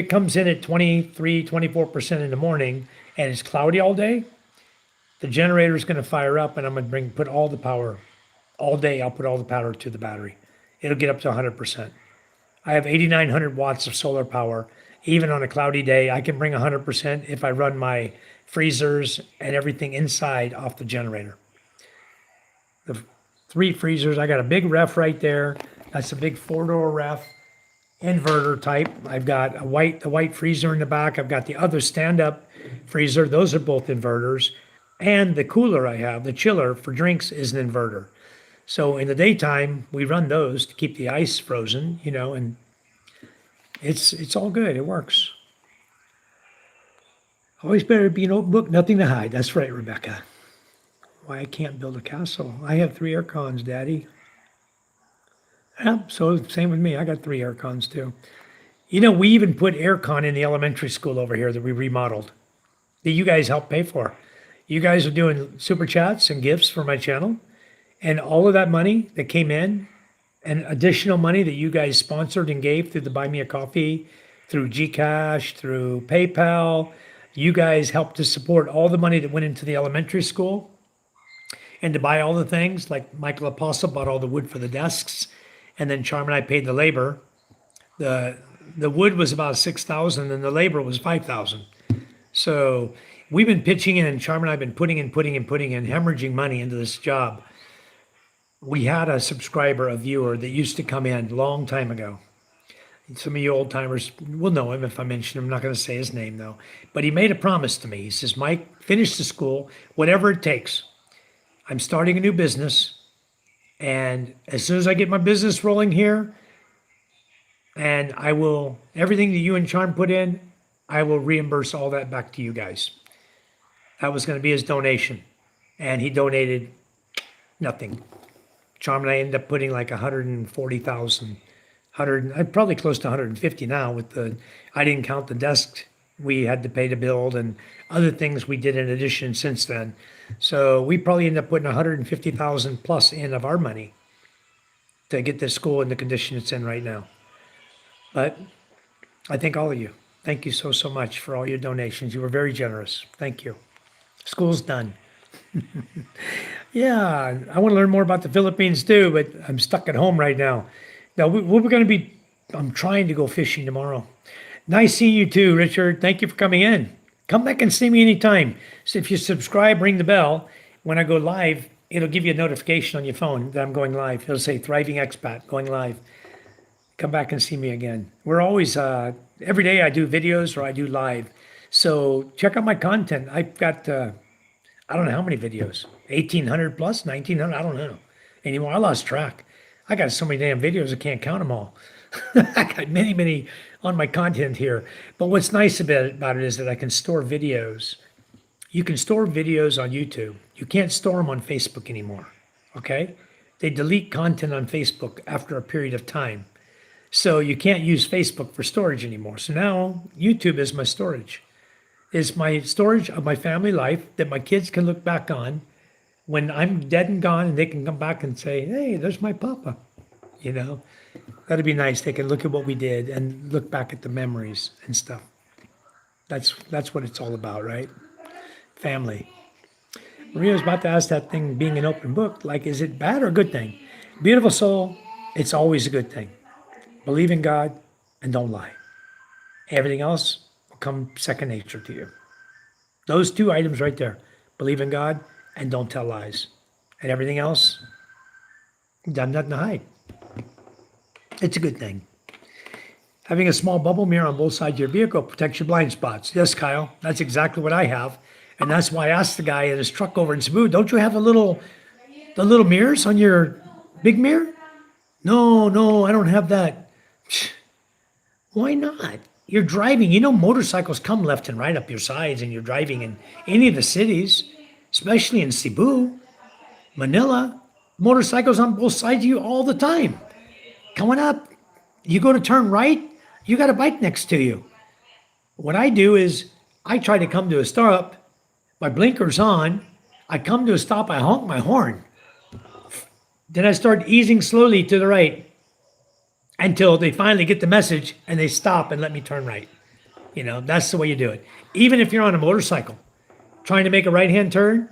comes in at 23, 24% in the morning and it's cloudy all day, the generator is going to fire up, and I'm going to put all the power all day. I'll put all the power to the battery. It'll get up to 100%. I have 8,900 watts of solar power. Even on a cloudy day, I can bring 100% if I run my freezers and everything inside off the generator. The 3 freezers, I got a big ref right there. That's a big 4-door ref, inverter type. I've got the white freezer in the back. I've got the other stand-up freezer. Those are both inverters. And the cooler I have, the chiller for drinks, is an inverter. So in the daytime, we run those to keep the ice frozen, and it's all good. It works. Always better be an open book, nothing to hide. That's right, Rebecca. Why I can't build a castle. I have 3 aircons, Daddy. Yeah, so same with me. I got 3 aircons too. We even put aircon in the elementary school over here that we remodeled, that you guys helped pay for. You guys are doing super chats and gifts for my channel. And all of that money that came in and additional money that you guys sponsored and gave through the Buy Me a Coffee, through Gcash, through PayPal, you guys helped to support all the money that went into the elementary school and to buy all the things. Like Michael Apostle bought all the wood for the desks, and then Charm and I paid the labor. The wood was about 6,000 and the labor was 5,000. So we've been pitching in, and Charm and I have been putting in, hemorrhaging money into this job. We had a subscriber, a viewer that used to come in a long time ago. Some of you old timers will know him if I mention him. I'm not going to say his name though. But he made a promise to me. He says, Mike, finish the school, whatever it takes. I'm starting a new business. And as soon as I get my business rolling here, and everything that you and Charm put in, I will reimburse all that back to you guys. That was going to be his donation. And he donated nothing. Charm and I ended up putting like 140,000, probably close to 150 now I didn't count the desk we had to pay to build and other things we did in addition since then. So we probably ended up putting 150,000 plus in of our money to get this school in the condition it's in right now. But I thank all of you. Thank you so much for all your donations. You were very generous. Thank you. School's done. Yeah, I want to learn more about the Philippines too, but I'm stuck at home right now. Now, I'm trying to go fishing tomorrow. Nice seeing you too, Richard. Thank you for coming in. Come back and see me anytime. So if you subscribe, ring the bell. When I go live, it'll give you a notification on your phone that I'm going live. It'll say Thriving Expat going live. Come back and see me again. We're always, every day I do videos or I do live. So check out my content. I don't know how many videos, 1,800 plus, 1,900, I don't know anymore. I lost track. I got so many damn videos, I can't count them all. I got many, many on my content here. But what's nice about it is that I can store videos. You can store videos on YouTube. You can't store them on Facebook anymore. Okay? They delete content on Facebook after a period of time. So you can't use Facebook for storage anymore. So now YouTube is my storage. Is my storage of my family life that my kids can look back on when I'm dead and gone, and they can come back and say, hey, there's my papa. You know, that'd be nice. They can look at what we did and look back at the memories and stuff. That's what it's all about, right? Family. Maria was about to ask that thing, being an open book, like, is it bad or a good thing? Beautiful soul, it's always a good thing. Believe in God and don't lie. Everything else will come second nature to you. Those two items right there. Believe in God and don't tell lies. And everything else, you've done nothing to hide. It's a good thing. Having a small bubble mirror on both sides of your vehicle protects your blind spots. Yes, Kyle, that's exactly what I have. And that's why I asked the guy in his truck over in Cebu, don't you have the little mirrors on your big mirror? No, I don't have that. Why not? You're driving. You know, motorcycles come left and right up your sides, and you're driving in any of the cities, especially in Cebu, Manila. Motorcycles on both sides of you all the time. Coming up, you go to turn right, you got a bike next to you. What I do is I try to come to a stop, my blinker's on, I come to a stop, I honk my horn. Then I start easing slowly to the right until they finally get the message and they stop and let me turn right. You know, that's the way you do it. Even if you're on a motorcycle trying to make a right-hand turn,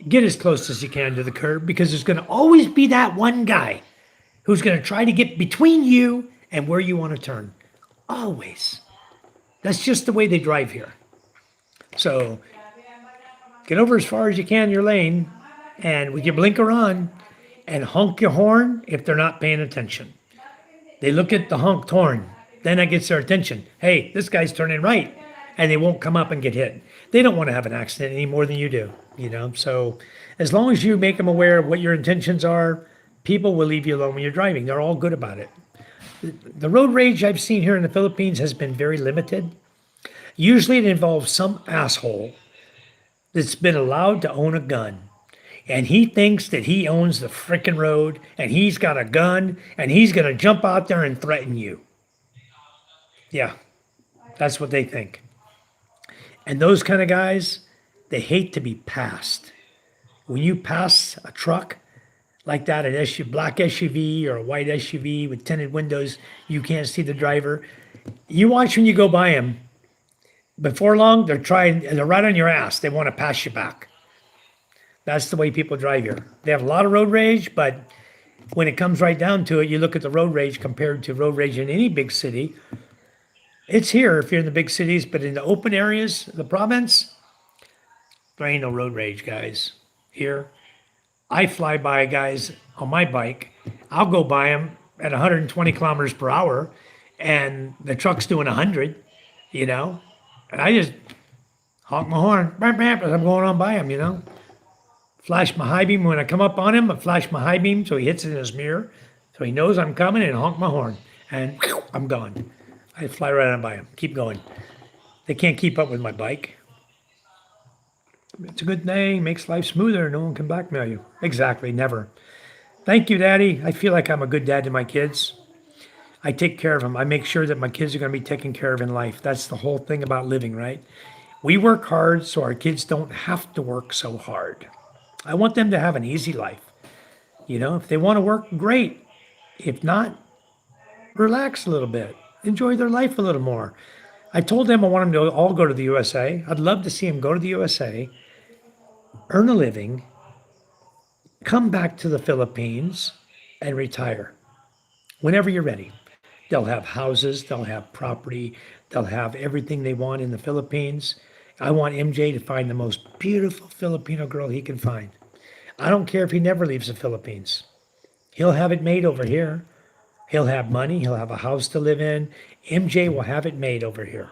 get as close as you can to the curb, because there's going to always be that one guy who's going to try to get between you and where you want to turn. Always. That's just the way they drive here. So get over as far as you can your lane, and with your blinker on, and honk your horn if they're not paying attention. They look at the honked horn, then that gets their attention. Hey, this guy's turning right, and they won't come up and get hit. They don't want to have an accident any more than you do, you know? So as long as you make them aware of what your intentions are, people will leave you alone when you're driving. They're all good about it. The road rage I've seen here in the Philippines has been very limited. Usually it involves some asshole that's been allowed to own a gun. And he thinks that he owns the frickin' road, and he's got a gun, and he's going to jump out there and threaten you. Yeah, that's what they think. And those kind of guys, they hate to be passed. When you pass a truck like that, an SUV, black SUV or a white SUV with tinted windows, you can't see the driver. You watch when you go by them. Before long, they're right on your ass. They want to pass you back. That's the way people drive here. They have a lot of road rage, but when it comes right down to it, you look at the road rage compared to road rage in any big city. It's here if you're in the big cities, but in the open areas, the province, there ain't no road rage, guys. Here, I fly by guys on my bike. I'll go by them at 120 kilometers per hour, and the truck's doing 100, you know? And I just honk my horn as I'm going on by him, you know? Flash my high beam when I come up on him. I flash my high beam so he hits it in his mirror, so he knows I'm coming, and honk my horn, and I'm gone. I fly right on by him. Keep going. They can't keep up with my bike. It's a good thing. Makes life smoother. No one can blackmail you. Exactly. Never. Thank you, Daddy. I feel like I'm a good dad to my kids. I take care of them. I make sure that my kids are going to be taken care of in life. That's the whole thing about living, right? We work hard so our kids don't have to work so hard. I want them to have an easy life. You know, if they want to work, great. If not, relax a little bit. Enjoy their life a little more. I told them I want them to all go to the USA. I'd love to see them go to the USA, earn a living, come back to the Philippines, and retire. Whenever you're ready. They'll have houses, they'll have property, they'll have everything they want in the Philippines. I want MJ to find the most beautiful Filipino girl he can find. I don't care if he never leaves the Philippines. He'll have it made over here. He'll have money. He'll have a house to live in. MJ will have it made over here.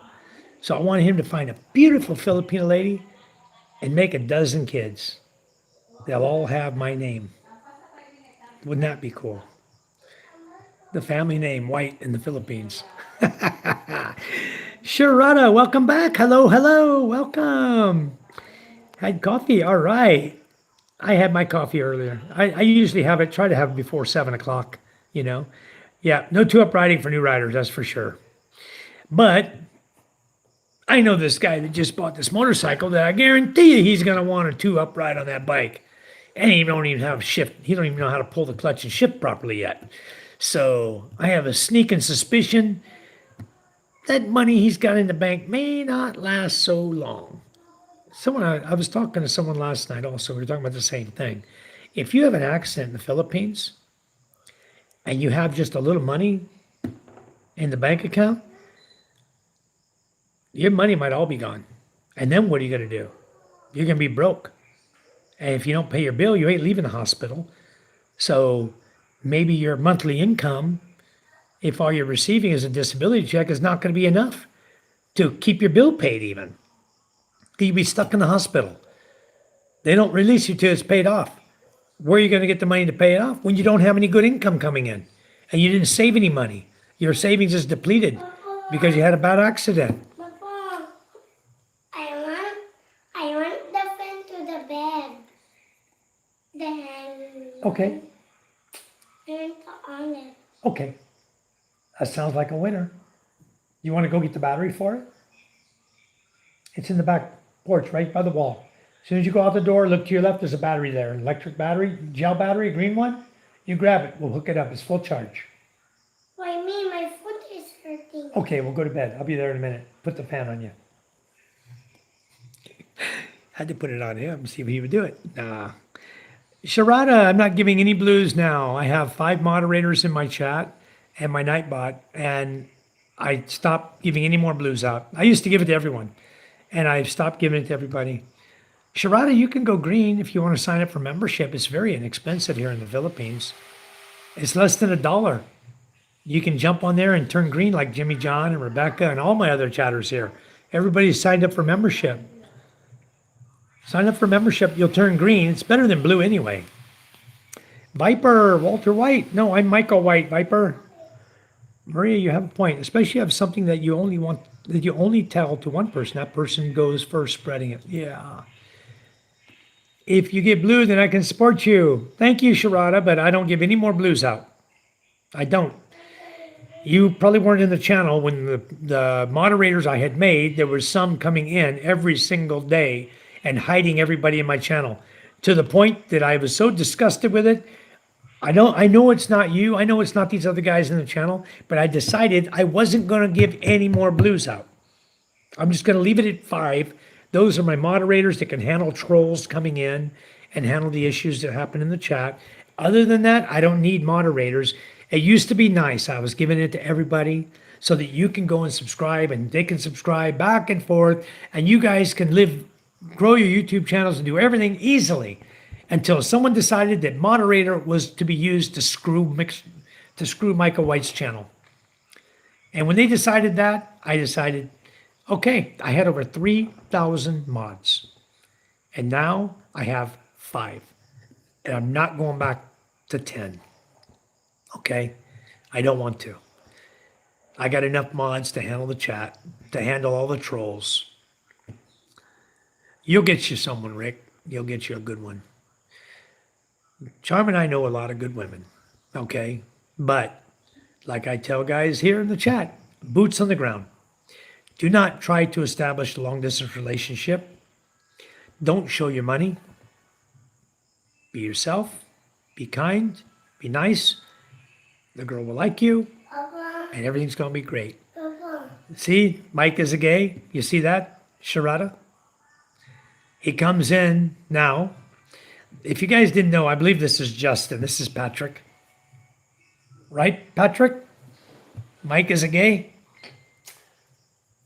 So I want him to find a beautiful Filipino lady and make a dozen kids. They'll all have my name. Wouldn't that be cool? The family name, White in the Philippines. Sharada, welcome back. Hello, hello, welcome. Had coffee. All right. I had my coffee earlier. I usually have it, try to have it before 7 o'clock, you know. Yeah, no two up riding for new riders, that's for sure. But I know this guy that just bought this motorcycle that I guarantee you he's gonna want a two up ride on that bike. And he don't even have shift. He don't even know how to pull the clutch and shift properly yet. So I have a sneaking suspicion that money he's got in the bank may not last so long. I was talking to someone last night also. We were talking about the same thing. If you have an accident in the Philippines and you have just a little money in the bank account, your money might all be gone. And then what are you going to do? You're going to be broke. And if you don't pay your bill, you ain't leaving the hospital. So maybe your monthly income, if all you're receiving is a disability check, is not going to be enough to keep your bill paid even. You'd be stuck in the hospital. They don't release you till it's paid off. Where are you going to get the money to pay it off when you don't have any good income coming in and you didn't save any money? Your savings is depleted because you had a bad accident. Papa, I want the fan to the bed. Then Okay, I want to on it. okay. That sounds like a winner. You want to go get the battery for it? It's in the back porch right by the wall. As soon as you go out the door, look to your left, there's a battery there. An electric battery, gel battery, green one. You grab it. We'll hook it up. It's full charge. Why me? My foot is hurting. Okay, we'll go to bed. I'll be there in a minute. Put the fan on you. Had to put it on him, see if he would do it. Nah. Sharada, I'm not giving any blues now. I have 5 moderators in my chat and my Nightbot, and I stopped giving any more blues out. I used to give it to everyone, and I've stopped giving it to everybody. Sharada, you can go green if you want to sign up for membership. It's very inexpensive here in the Philippines. It's less than $1. You can jump on there and turn green like Jimmy John and Rebecca and all my other chatters here. Everybody's signed up for membership. Sign up for membership, you'll turn green. It's better than blue anyway. Viper, Walter White. No, I'm Michael White, Viper. Maria, you have a point. Especially if you have something that you only tell to one person. That person goes first spreading it. Yeah. If you get blue, then I can support you. Thank you, Sharada, but I don't give any more blues out. I don't. You probably weren't in the channel when the moderators I had made, there was some coming in every single day and hiding everybody in my channel to the point that I was so disgusted with it. I know it's not you. I know it's not these other guys in the channel, but I decided I wasn't going to give any more blues out. I'm just going to leave it at 5. Those are my moderators that can handle trolls coming in and handle the issues that happen in the chat. Other than that, I don't need moderators. It used to be nice. I was giving it to everybody so that you can go and subscribe and they can subscribe back and forth and you guys can grow your YouTube channels and do everything easily until someone decided that moderator was to be used to screw Michael White's channel. And when they decided that, I decided, okay, I had over 3,000 mods. And now I have 5. And I'm not going back to 10. Okay? I don't want to. I got enough mods to handle the chat, to handle all the trolls. You'll get you someone, Rick. You'll get you a good one. Charm and I know a lot of good women, okay? But like I tell guys here in the chat, boots on the ground. Do not try to establish a long-distance relationship. Don't show your money. Be yourself. Be kind. Be nice. The girl will like you, Papa, and everything's going to be great. Papa. See, Mike is a gay. You see that, Sharada? He comes in now. If you guys didn't know, I believe this is Justin. This is Patrick. Right, Patrick? Mike is a gay?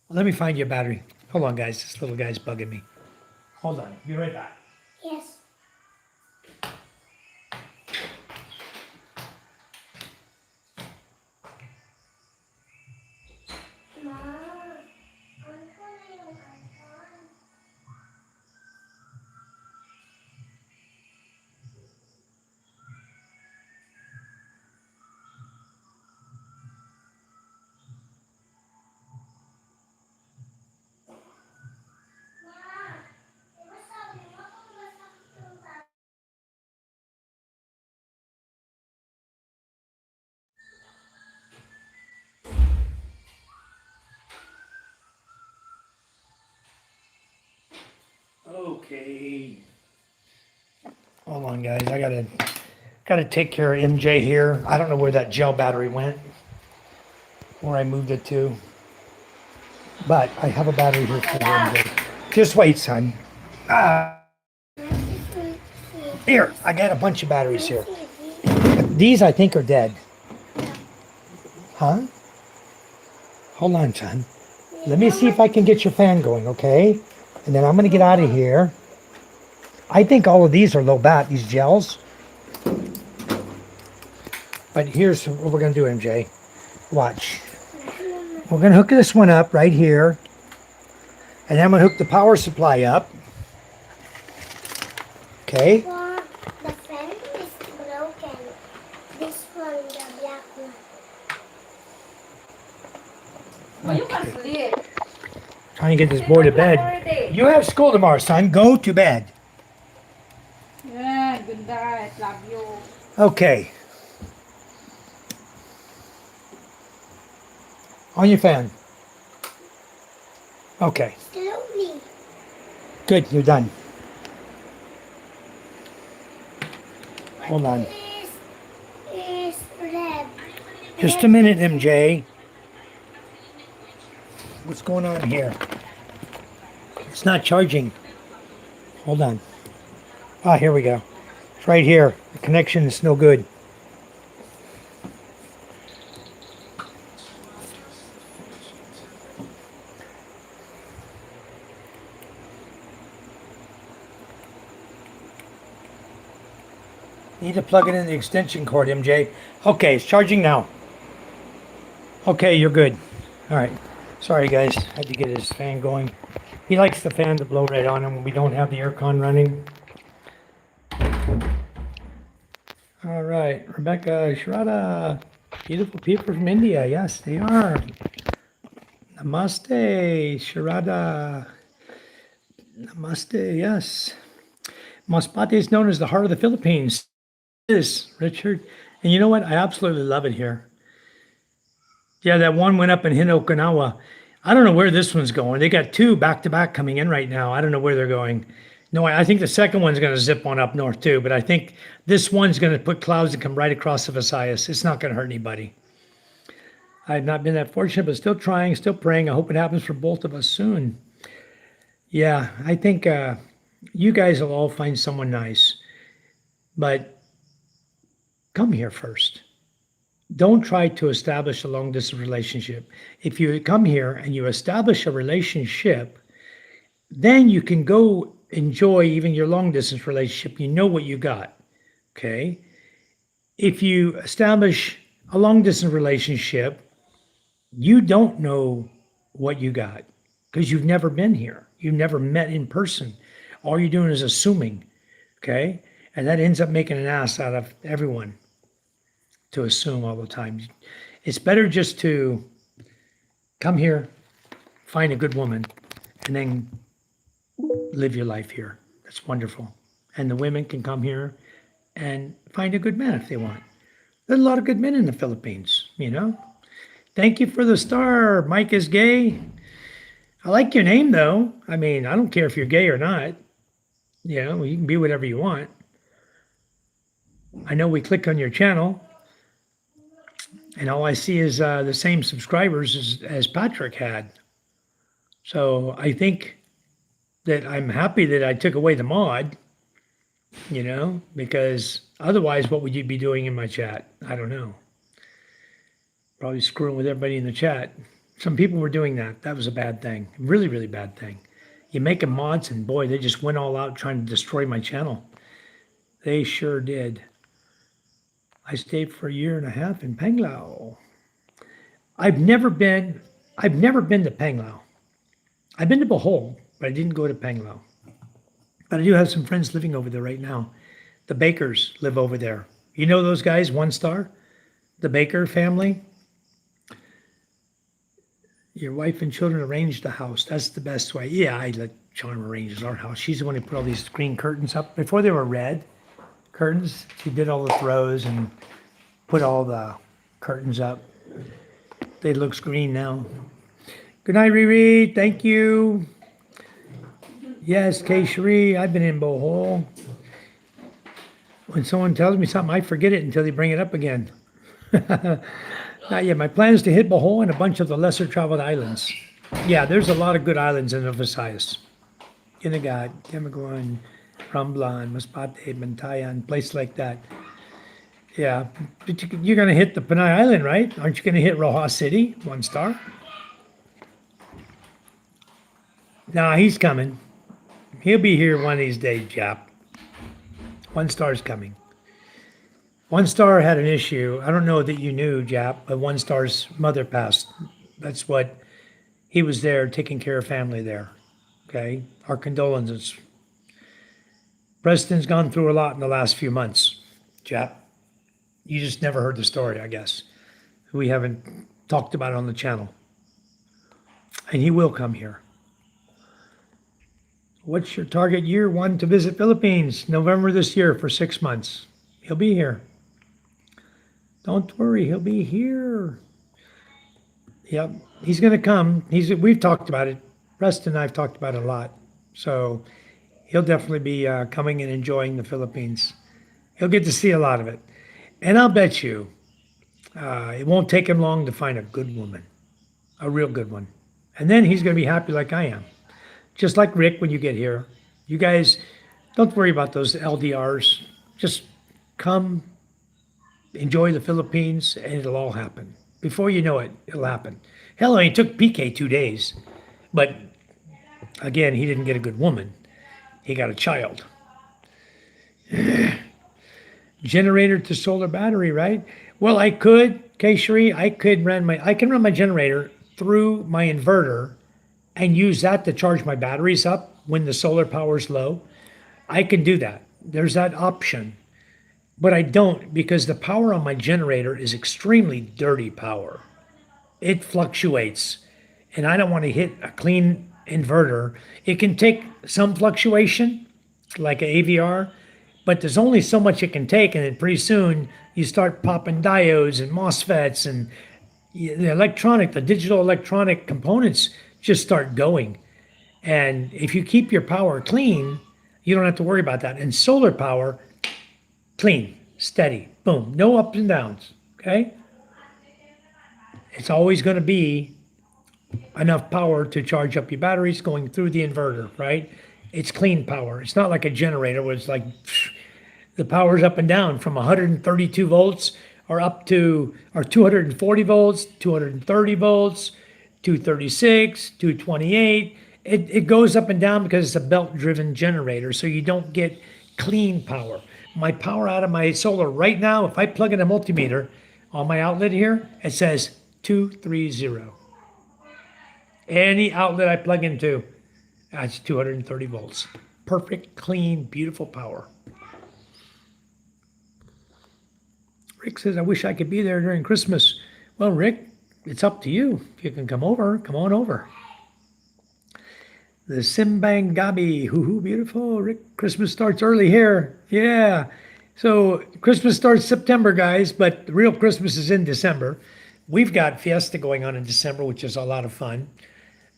Let me find you a battery. Hold on, guys. This little guy's bugging me. Hold on. Be right back. Yes. Ma, ano na yung iPhone? Okay. Hold on, guys. I gotta take care of MJ here. I don't know where that gel battery went, where I moved it to, but I have a battery here for MJ. Just wait, son. Here, I got a bunch of batteries here. These I think are dead. Huh? Hold on, son. Let me see if I can get your fan going, okay? And then I'm gonna get out of here. I think all of these are low bat, these gels. But here's what we're gonna do, MJ. Watch. We're gonna hook this one up right here. And then I'm gonna hook the power supply up. Okay? Well, the fan is broken. This one, the black one. Well, you can sleep. Trying to get this boy to bed. You have school tomorrow, son. Go to bed. Yeah, good night. Love you. Okay. On your fan. Okay. Slowly. Good, you're done. Hold on. This is red. Just a minute, MJ. What's going on here? It's not charging. Hold on. Ah, here we go. It's right here. The connection is no good. Need to plug it in the extension cord, MJ. Okay, it's charging now. Okay, you're good. All right. Sorry, guys. Had to get his fan going. He likes the fan to blow right on him when we don't have the aircon running. All right. Rebecca, Sharada. Beautiful people from India. Yes, they are. Namaste, Sharada. Namaste, yes. Masbate is known as the heart of the Philippines. It is, Richard. And you know what? I absolutely love it here. Yeah, that one went up in Okinawa. I don't know where this one's going. They got two back to back coming in right now. I don't know where they're going. No, I think the second one's going to zip on up north too, but I think this one's going to put clouds and come right across the Visayas. It's not going to hurt anybody. I've not been that fortunate, but still trying, still praying. I hope it happens for both of us soon. Yeah, I think you guys will all find someone nice, but come here first. Don't try to establish a long distance relationship. If you come here and you establish a relationship, then you can go enjoy even your long distance relationship. You know what you got. Okay. If you establish a long distance relationship, you don't know what you got because you've never been here. You've never met in person. All you're doing is assuming. Okay. And that ends up making an ass out of everyone. To assume all the time. It's better just to come here, find a good woman, and then live your life here. That's wonderful. And the women can come here and find a good man if they want. There's a lot of good men in the Philippines, you know. Thank you for the star. Mike is gay. I like your name though. I mean, I don't care if you're gay or not. You know, you can be whatever you want. I know we click on your channel. And all I see is the same subscribers as Patrick had. So I think that I'm happy that I took away the mod, you know, because otherwise what would you be doing in my chat? I don't know. Probably screwing with everybody in the chat. Some people were doing that. That was a bad thing. Really, really bad thing. You make them mods and boy, they just went all out trying to destroy my channel. They sure did. I stayed for 1.5 years in Panglao. I've never been to Panglao. I've been to Bohol, but I didn't go to Panglao. But I do have some friends living over there right now. The Bakers live over there. You know those guys, 1 star? The Baker family? Your wife and children arranged the house. That's the best way. Yeah, I let Charm arrange our house. She's the one who put all these green curtains up. Before they were red curtains, she did all the throws and put all the curtains up. They looks green now. Good night, Riri. Thank you. Yes, K. Shree, I've been in Bohol. When someone tells me something, I forget it until they bring it up again. Not yet. My plan is to hit Bohol and a bunch of the lesser traveled islands. Yeah, there's a lot of good islands in the Visayas. Kinagat, Camiguan, Ramblan, Masbate, Bantayan, place like that. Yeah, but you're going to hit the Panay Island, right? Aren't you going to hit Rojas City, 1 star? Nah, he's coming. He'll be here one of these days, Jap. 1 star's coming. 1 star had an issue. I don't know that you knew, Jap, but 1 star's mother passed. That's what he was there taking care of family there. Okay, our condolences. Preston's gone through a lot in the last few months, Jap. You just never heard the story, I guess. We haven't talked about it on the channel. And he will come here. What's your target year? 1 to visit Philippines, November this year for 6 months. He'll be here. Don't worry, he'll be here. Yep, he's going to come. We've talked about it. Preston and I have talked about it a lot. So he'll definitely be coming and enjoying the Philippines. He'll get to see a lot of it. And I'll bet you it won't take him long to find a good woman, a real good one. And then he's going to be happy like I am. Just like Rick when you get here. You guys, don't worry about those LDRs. Just come, enjoy the Philippines, and it'll all happen. Before you know it, it'll happen. Hell, it took PK 2 days. But again, he didn't get a good woman. He got a child. Generator to solar battery, right? Well, I could, K-Shree, I can run my generator through my inverter and use that to charge my batteries up when the solar power is low. I can do that. There's that option. But I don't, because the power on my generator is extremely dirty power. It fluctuates, and I don't want to hit a clean inverter. It can take some fluctuation, like an AVR, but there's only so much it can take, and then pretty soon you start popping diodes and MOSFETs, and the digital electronic components just start going. And if you keep your power clean, you don't have to worry about that. And solar power, clean, steady, boom, no ups and downs, okay? It's always going to be enough power to charge up your batteries going through the inverter, right? It's clean power. It's not like a generator where it's like the power's up and down from 132 volts or up to 240 volts, 230 volts, 236, 228. It goes up and down because it's a belt-driven generator, so you don't get clean power. My power out of my solar right now, if I plug in a multimeter on my outlet here, it says 230. Any outlet I plug into, that's 230 volts. Perfect, clean, beautiful power. Rick says, I wish I could be there during Christmas. Well, Rick, it's up to you. If you can come over, come on over. The Simbang Gabi, hoo-hoo, beautiful. Rick, Christmas starts early here. Yeah. So Christmas starts September, guys, but the real Christmas is in December. We've got Fiesta going on in December, which is a lot of fun.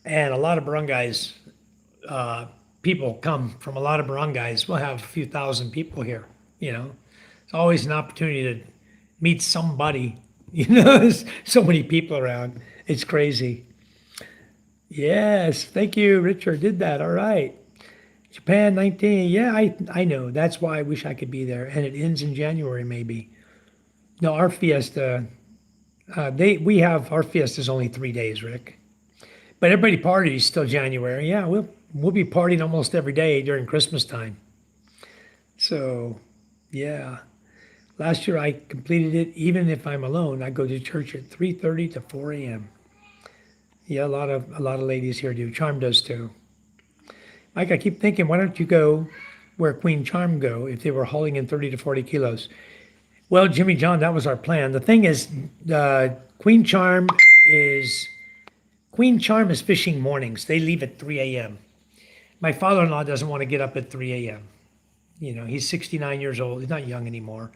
And a lot of barangays, people come from a lot of barangays. We'll have a few thousand people here, you know. It's always an opportunity to meet somebody. You know, there's so many people around. It's crazy. Yes, thank you, Richard. Did that. All right. Japan 19. Yeah, I know. That's why I wish I could be there. And it ends in January, maybe. No, our Fiesta, our Fiesta is only 3 days, Rick. But everybody parties still January. Yeah, we'll be partying almost every day during Christmas time. So, yeah. Last year I completed it. Even if I'm alone, I go to church at 3:30 to 4 a.m. Yeah, a lot of ladies here do. Charm does too. Mike, I keep thinking, why don't you go where Queen Charm go if they were hauling in 30 to 40 kilos? Well, Jimmy John, that was our plan. The thing is, Queen Charm is fishing mornings. They leave at 3 a.m. My father-in-law doesn't want to get up at 3 a.m. You know, he's 69 years old. He's not young anymore.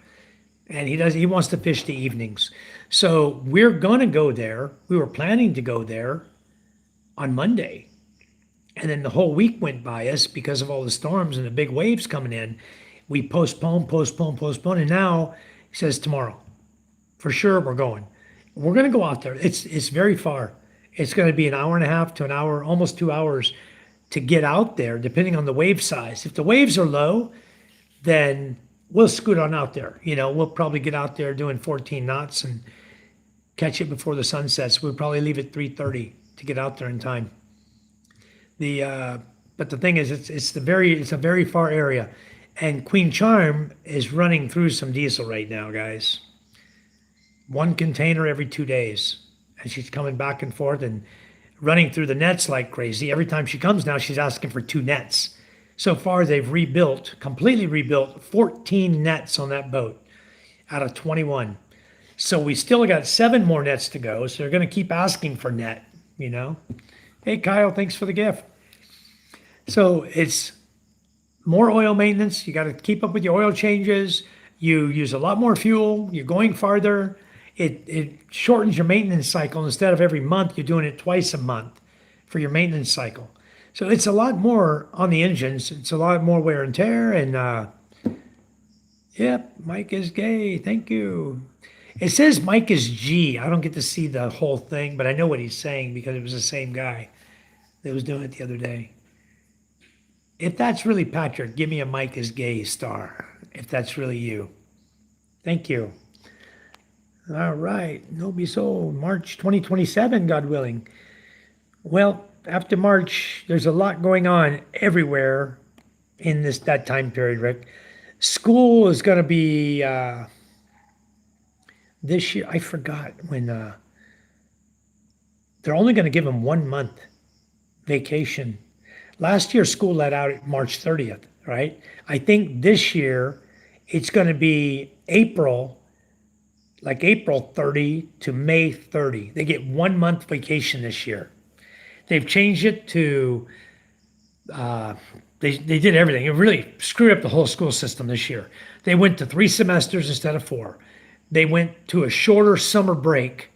And he wants to fish the evenings. So we're going to go there. We were planning to go there on Monday. And then the whole week went by us because of all the storms and the big waves coming in. We postponed. And now he says tomorrow, for sure, we're going. We're going to go out there. It's very far. It's going to be an hour and a half to an hour, almost 2 hours to get out there, depending on the wave size. If the waves are low, then we'll scoot on out there. We'll probably get out there doing 14 knots and catch it before the sun sets. We'll probably leave at 3:30 to get out there in time. But the thing is, it's a very far area, and Queen Charm is running through some diesel right now, guys. One container every 2 days, and she's coming back and forth and running through the nets like crazy. Every time she comes now, she's asking for 2 nets. So far, they've completely rebuilt 14 nets on that boat out of 21. So we still got 7 more nets to go. So they're going to keep asking for net, Hey, Kyle, thanks for the gift. So it's more oil maintenance. You got to keep up with your oil changes. You use a lot more fuel. You're going farther. It shortens your maintenance cycle. Instead of every month, you're doing it twice a month for your maintenance cycle. So it's a lot more on the engines. It's a lot more wear and tear. And yep, Mike is gay. Thank you. It says Mike is G. I don't get to see the whole thing, but I know what he's saying because it was the same guy that was doing it the other day. If that's really Patrick, give me a Mike is gay star. If that's really you. Thank you. All right. No be sold. March 2027, God willing. Well, after March, there's a lot going on everywhere in that time period, Rick. School is going to be this year. I forgot when they're only going to give them 1 month vacation. Last year, school let out at March 30th, right? I think this year it's going to be April 30 to May 30. They get 1 month vacation this year. They've changed it to, they did everything. It really screwed up the whole school system this year. They went to 3 semesters instead of 4. They went to a shorter summer break,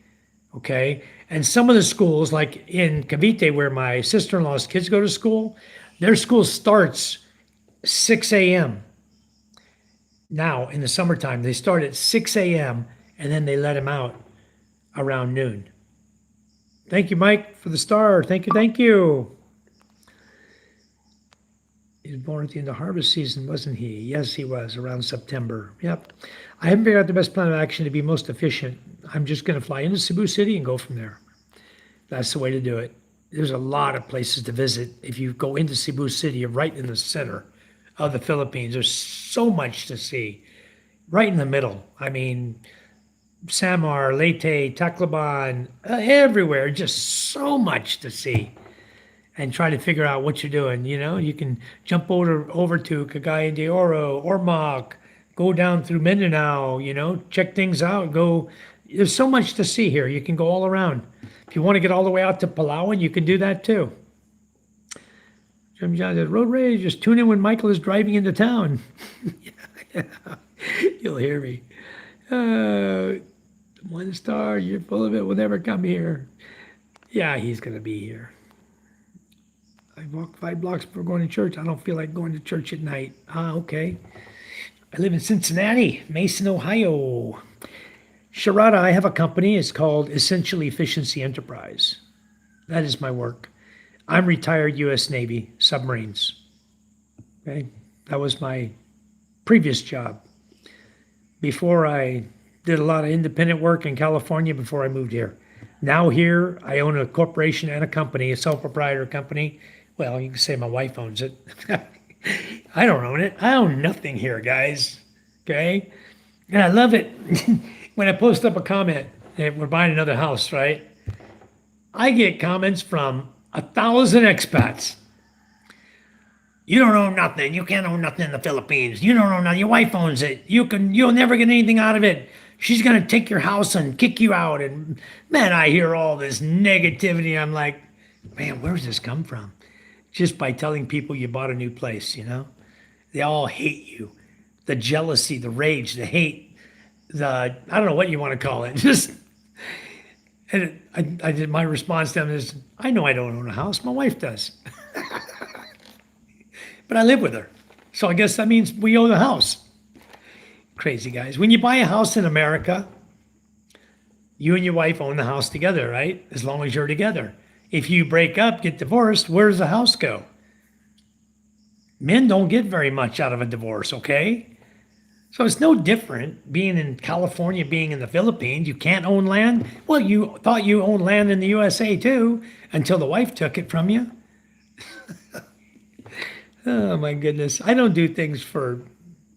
okay? And some of the schools, like in Cavite, where my sister-in-law's kids go to school, their school starts 6 a.m. Now, in the summertime, they start at 6 a.m., and then they let them out around noon. Thank you, Mike, for the star. Thank you. He was born at the end of harvest season, wasn't he? Yes, he was, around September. Yep. I haven't figured out the best plan of action to be most efficient. I'm just going to fly into Cebu City and go from there. That's the way to do it. There's a lot of places to visit. If you go into Cebu City, you're right in the center of the Philippines. There's so much to see. Right in the middle. I mean, Samar, Leyte, Tacloban, everywhere. Just so much to see. And try to figure out what you're doing. You can jump over to Cagayan de Oro, Ormoc, go down through Mindanao, check things out. There's so much to see here. You can go all around. If you want to get all the way out to Palawan, you can do that too. Jim John says, road rage, just tune in when Michael is driving into town. Yeah. You'll hear me. 1 star, you're full of it, will never come here. Yeah, he's going to be here. I walk 5 blocks before going to church. I don't feel like going to church at night. Okay. I live in Cincinnati, Mason, Ohio. Sharada, I have a company. It's called Essential Efficiency Enterprise. That is my work. I'm retired U.S. Navy submarines. Okay. That was my previous job. Before I did a lot of independent work in California before I moved here. Now here, I own a corporation and a company, a sole proprietor company. Well, you can say my wife owns it. I don't own it. I own nothing here, guys. Okay? And I love it. When I post up a comment that we're buying another house, right? I get comments from 1,000 expats. You don't own nothing. You can't own nothing in the Philippines. You don't own nothing. Your wife owns it. You'll never get anything out of it. She's going to take your house and kick you out. And man, I hear all this negativity. I'm like, man, where's this come from? Just by telling people you bought a new place, They all hate you. The jealousy, the rage, the hate, I don't know what you want to call it. And I did, my response to them is, I know I don't own a house. My wife does. but I live with her. So I guess that means we own the house. Crazy guys. When you buy a house in America, you and your wife own the house together, right? As long as you're together. If you break up, get divorced, where does the house go? Men don't get very much out of a divorce, okay? So it's no different being in California, being in the Philippines. You can't own land. Well, you thought you owned land in the USA too until the wife took it from you. Oh my goodness. I don't do things for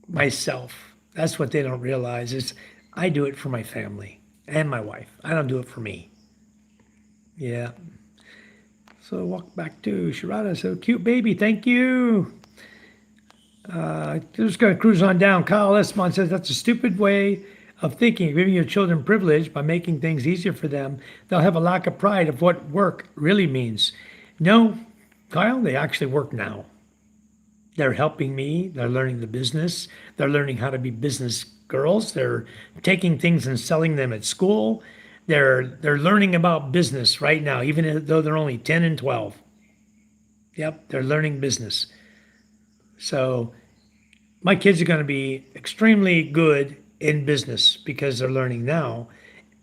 myself. That's what they don't realize is I do it for my family and my wife. I don't do it for me. Yeah. So walk back to Sharada. So cute baby. Thank you. Just going to cruise on down. Kyle Esmond says that's a stupid way of thinking. Giving your children privilege by making things easier for them, they'll have a lack of pride of what work really means. No, Kyle, they actually work now. They're helping me. They're learning the business. They're learning how to be business girls. They're taking things and selling them at school. They're learning about business right now, even though they're only 10 and 12. Yep, they're learning business. So my kids are going to be extremely good in business because they're learning now.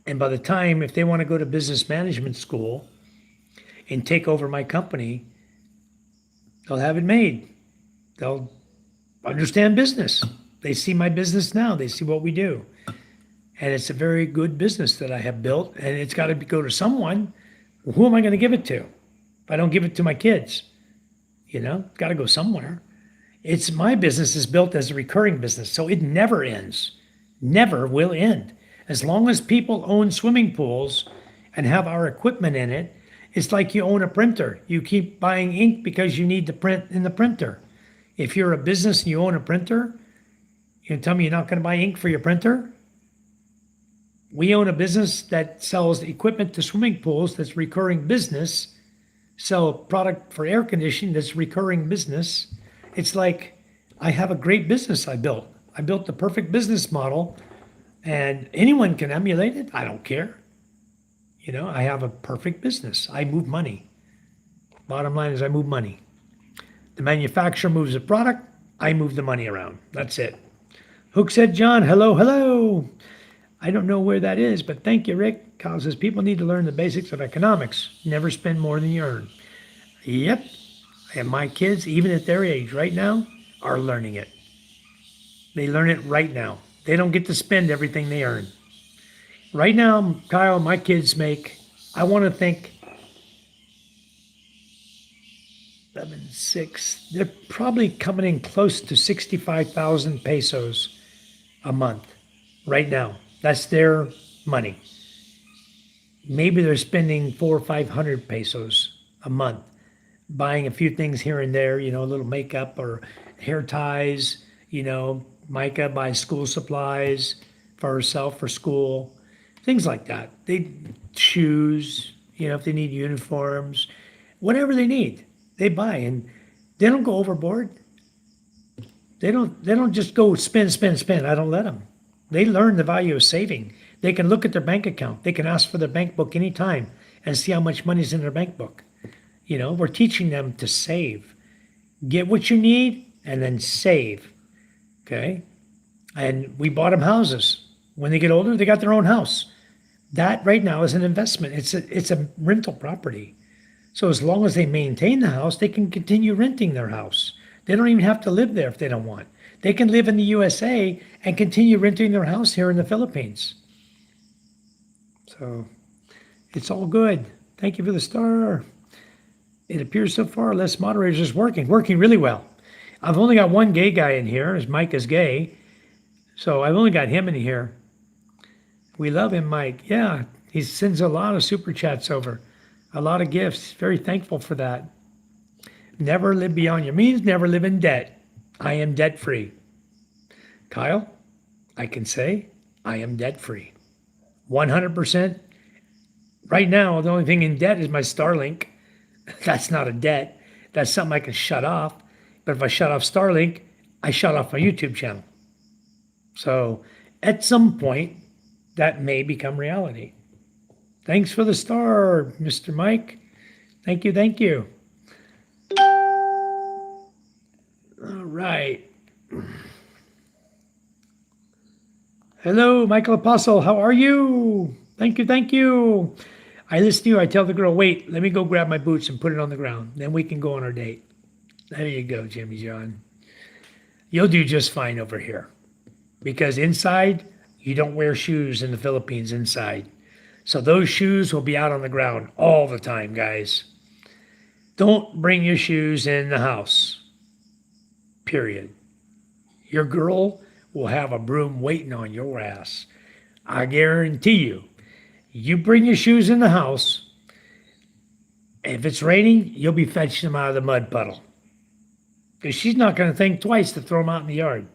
And by the time, if they want to go to business management school and take over my company, they'll have it made. They'll understand business. They see my business now. They see what we do. And it's a very good business that I have built. And it's got to go to someone. Who am I going to give it to? If I don't give it to my kids, it's got to go somewhere. It's my business is built as a recurring business, so it never ends, never will end. As long as people own swimming pools and have our equipment in it, it's like you own a printer. You keep buying ink because you need to print in the printer. If you're a business and you own a printer, you tell me you're not going to buy ink for your printer? We own a business that sells equipment to swimming pools that's recurring business, sell a product for air conditioning that's recurring business. It's like I have a great business I built. I built the perfect business model and anyone can emulate it. I don't care. I have a perfect business. I move money. Bottom line is I move money. The manufacturer moves the product. I move the money around. That's it. Hook said, John, hello, hello. I don't know where that is, but thank you, Rick. Kyle says people need to learn the basics of economics. Never spend more than you earn. Yep. And my kids, even at their age right now, are learning it. They learn it right now. They don't get to spend everything they earn. Right now, Kyle, my kids make, I want to think, 11, 6, they're probably coming in close to 65,000 pesos a month right now. That's their money. Maybe they're spending 400 or 500 pesos a month, buying a few things here and there, a little makeup or hair ties, Micah buys school supplies for herself for school, things like that. Shoes, if they need uniforms, whatever they need, they buy, and they don't go overboard. They don't just go spend. I don't let them. They learn the value of saving. They can look at their bank account. They can ask for their bank book anytime and see how much money's in their bank book. We're teaching them to save. Get what you need and then save. Okay? And we bought them houses. When they get older, they got their own house. That right now is an investment. It's a rental property. So as long as they maintain the house, they can continue renting their house. They don't even have to live there if they don't want. They can live in the USA and continue renting their house here in the Philippines. So it's all good. Thank you for the star. It appears so far less moderators is working really well. I've only got one gay guy in here, as Mike is gay. So I've only got him in here. We love him, Mike. Yeah, he sends a lot of super chats over, a lot of gifts. Very thankful for that. Never live beyond your means, never live in debt. I am debt free. Kyle, I can say I am debt free. 100%. Right now, the only thing in debt is my Starlink. That's not a debt. That's something I can shut off. But if I shut off Starlink, I shut off my YouTube channel. So at some point, that may become reality. Thanks for the star, Mr. Mike. Thank you. right. Hello, Michael Apostle. How are you? Thank you. Thank you. I listen to you. I tell the girl, wait, let me go grab my boots and put it on the ground. Then we can go on our date. There you go, Jimmy John. You'll do just fine over here. Because inside, you don't wear shoes in the Philippines inside. So those shoes will be out on the ground all the time, guys. Don't bring your shoes in the house. Period. Your girl will have a broom waiting on your ass. I guarantee you. You bring your shoes in the house. If it's raining, you'll be fetching them out of the mud puddle. Because she's not going to think twice to throw them out in the yard.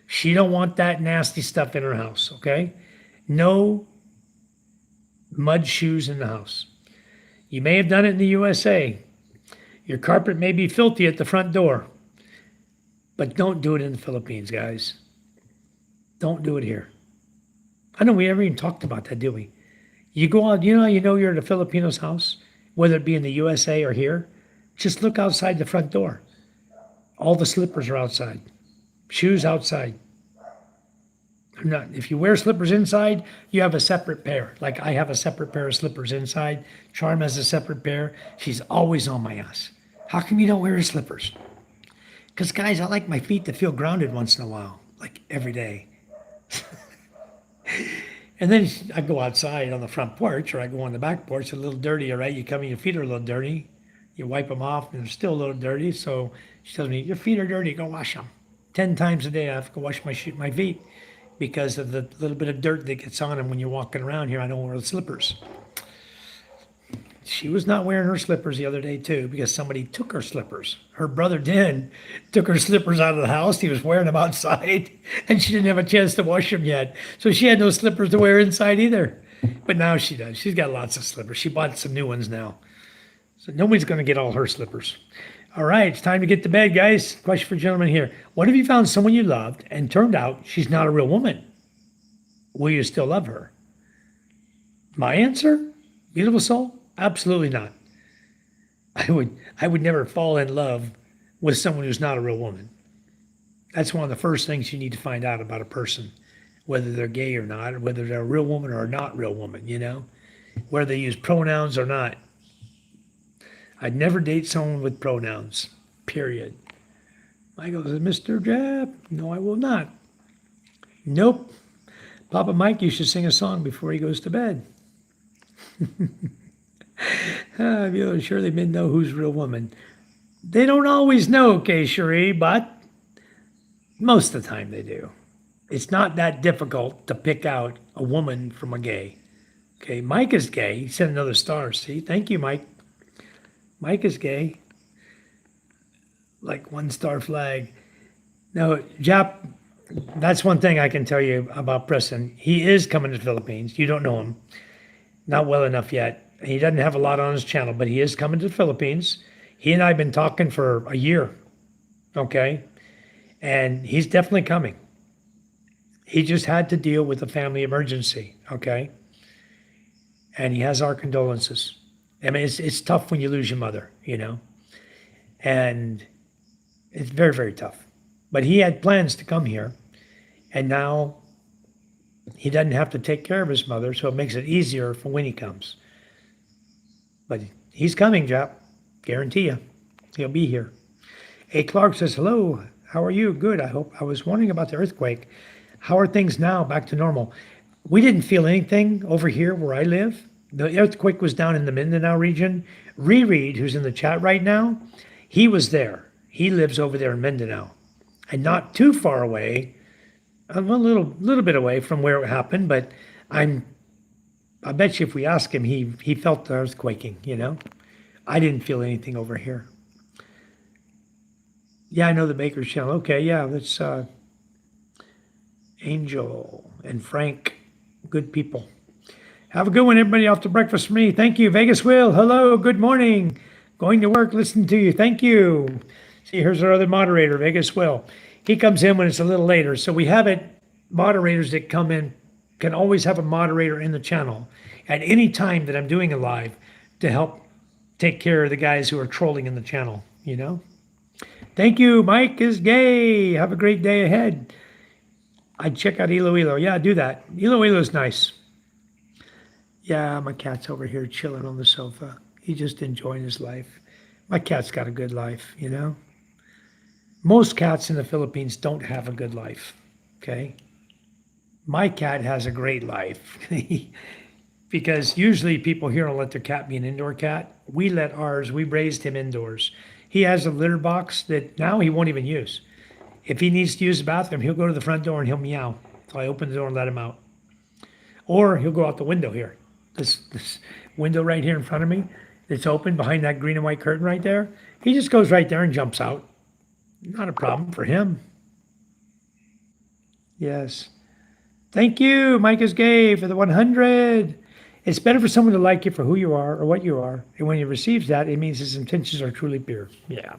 She don't want that nasty stuff in her house, okay? No mud shoes in the house. You may have done it in the USA. Your carpet may be filthy at the front door. But don't do it in the Philippines, guys. Don't do it here. I know we never even talked about that, did we? You go out, you know you're at a Filipino's house, whether it be in the USA or here. Just look outside the front door. All the slippers are outside. Shoes outside. If you wear slippers inside, you have a separate pair. Like I have a separate pair of slippers inside. Charm has a separate pair. She's always on my ass. How come you don't wear your slippers? Because, guys, I like my feet to feel grounded once in a while, like every day. And then I go outside on the front porch or I go on the back porch, a little dirty, all right? You come in, your feet are a little dirty. You wipe them off and they're still a little dirty. So she tells me, your feet are dirty, go wash them. 10 times a day I have to go wash my feet because of the little bit of dirt that gets on them when you're walking around here. I don't wear the slippers. She was not wearing her slippers the other day too because somebody took her slippers. Her brother took her slippers out of the house. He was wearing them outside and she didn't have a chance to wash them yet. So she had no slippers to wear inside either. But now she does. She's got lots of slippers. She bought some new ones now. So nobody's going to get all her slippers. All right, it's time to get to bed, guys. Question for gentlemen here. What if you found someone you loved and turned out she's not a real woman? Will you still love her? My answer, beautiful soul, absolutely not. I would never fall in love with someone who's not a real woman. That's one of the first things you need to find out about a person, whether they're gay or not, or whether they're a real woman or not real woman, whether they use pronouns or not. I'd never date someone with pronouns, period. Michael says, Mr. Jap, no, I will not. Nope. Papa Mike, you should sing a song before he goes to bed. You'll surely men know who's real woman. They don't always know, okay, Cherie, but most of the time they do. It's not that difficult to pick out a woman from a gay. Okay, Mike is gay. He sent another star, see? Thank you, Mike. Mike is gay. Like 1-star flag. No, Jap, that's one thing I can tell you about Preston. He is coming to the Philippines. You don't know him. Not well enough yet. He doesn't have a lot on his channel, but he is coming to the Philippines. He and I have been talking for a year. Okay? And he's definitely coming. He just had to deal with a family emergency. Okay? And he has our condolences. I mean, it's tough when you lose your mother, and it's very, very tough. But he had plans to come here, and now he doesn't have to take care of his mother, so it makes it easier for when he comes. But he's coming, Jap. Guarantee you. He'll be here. A. Clark says, hello, how are you? Good, I hope. I was wondering about the earthquake. How are things now back to normal? We didn't feel anything over here where I live. The earthquake was down in the Mindanao region. Reread, who's in the chat right now, he was there. He lives over there in Mindanao. And not too far away, a little bit away from where it happened, but I bet you if we ask him, he felt the earthquaking, I didn't feel anything over here. Yeah, I know the Baker's channel. Okay, yeah, that's Angel and Frank, good people. Have a good one, everybody. Off to breakfast for me. Thank you. Vegas Will, hello, good morning. Going to work, listening to you. Thank you. See, here's our other moderator, Vegas Will. He comes in when it's a little later. So we have it, moderators that come in can always have a moderator in the channel at any time that I'm doing a live to help take care of the guys who are trolling in the channel, Thank you. Mike is gay. Have a great day ahead. I'd check out Iloilo. Yeah, do that. Iloilo's nice. Yeah, my cat's over here chilling on the sofa. He's just enjoying his life. My cat's got a good life, you know? Most cats in the Philippines don't have a good life, okay? My cat has a great life because usually people here don't let their cat be an indoor cat. We let ours, we raised him indoors. He has a litter box that now he won't even use. If he needs to use the bathroom, he'll go to the front door and he'll meow. So I open the door and let him out. Or he'll go out the window here. This window right here in front of me, it's open behind that green and white curtain right there. He just goes right there and jumps out. Not a problem for him. Yes. Thank you, Mike is gay, for the 100. It's better for someone to like you for who you are or what you are. And when he receives that, it means his intentions are truly pure. Yeah.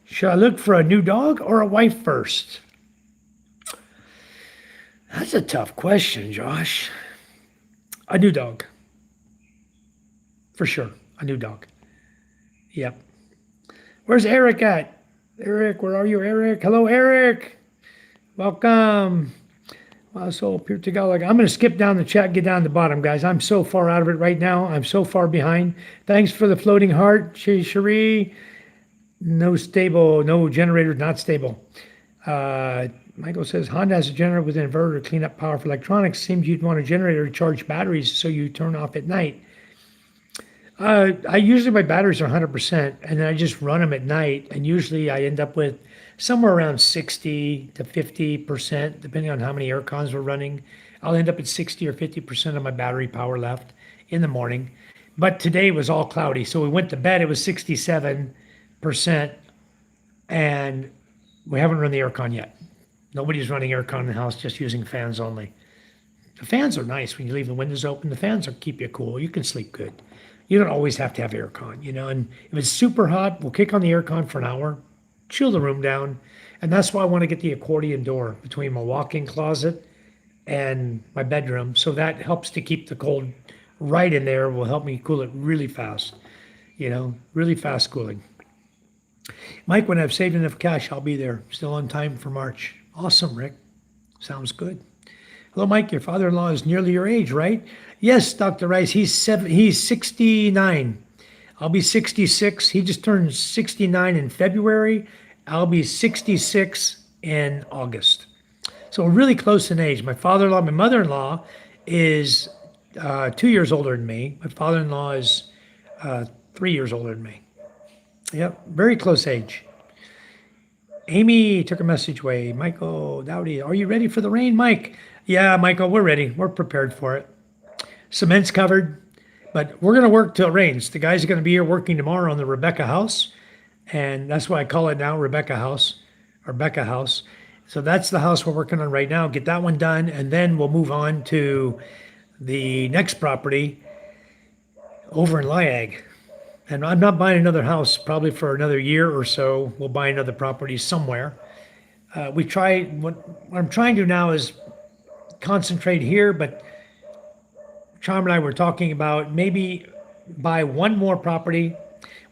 Should I look for a new dog or a wife first? That's a tough question, Josh. A new dog. For sure. A new dog. Yep. Where's Eric at? Eric, where are you, Eric? Hello, Eric. Welcome. Wow, so pure Tagalog. I'm going to skip down the chat, get down to the bottom, guys. I'm so far out of it right now. I'm so far behind. Thanks for the floating heart, Cherie. No stable, no generator, not stable. Michael says, Honda has a generator with an inverter to clean up power for electronics. Seems you'd want a generator to charge batteries so you turn off at night. I usually, my batteries are 100%, and then I just run them at night. And usually I end up with somewhere around 60 to 50%, depending on how many air cons we're running. I'll end up at 60 or 50% of my battery power left in the morning. But today was all cloudy. So we went to bed, it was 67%, and we haven't run the air con yet. Nobody's running air con in the house, just using fans only. The fans are nice when you leave the windows open. The fans will keep you cool. You can sleep good. You don't always have to have air con, you know. And if it's super hot, we'll kick on the air con for an hour, chill the room down. And that's why I want to get the accordion door between my walk-in closet and my bedroom. So that helps to keep the cold right in there, will help me cool it really fast, you know, really fast cooling. Mike, when I've saved enough cash, I'll be there. Still on time for March. Awesome, Rick. Sounds good. Hello, Mike. Your father-in-law is nearly your age, right? Yes, Dr. Rice. He's 69. I'll be 66. He just turned 69 in February. I'll be 66 in August. So we're really close in age. My father-in-law, my mother-in-law is 2 years older than me. My father-in-law is 3 years older than me. Yep, very close age. Amy took a message away. Michael Dowdy, are you ready for the rain, Mike? Yeah, Michael, we're ready. We're prepared for it. Cement's covered, but we're going to work till it rains. The guys are going to be here working tomorrow on the Rebecca house, and that's why I call it now Rebecca house, or Becca house. So that's the house we're working on right now. Get that one done, and then we'll move on to the next property over in Liag. And I'm not buying another house probably for another year or so. We'll buy another property somewhere. What I'm trying to do now is concentrate here, but Charm and I were talking about maybe buy one more property.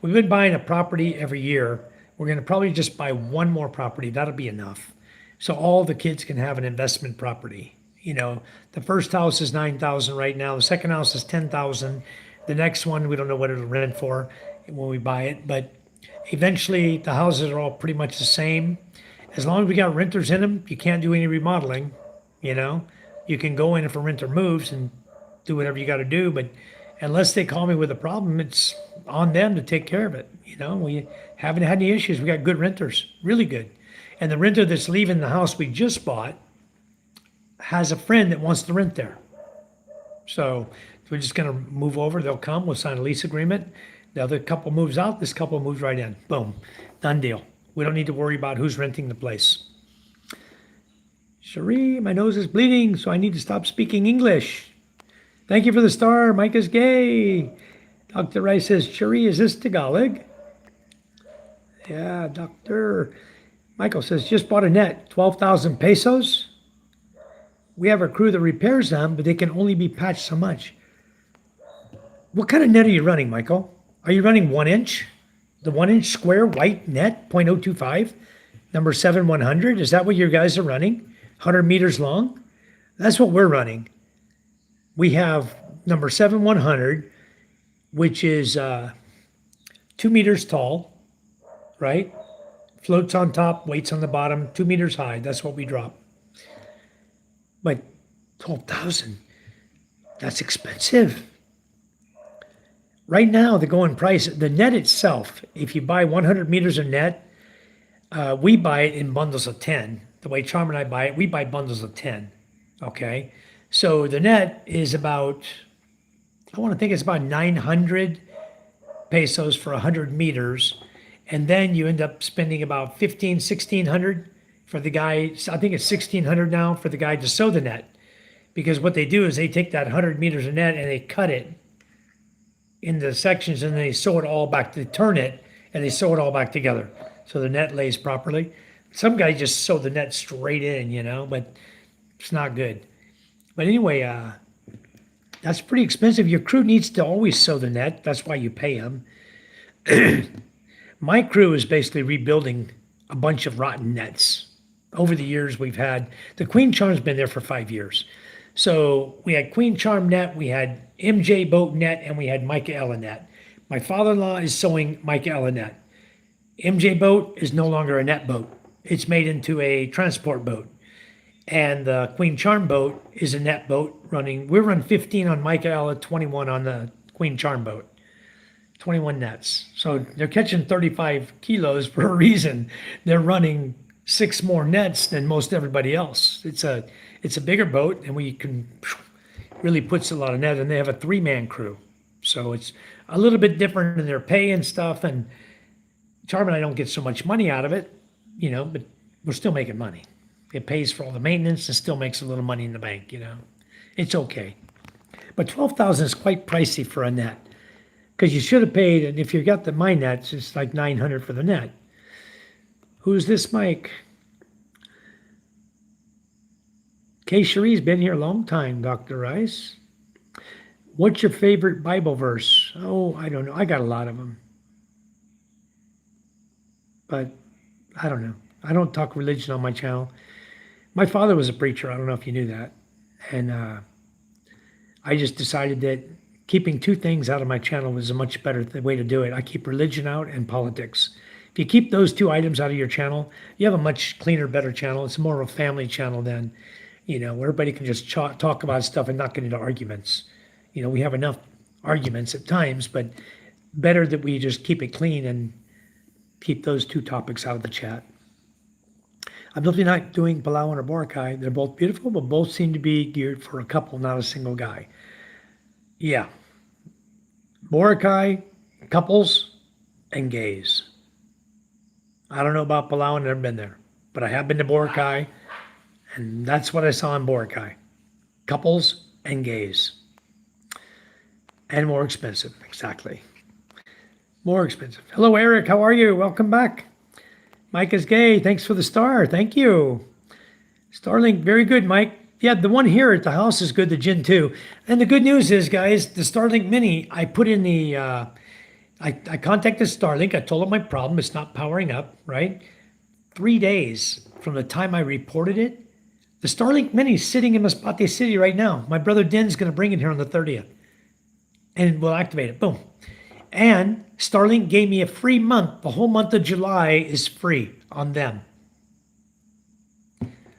We've been buying a property every year. We're going to probably just buy one more property. That'll be enough. So all the kids can have an investment property. You know, the first house is $9,000 right now. The second house is $10,000. The next one, we don't know what it'll rent for when we buy it, but eventually the houses are all pretty much the same. As long as we got renters in them, you can't do any remodeling, you know. You can go in if a renter moves and do whatever you got to do, but unless they call me with a problem, it's on them to take care of it. You know, we haven't had any issues. We got good renters, really good. And the renter that's leaving the house we just bought has a friend that wants to rent there. So we're just going to move over. They'll come. We'll sign a lease agreement. The other couple moves out. This couple moves right in. Boom. Done deal. We don't need to worry about who's renting the place. Cherie, my nose is bleeding, so I need to stop speaking English. Thank you for the star. Mike is gay. Dr. Rice says, Cherie, is this Tagalog? Yeah, Doctor. Michael says, just bought a net. 12,000 pesos. We have a crew that repairs them, but they can only be patched so much. What kind of net are you running, Michael? Are you running 1 inch? The 1-inch square white net, 0.025, number 7100. Is that what your guys are running? 100 meters long? That's what we're running. We have number 7100, which is 2 meters tall, right? Floats on top, weights on the bottom, 2 meters high. That's what we drop. But 12,000, that's expensive. Right now, the going price, the net itself, if you buy 100 meters of net, we buy it in bundles of 10. The way Charm and I buy it, we buy bundles of 10. Okay. So the net is about, I want to think it's about 900 pesos for 100 meters. And then you end up spending about 1600 for the guy. I think it's 1600 now for the guy to sew the net. Because what they do is they take that 100 meters of net and they cut it into sections and they sew it all back, they turn it and they sew it all back together. So the net lays properly. Some guys just sew the net straight in, but it's not good. But anyway, that's pretty expensive. Your crew needs to always sew the net. That's why you pay them. My crew is basically rebuilding a bunch of rotten nets. Over the years, we've had, the Queen Charm's been there for 5 years. So we had Queen Charm net, we had MJ boat net, and we had Micah Ella net. My father-in-law is sewing Micah Ella net. MJ boat is no longer a net boat. It's made into a transport boat. And the Queen Charm boat is a net boat running. We run 15 on Micah Ella, 21 on the Queen Charm boat. 21 nets. So they're catching 35 kilos for a reason. They're running 6 more nets than most everybody else. It's a bigger boat, and we can really puts a lot of net, and they have a 3-man crew. So it's a little bit different in their pay and stuff. And Charm and I don't get so much money out of it, but we're still making money. It pays for all the maintenance and still makes a little money in the bank, It's okay. But 12,000 is quite pricey for a net. Because you should have paid, and if you got my nets, it's like 900 for the net. Who's this Mike? Kay Cherie's been here a long time, Dr. Rice. What's your favorite Bible verse? Oh, I don't know. I got a lot of them. But I don't know. I don't talk religion on my channel. My father was a preacher. I don't know if you knew that. And I just decided that keeping 2 things out of my channel was a much better way to do it. I keep religion out and politics. If you keep those 2 items out of your channel, you have a much cleaner, better channel. It's more of a family channel than, where everybody can just talk about stuff and not get into arguments. We have enough arguments at times, but better that we just keep it clean and keep those 2 topics out of the chat. I'm definitely not doing Palawan or Boracay. They're both beautiful, but both seem to be geared for a couple, not a single guy. Yeah. Boracay, couples, and gays. I don't know about Palawan, never been there. But I have been to Boracay, and that's what I saw in Boracay. Couples and gays. And more expensive, exactly. More expensive. Hello, Eric. How are you? Welcome back. Mike is gay. Thanks for the star. Thank you. Starlink, very good, Mike. Yeah, the one here at the house is good, the Gen 2. And the good news is, guys, the Starlink Mini, I put in the, I contacted Starlink. I told them my problem. It's not powering up, right? 3 days from the time I reported it. The Starlink Mini is sitting in Masbate City right now. My brother Den's going to bring it here on the 30th. And we'll activate it. Boom. And Starlink gave me a free month. The whole month of July is free on them.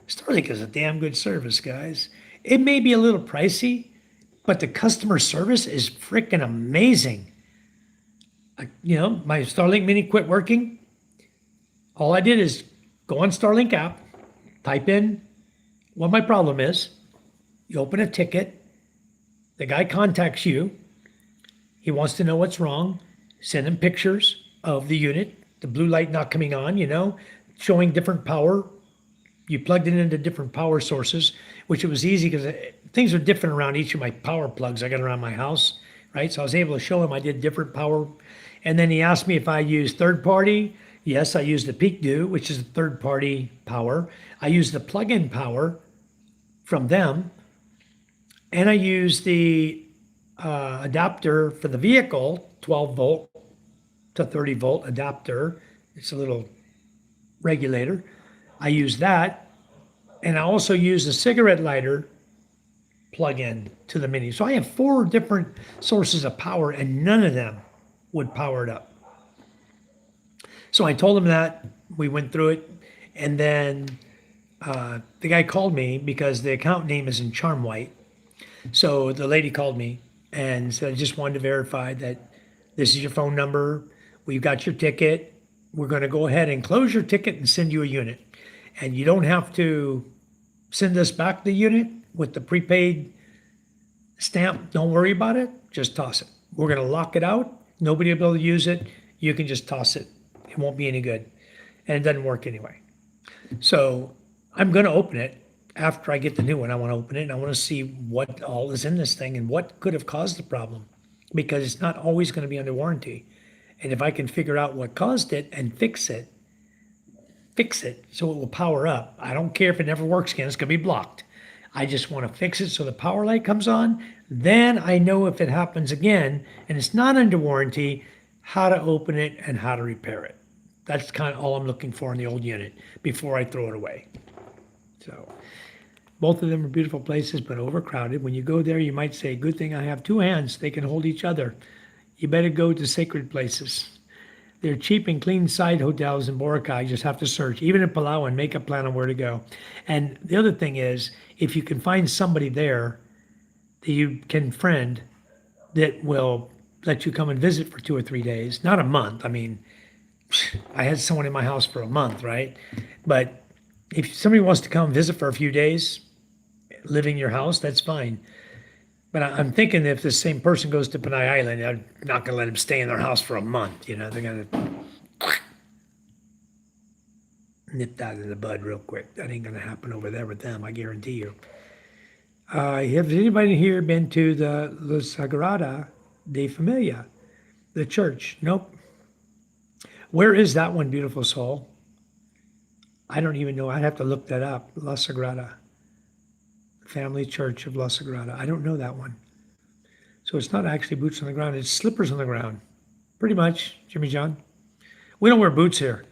Starlink is a damn good service, guys. It may be a little pricey, but the customer service is freaking amazing. My Starlink Mini quit working. All I did is go on Starlink app, type in what my problem is. You open a ticket. The guy contacts you. He wants to know what's wrong. Send him pictures of the unit, the blue light not coming on, showing different power. You plugged it into different power sources, which it was easy because things are different around each of my power plugs I got around my house, right? So I was able to show him I did different power. And then he asked me if I use third party. Yes, I use the Peak Dew, which is a third party power. I use the plug-in power from them. And I use the adapter for the vehicle, 12 volt, to 30 volt adapter. It's a little regulator. I use that. And I also use a cigarette lighter plug in to the Mini. So I have 4 different sources of power, and none of them would power it up. So I told him that. We went through it. And then the guy called me because the account name is in Charm White. So the lady called me and said, I just wanted to verify that this is your phone number. We've got your ticket. We're going to go ahead and close your ticket and send you a unit. And you don't have to send us back the unit with the prepaid stamp. Don't worry about it. Just toss it. We're going to lock it out. Nobody will be able to use it. You can just toss it. It won't be any good. And it doesn't work anyway. So I'm going to open it. After I get the new one, I want to open it and I want to see what all is in this thing and what could have caused the problem, because it's not always going to be under warranty. And if I can figure out what caused it and fix it so it will power up. I don't care if it never works again. It's going to be blocked. I just want to fix it so the power light comes on. Then I know if it happens again and it's not under warranty, how to open it and how to repair it. That's kind of all I'm looking for in the old unit before I throw it away. So both of them are beautiful places, but overcrowded. When you go there, you might say, good thing I have 2 hands. They can hold each other. You better go to sacred places. They're cheap and clean side hotels in Boracay. You just have to search, even in Palau, and make a plan on where to go. And the other thing is, if you can find somebody there that you can friend that will let you come and visit for 2 or 3 days, not a month. I mean, I had someone in my house for a month, right? But if somebody wants to come visit for a few days, live in your house, that's fine. But I'm thinking if this same person goes to Panay Island, I'm not going to let them stay in their house for a month. You know, they're going to nip that in the bud real quick. That ain't going to happen over there with them, I guarantee you. Has anybody here been to the La Sagrada de Familia, the church? Nope. Where is that one, beautiful soul? I don't even know. I'd have to look that up. La Sagrada. Family Church of La Sagrada. I don't know that one. So it's not actually boots on the ground. It's slippers on the ground. Pretty much, Jimmy John. We don't wear boots here.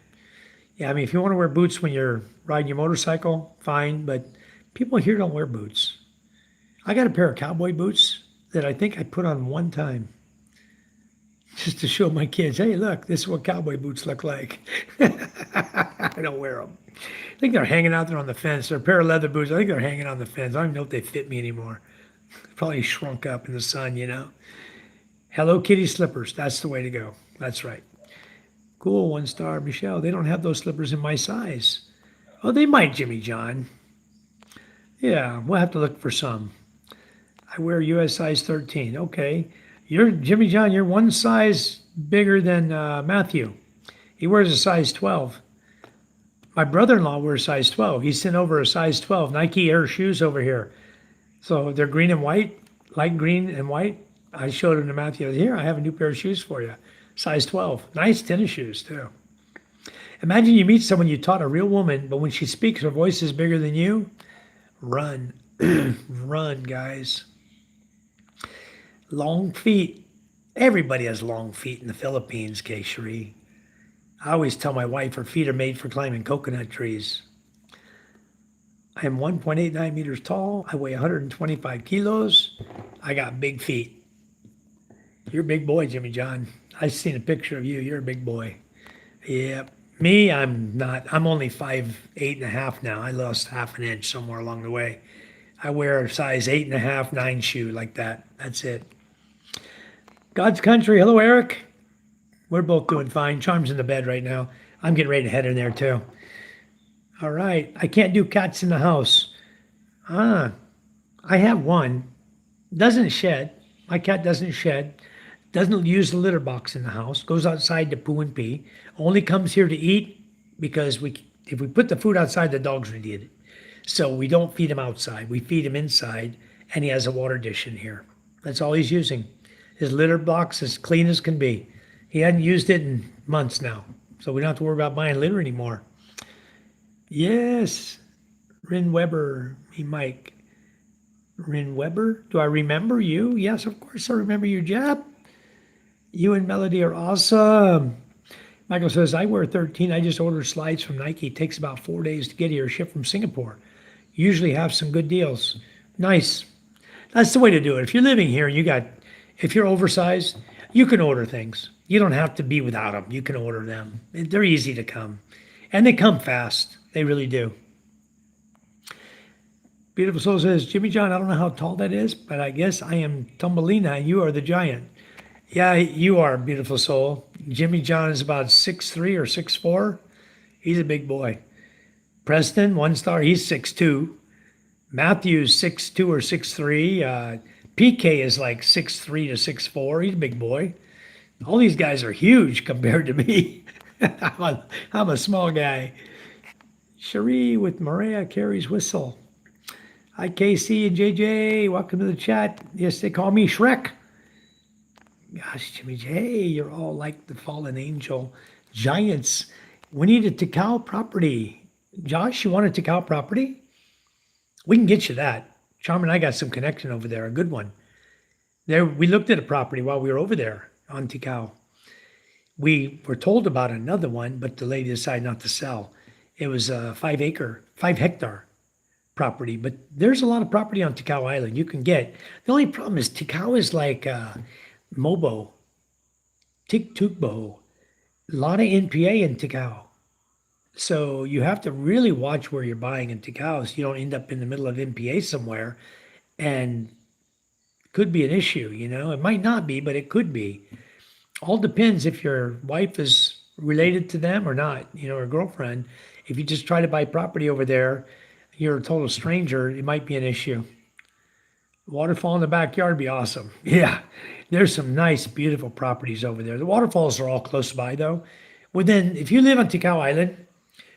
Yeah, I mean, if you want to wear boots when you're riding your motorcycle, fine. But people here don't wear boots. I got a pair of cowboy boots that I think I put on one time, just to show my kids, hey, look, this is what cowboy boots look like. I don't wear them. I think they're hanging out there on the fence. They're a pair of leather boots. I think they're hanging on the fence. I don't even know if they fit me anymore. Probably shrunk up in the sun, you know. Hello Kitty slippers. That's the way to go. That's right. Cool, 1 star. Michelle, they don't have those slippers in my size. Oh, they might, Jimmy John. Yeah, we'll have to look for some. I wear US size 13. Okay. You're Jimmy John, you're 1 size bigger than Matthew. He wears a size 12. My brother-in-law wears size 12. He sent over a size 12 Nike Air shoes over here. So they're green and white, light green and white. I showed him to Matthew. Here, I have a new pair of shoes for you. Size 12. Nice tennis shoes, too. Imagine you meet someone you taught, a real woman, but when she speaks, her voice is bigger than you. Run. Run, guys. Long feet. Everybody has long feet in the Philippines, Kay-Cherie. I always tell my wife her feet are made for climbing coconut trees. I am 1.89 meters tall. I weigh 125 kilos. I got big feet. You're a big boy, Jimmy John. I've seen a picture of you. You're a big boy. Yeah. Me, I'm not. I'm only 5'8.5" now. I lost half an inch somewhere along the way. I wear a size 8.5, 9 shoe like that. That's it. God's country. Hello, Eric. We're both doing fine. Charm's in the bed right now. I'm getting ready to head in there too. All right. I can't do cats in the house. I have one. Doesn't shed. My cat doesn't shed. Doesn't use the litter box in the house. Goes outside to poo and pee. Only comes here to eat because if we put the food outside, the dogs would eat it. So we don't feed him outside. We feed him inside, and he has a water dish in here. That's all he's using. His litter box is clean as can be. He hadn't used it in months now, so we don't have to worry about buying litter anymore. Yes, Rin Weber, me Mike. Rin Weber, do I remember you? Yes, of course I remember you, Jap. You and Melody are awesome. Michael says, I wear 13. I just order slides from Nike. It takes about 4 days to get here, shipped from Singapore. Usually have some good deals. Nice. That's the way to do it. If you're living here, if you're oversized, you can order things. You don't have to be without them. You can order them. They're easy to come. And they come fast. They really do. Beautiful Soul says, Jimmy John, I don't know how tall that is, but I guess I am Thumbelina. You are the giant. Yeah, you are, Beautiful Soul. Jimmy John is about 6'3" or 6'4". He's a big boy. Preston, 1 star, he's 6'2". Matthew's 6'2" or 6'3". PK is like 6'3" to 6'4". He's a big boy. All these guys are huge compared to me. I'm a small guy. Cherie with Maria Carey's whistle. Hi, KC and JJ. Welcome to the chat. Yes, they call me Shrek. Gosh, Jimmy J, you're all like the fallen angel giants. We need a Tikal property. Josh, you want a Tikal property? We can get you that. Charm and I got some connection over there, a good one. There, we looked at a property while we were over there on Tikal. We were told about another one, but the lady decided not to sell. It was a 5-hectare property, but there's a lot of property on Tikal Island you can get. The only problem is Tikal is like Mobo, Tiktukbo, a lot of NPA in Tikal. So you have to really watch where you're buying in Tikal so you don't end up in the middle of NPA somewhere, and could be an issue, you know. It might not be, but it could be. All depends if your wife is related to them or not, you know, or girlfriend. If you just try to buy property over there, you're a total stranger, it might be an issue. Waterfall in the backyard would be awesome. Yeah, there's some nice, beautiful properties over there. The waterfalls are all close by, though. If you live on Tikal Island,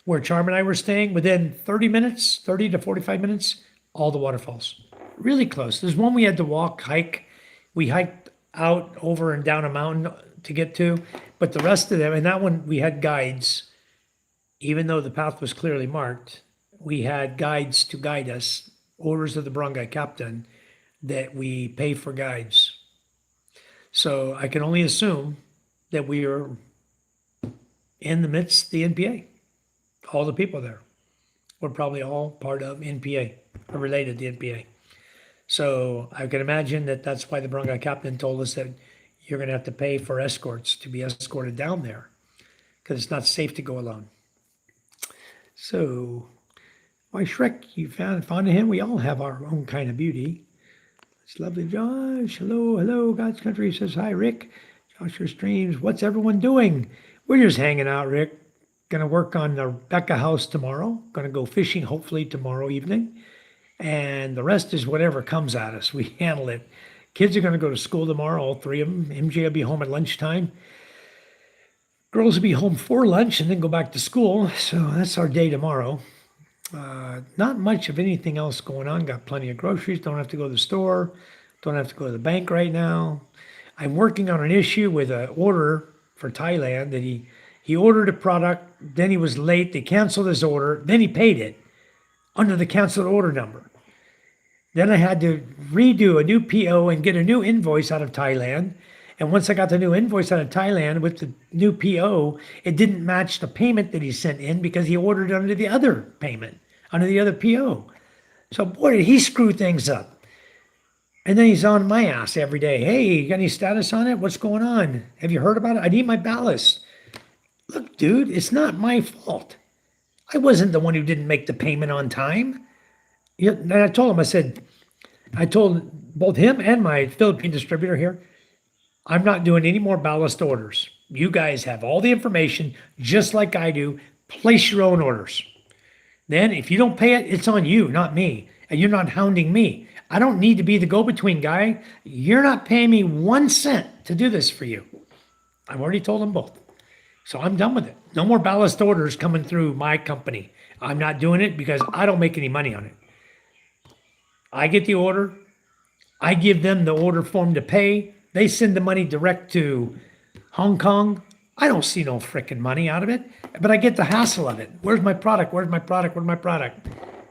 where Charm and I were staying, within 30 to 45 minutes, all the waterfalls. Really close. There's one we had to hike. We hiked out over and down a mountain to get to, but the rest of them, and that one we had guides, even though the path was clearly marked, we had guides to guide us, orders of the barangay captain, that we pay for guides. So I can only assume that we are in the midst of the NPA. All the people there were probably all part of NPA or related to NPA. So I can imagine that that's why the barangay captain told us that you're going to have to pay for escorts to be escorted down there because it's not safe to go alone. So, why Shrek, you found of him? We all have our own kind of beauty. It's lovely, Josh. Hello, God's country says hi, Rick. Joshua streams. What's everyone doing? We're just hanging out, Rick. Gonna work on the Becca house tomorrow. Gonna go fishing hopefully tomorrow evening. And the rest is whatever comes at us. We handle it. Kids are gonna go to school tomorrow, all three of them. MJ will be home at lunchtime. Girls will be home for lunch and then go back to school. So that's our day tomorrow. Not much of anything else going on. Got plenty of groceries. Don't have to go to the store. Don't have to go to the bank right now. I'm working on an issue with an order for Thailand that he ordered a product, then he was late. They canceled his order. Then he paid it under the canceled order number. Then I had to redo a new PO and get a new invoice out of Thailand. And once I got the new invoice out of Thailand with the new PO, it didn't match the payment that he sent in because he ordered it under the other payment, under the other PO. So boy, did he screw things up. And then he's on my ass every day. Hey, you got any status on it? What's going on? Have you heard about it? I need my ballast. Look, dude, it's not my fault. I wasn't the one who didn't make the payment on time. And I told him, I told both him and my Philippine distributor here, I'm not doing any more ballast orders. You guys have all the information, just like I do. Place your own orders. Then if you don't pay it, it's on you, not me. And you're not hounding me. I don't need to be the go-between guy. You're not paying me 1 cent to do this for you. I've already told them both. So I'm done with it. No more ballast orders coming through my company. I'm not doing it because I don't make any money on it. I get the order. I give them the order form to pay. They send the money direct to Hong Kong. I don't see no freaking money out of it, but I get the hassle of it. Where's my product? Where's my product? Where's my product?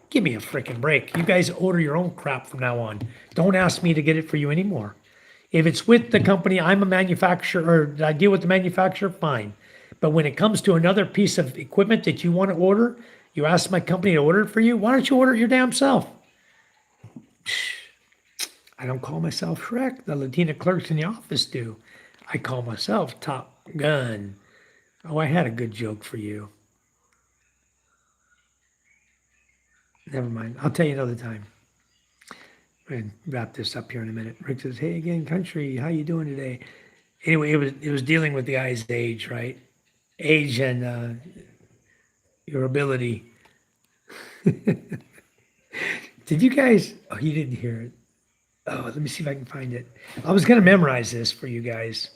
Give me a freaking break. You guys order your own crap from now on. Don't ask me to get it for you anymore. If it's with the company, I'm a manufacturer, or I deal with the manufacturer, fine. But when it comes to another piece of equipment that you want to order, you ask my company to order it for you. Why don't you order it your damn self? I don't call myself Shrek. The Latina clerks in the office do. I call myself Top Gun. Oh, I had a good joke for you. Never mind. I'll tell you another time. We're gonna wrap this up here in a minute. Rick says, "Hey again, country. How you doing today?" Anyway, it was dealing with the guy's age, right? Age and your ability. Did you guys? Oh, you didn't hear it. Oh, let me see if I can find it. I was gonna memorize this for you guys.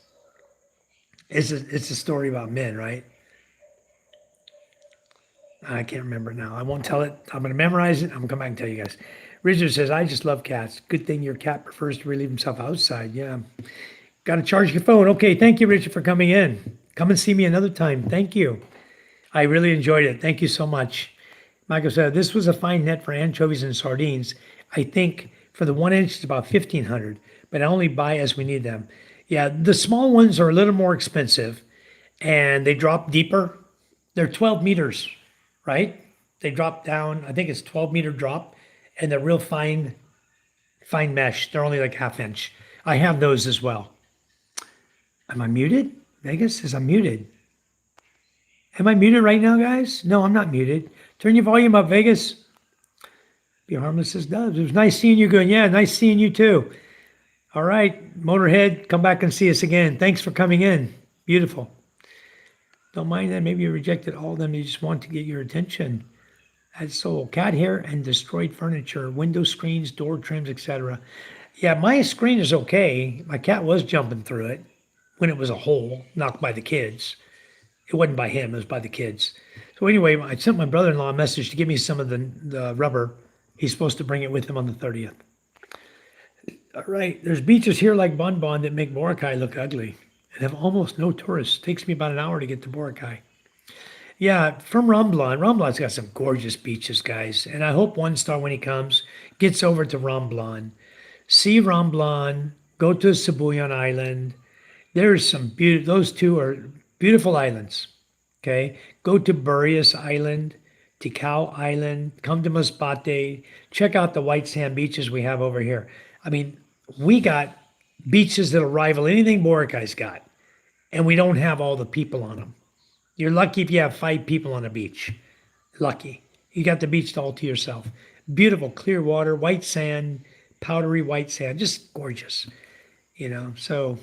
It's a story about men, right? I can't remember now. I won't tell it. I'm going to memorize it. I'm going to come back and tell you guys. Richard says, I just love cats. Good thing your cat prefers to relieve himself outside. Yeah. Got to charge your phone. Okay. Thank you, Richard, for coming in. Come and see me another time. Thank you. I really enjoyed it. Thank you so much. Michael said, this was a fine net for anchovies and sardines. I think for the 1 inch, it's about 1,500, but I only buy as we need them. Yeah. The small ones are a little more expensive and they drop deeper. They're 12 meters. Right? They drop down, I think it's 12-meter drop, and they're real fine mesh. They're only like ½ inch. I have those as well. Am I muted? Vegas says I'm muted. Am I muted right now, guys? No, I'm not muted. Turn your volume up, Vegas. Be harmless as doves. It was nice seeing you going. Yeah, nice seeing you too. All right, Motorhead, come back and see us again. Thanks for coming in. Beautiful. Don't mind that. Maybe you rejected all of them. You just want to get your attention. Had sold cat hair and destroyed furniture, window screens, door trims, etc. Yeah, my screen is okay. My cat was jumping through it when it was a hole knocked by the kids. It wasn't by him. It was by the kids. So anyway, I sent my brother-in-law a message to give me some of the rubber. He's supposed to bring it with him on the 30th. All right. There's beaches here like Bon Bon that make Boracay look ugly and have almost no tourists. Takes me about an hour to get to Boracay. Yeah, from Romblon. Romblon's got some gorgeous beaches, guys. And I hope One Star, when he comes, gets over to Romblon. See Romblon. Go to Sibuyan Island. There's some beautiful, those two are beautiful islands. Okay. Go to Burias Island, Tikau Island, come to Masbate. Check out the white sand beaches we have over here. I mean, we got beaches that'll rival anything Boracay's got. And we don't have all the people on them. You're lucky if you have 5 people on a beach. Lucky. You got the beach all to yourself. Beautiful, clear water, white sand, powdery white sand, just gorgeous. You know, so,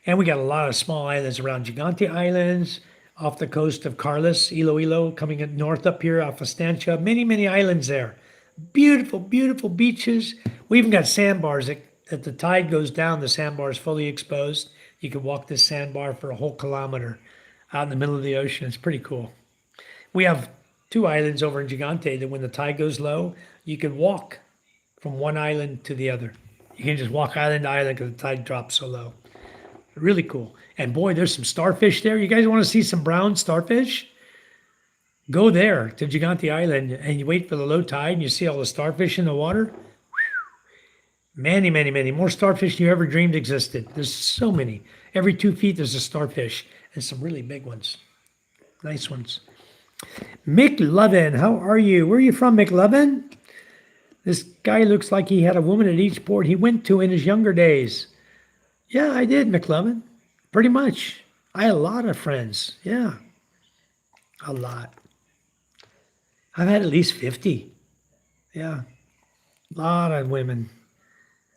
and we got a lot of small islands around Gigante Islands, off the coast of Carlos, Iloilo, coming north up here off of Stancha. Many, many islands there. Beautiful, beautiful beaches. We even got sandbars that the tide goes down, the sandbar is fully exposed. You can walk this sandbar for a whole kilometer out in the middle of the ocean. It's pretty cool. We have 2 islands over in Gigante that when the tide goes low, you can walk from one island to the other. You can just walk island to island because the tide drops so low. Really cool. And boy, there's some starfish there. You guys want to see some brown starfish? Go there to Gigante Island and you wait for the low tide and you see all the starfish in the water. Many, many, many more starfish than you ever dreamed existed. There's so many. Every 2 feet, there's a starfish, and some really big ones. Nice ones. McLovin, how are you? Where are you from, McLovin? This guy looks like he had a woman at each port he went to in his younger days. Yeah, I did, McLovin. Pretty much. I had a lot of friends. Yeah, a lot. I've had at least 50. Yeah, a lot of women.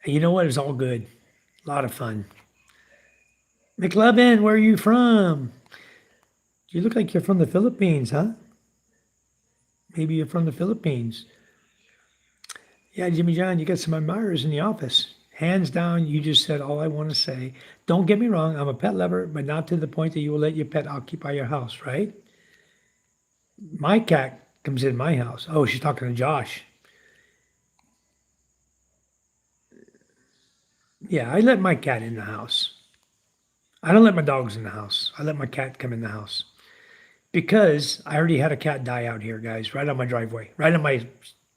And you know what? It was all good. A lot of fun. McLevin, where are you from? You look like you're from the Philippines, huh? Maybe you're from the Philippines. Yeah, Jimmy John, you got some admirers in the office. Hands down, you just said all I want to say. Don't get me wrong, I'm a pet lover, but not to the point that you will let your pet occupy your house, right? My cat comes in my house. Oh, she's talking to Josh. Yeah, I let my cat in the house. I don't let my dogs in the house. I let my cat come in the house. Because I already had a cat die out here, guys, right on my driveway, right on my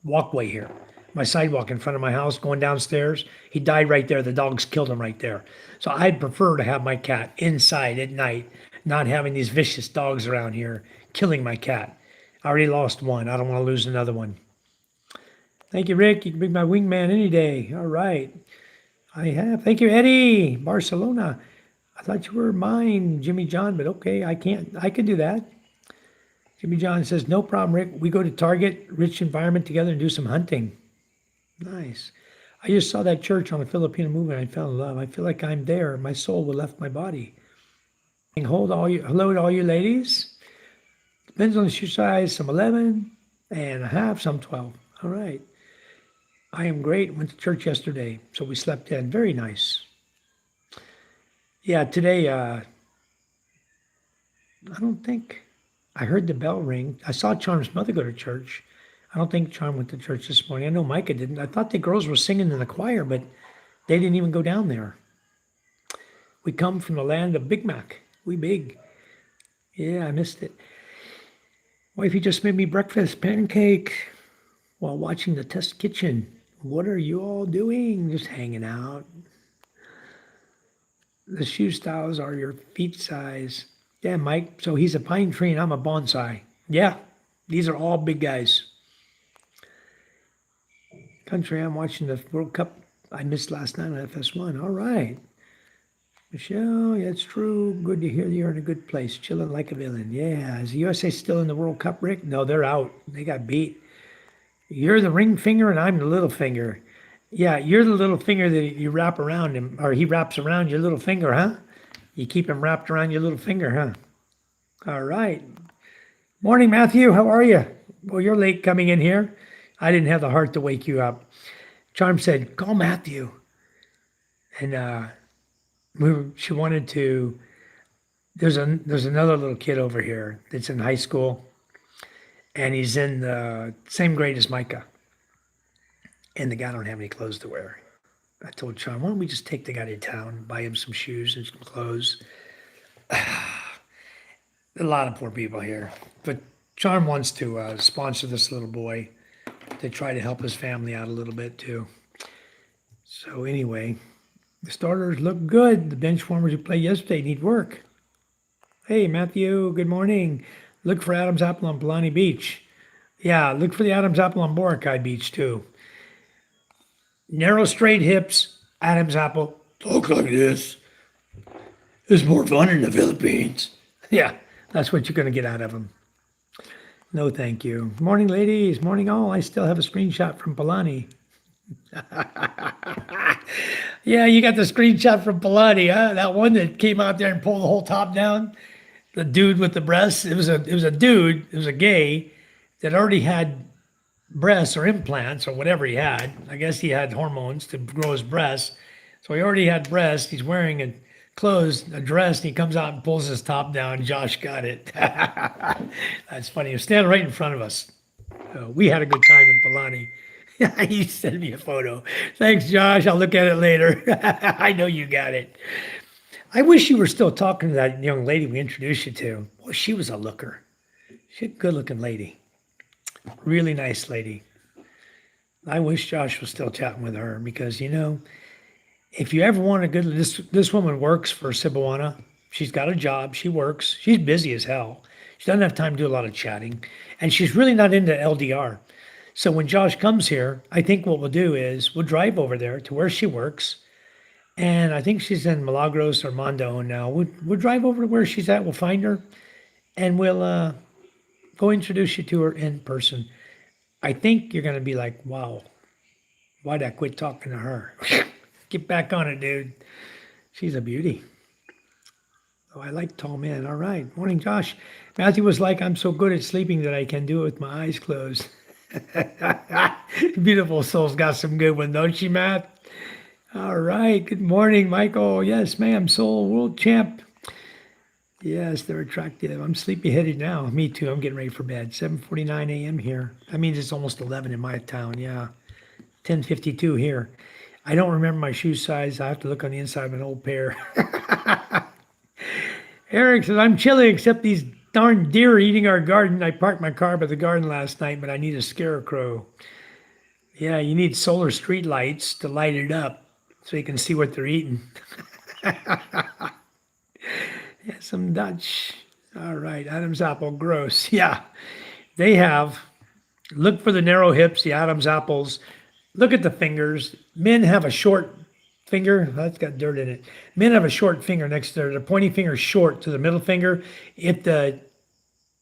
walkway here. my sidewalk in front of my house going downstairs. He died right there. The dogs killed him right there. So I'd prefer to have my cat inside at night, not having these vicious dogs around here killing my cat. I already lost one. I don't want to lose another one. Thank you, Rick. You can be my wingman any day. All right. I have. Thank you, Eddie. Barcelona. I thought you were mine, Jimmy John, but okay, I can't. I can do that. Jimmy John says, no problem, Rick. We go to Target, rich environment together and do some hunting. Nice. I just saw that church on a Filipino movie and I fell in love. I feel like I'm there. My soul will left my body. And hello to all you ladies. Depends on the shoe size, some 11 and a half, some 12. All right. I am great. Went to church yesterday, so we slept in. Very nice. Yeah, today, I don't think I heard the bell ring. I saw Charm's mother go to church. I don't think Charm went to church this morning. I know Micah didn't. I thought the girls were singing in the choir, but they didn't even go down there. We come from the land of Big Mac. We big. Yeah, I missed it. Wifey just made me breakfast pancake while watching the test kitchen. What are you all doing? Just hanging out. The shoe styles are your feet size. Yeah, Mike. So he's a pine tree and I'm a bonsai. Yeah, these are all big guys. Country, I'm watching the World Cup. I missed last night on FS1. All right. Michelle, yeah, it's true. Good to hear you're in a good place. Chilling like a villain. Yeah. Is the USA still in the World Cup, Rick? No, they're out. They got beat. You're the ring finger and I'm the little finger. Yeah, you're the little finger that you wrap around him, or he wraps around your little finger, huh? You keep him wrapped around your little finger, huh? All right. Morning, Matthew. How are you? Well, you're late coming in here. I didn't have the heart to wake you up. Charm said, call Matthew. And she wanted to, there's another little kid over here that's in high school. And he's in the same grade as Micah. And the guy don't have any clothes to wear. I told Charm, why don't we just take the guy to town, buy him some shoes and some clothes. A lot of poor people here. But Charm wants to sponsor this little boy to try to help his family out a little bit too. So anyway, the starters look good. The bench warmers who played yesterday need work. Hey, Matthew, good morning. Look for Adam's apple on Palani Beach. Yeah, look for the Adam's apple on Boracay Beach too. Narrow, straight hips, Adam's apple. Talk like this. It's more fun in the Philippines. Yeah, that's what you're going to get out of them. No, thank you. Morning, ladies. Morning, all. I still have a screenshot from Palani. Yeah, you got the screenshot from Palani, huh? That one that came out there and pulled the whole top down. The dude with the breasts. It was a dude. It was a gay that already had breasts or implants or whatever he had. I guess he had hormones to grow his breasts. So he already had breasts. He's wearing a dress, and he comes out and pulls his top down. Josh got it. That's funny. He was standing right in front of us. We had a good time in Palani. He sent me a photo. Thanks, Josh. I'll look at it later. I know you got it. I wish you were still talking to that young lady we introduced you to. Boy, she was a looker. She's a good-looking lady. Really nice lady. I wish Josh was still chatting with her because, if you ever want a good, this woman works for Cebuana. She's got a job. She works. She's busy as hell. She doesn't have time to do a lot of chatting. And she's really not into LDR. So when Josh comes here, I think what we'll do is we'll drive over there to where she works. And I think she's in Milagros or Mondo now. We'll drive over to where she's at. We'll find her. And we'll go introduce you to her in person. I think you're going to be like, wow, why'd I quit talking to her? Get back on it, dude. She's a beauty. Oh, I like tall men. All right. Morning, Josh. Matthew was like, I'm so good at sleeping that I can do it with my eyes closed. Beautiful soul's got some good ones, don't she, Matt? All right. Good morning, Michael. Yes, ma'am. Soul world champ. Yes, they're attractive. I'm sleepy-headed now. Me too. I'm getting ready for bed. 7:49 a.m. here. That means it's almost 11 in my town. Yeah. 10:52 here. I don't remember my shoe size. I have to look on the inside of an old pair. Eric says, I'm chilly except these darn deer are eating our garden. I parked my car by the garden last night, but I need a scarecrow. Yeah, you need solar street lights to light it up so you can see what they're eating. Yeah, some Dutch. All right, Adam's apple, gross. Yeah, they have. Look for the narrow hips, the Adam's apples. Look at the fingers. Men have a short finger. That's got dirt in it. Men have a short finger next to their pointy finger short to the middle finger. If the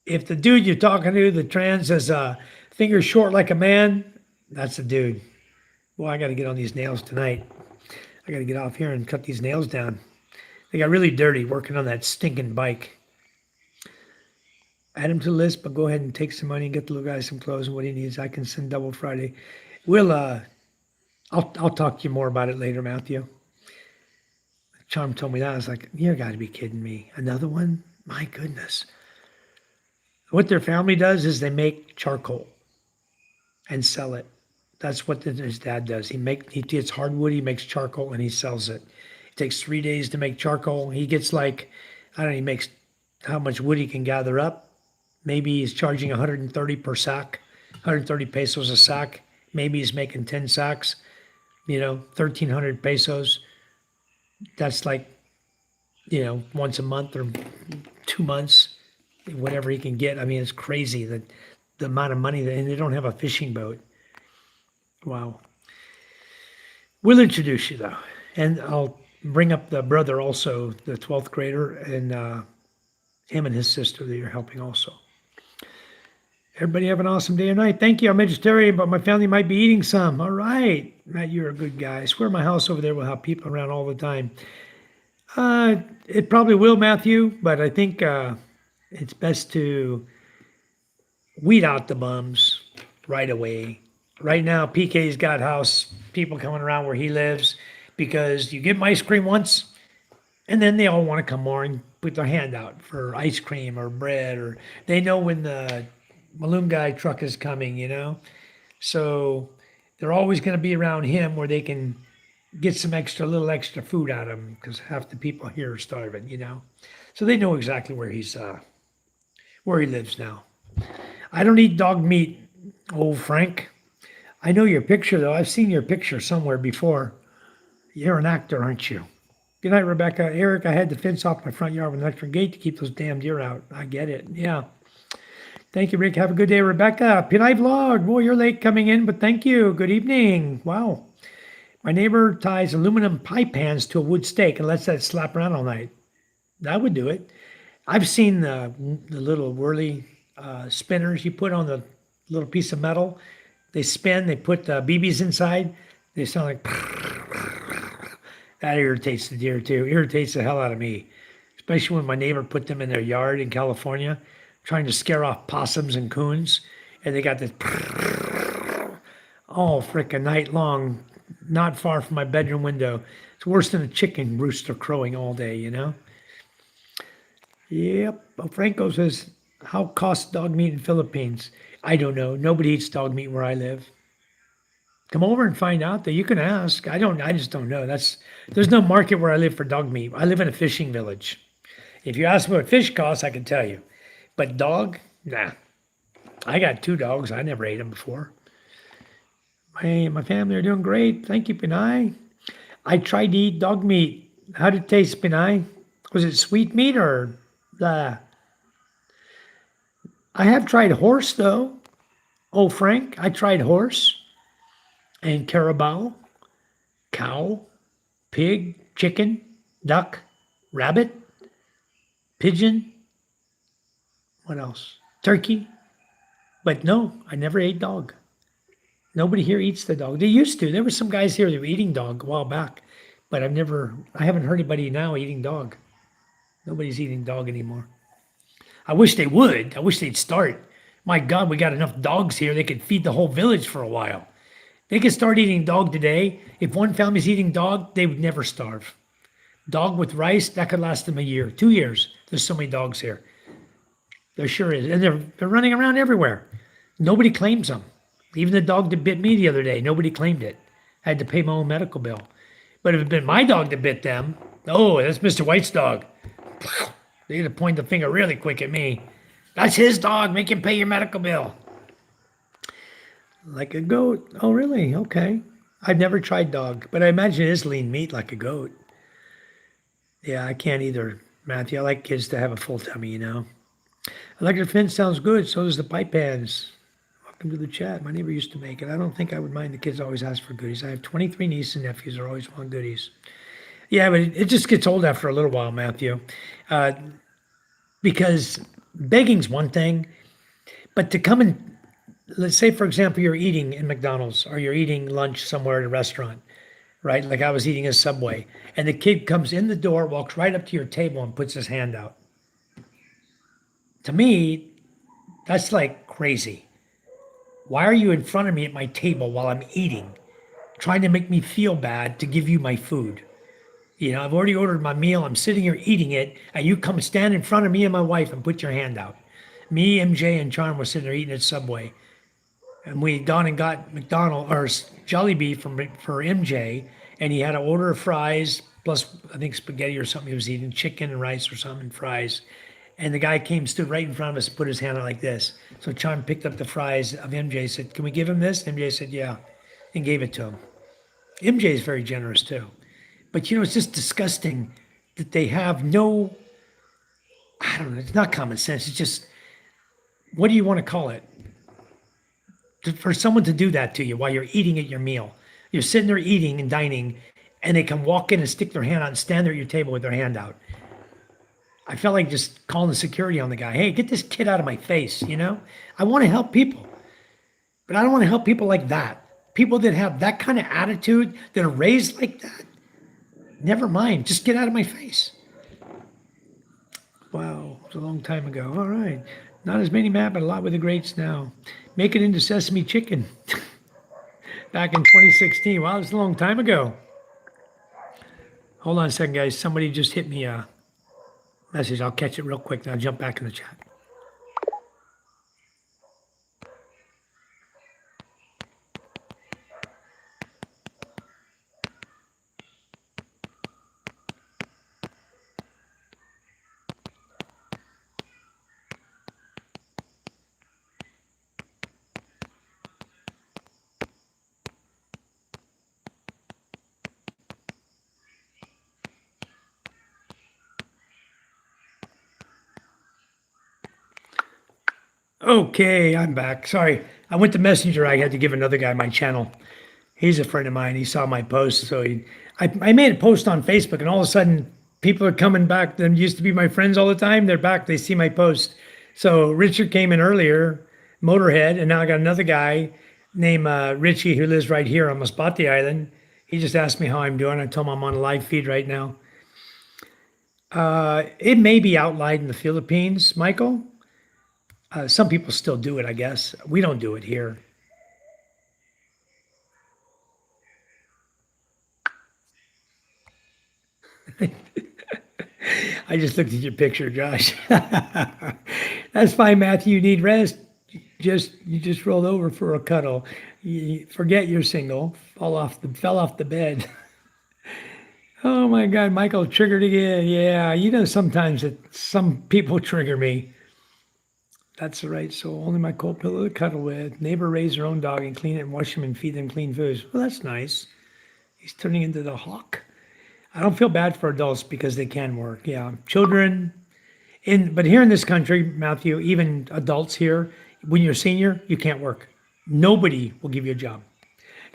dude you're talking to, the trans, has a finger short like a man, that's the dude. Well, I got to get on these nails tonight. I got to get off here and cut these nails down. They got really dirty working on that stinking bike. Add him to the list, but go ahead and take some money and get the little guy some clothes and what he needs. I can send double Friday. I'll talk to you more about it later, Matthew. Charm told me that. I was like, you got to be kidding me. Another one? My goodness. What their family does is they make charcoal and sell it. That's what his dad does. He gets hardwood, he makes charcoal, and he sells it. It takes 3 days to make charcoal. He gets like, I don't know, he makes how much wood he can gather up. Maybe he's charging 130 per sack, 130 pesos a sack. Maybe he's making 10 sacks, 1,300 pesos. That's like, once a month or 2 months, whatever he can get. I mean, it's crazy the amount of money and they don't have a fishing boat. Wow. We'll introduce you though. And I'll bring up the brother also, the 12th grader, and him and his sister that you're helping also. Everybody have an awesome day or night. Thank you. I'm vegetarian, but my family might be eating some. All right. Matt, you're a good guy. I swear my house over there will have people around all the time. It probably will, Matthew, but I think it's best to weed out the bums right away. Right now, PK's got house people coming around where he lives because you give them ice cream once, and then they all want to come more and put their hand out for ice cream or bread, or they know when the Malunggay truck is coming. So they're always going to be around him where they can get some little extra food out of him because half the people here are starving. So they know exactly where he lives now. I don't eat dog meat, old Frank. I know your picture though. I've seen your picture somewhere before. You're an actor, aren't you? Good night, Rebecca. Eric, I had to fence off my front yard with an electric gate to keep those damn deer out. I get it. Yeah. Thank you, Rick. Have a good day, Rebecca. Pinay Vlog. Boy, you're late coming in, but thank you. Good evening. Wow. My neighbor ties aluminum pie pans to a wood stake and lets that slap around all night. That would do it. I've seen the little whirly spinners you put on the little piece of metal. They spin. They put BBs inside. They sound like that. Irritates the deer too. Irritates the hell out of me, especially when my neighbor put them in their yard in California, trying to scare off possums and coons, and they got this all frickin' night long, not far from my bedroom window. It's worse than a chicken rooster crowing all day. Yep. Well, Franco says, how costs dog meat in Philippines? I don't know. Nobody eats dog meat where I live. Come over and find out that you can ask. I just don't know. There's no market where I live for dog meat. I live in a fishing village. If you ask me what fish costs, I can tell you. But dog, nah. I got 2 dogs. I never ate them before. My family are doing great. Thank you, Pinay. I tried to eat dog meat. How did it taste, Pinay? Was it sweet meat or blah? I have tried horse, though. Oh, Frank, I tried horse and carabao, cow, pig, chicken, duck, rabbit, pigeon. What else? Turkey. But no, I never ate dog. Nobody here eats the dog. They used to. There were some guys here that were eating dog a while back, but I haven't heard anybody now eating dog. Nobody's eating dog anymore. I wish they would. I wish they'd start. My God, we got enough dogs here. They could feed the whole village for a while. They could start eating dog today. If one family's eating dog, they would never starve. Dog with rice, that could last them a year, 2 years. There's so many dogs here. There sure is. And they're running around everywhere. Nobody claims them. Even the dog that bit me the other day, nobody claimed it. I had to pay my own medical bill. But if it had been my dog that bit them, oh, that's Mr. White's dog. They'd have pointed the finger really quick at me. That's his dog. Make him pay your medical bill. Like a goat. Oh, really? Okay. I've never tried dog, but I imagine it is lean meat like a goat. Yeah, I can't either, Matthew. I like kids to have a full tummy, you know. Electric fence sounds good. So does the pipe pans. Welcome to the chat. My neighbor used to make it. I don't think I would mind the kids always ask for goodies. I have 23 nieces and nephews who always want goodies. Yeah, but it just gets old after a little while, Matthew. Uh, because begging's one thing, but to come and let's say, for example, you're eating in McDonald's or you're eating lunch somewhere at a restaurant, right? Like I was eating a Subway, and the kid comes in the door, walks right up to your table, and puts his hand out. To me, that's like crazy. Why are you in front of me at my table while I'm eating, trying to make me feel bad to give you my food? You know, I've already ordered my meal. I'm sitting here eating it, and you come stand in front of me and my wife and put your hand out. Me, MJ, and Charm were sitting there eating at Subway, and we gone and got McDonald or Jollibee for MJ, and he had an order of fries plus I think spaghetti or something. He was eating chicken and rice or something, and fries. And the guy came, stood right in front of us, and put his hand out like this. So Charm picked up the fries of MJ, said, "Can we give him this?" MJ said, "Yeah," and gave it to him. MJ is very generous too. But you know, it's just disgusting that they have no, I don't know, it's not common sense. It's just, what do you want to call it? For someone to do that to you while you're eating at your meal. You're sitting there eating and dining, and they can walk in and stick their hand out and stand there at your table with their hand out. I felt like just calling the security on the guy. Hey, get this kid out of my face, you know? I want to help people, but I don't want to help people like that. People that have that kind of attitude, that are raised like that, never mind. Just get out of my face. Wow, it was a long time ago. All right. Not as many, Matt, but a lot with the greats now. Make it into sesame chicken. Back in 2016. Wow, it's a long time ago. Hold on a second, guys. Somebody just hit me a message. I'll catch it real quick, then I'll jump back in the chat. Okay, I'm back. Sorry, I went to Messenger. I had to give another guy my channel. He's a friend of mine. He saw my post, so I made a post on Facebook, and all of a sudden, people are coming back. Them used to be my friends all the time. They're back. They see my post. So Richard came in earlier, Motorhead, and now I got another guy named Richie who lives right here on Masbate Island. He just asked me how I'm doing. I told him I'm on a live feed right now. It may be outlined in the Philippines, Michael. Some people still do it, I guess. We don't do it here. I just looked at your picture, Josh. That's fine, Matthew. You need rest. You just rolled over for a cuddle. You forget you're single. Fell off the bed. Oh my God, Michael triggered again. Yeah, you know sometimes some people trigger me. That's right. So only my cold pillow to cuddle with. Neighbor raised her own dog and clean it and wash them and feed them clean foods. Well, that's nice. He's turning into the hawk. I don't feel bad for adults because they can work. Yeah, children. But here in this country, Matthew, even adults here, when you're a senior, you can't work. Nobody will give you a job.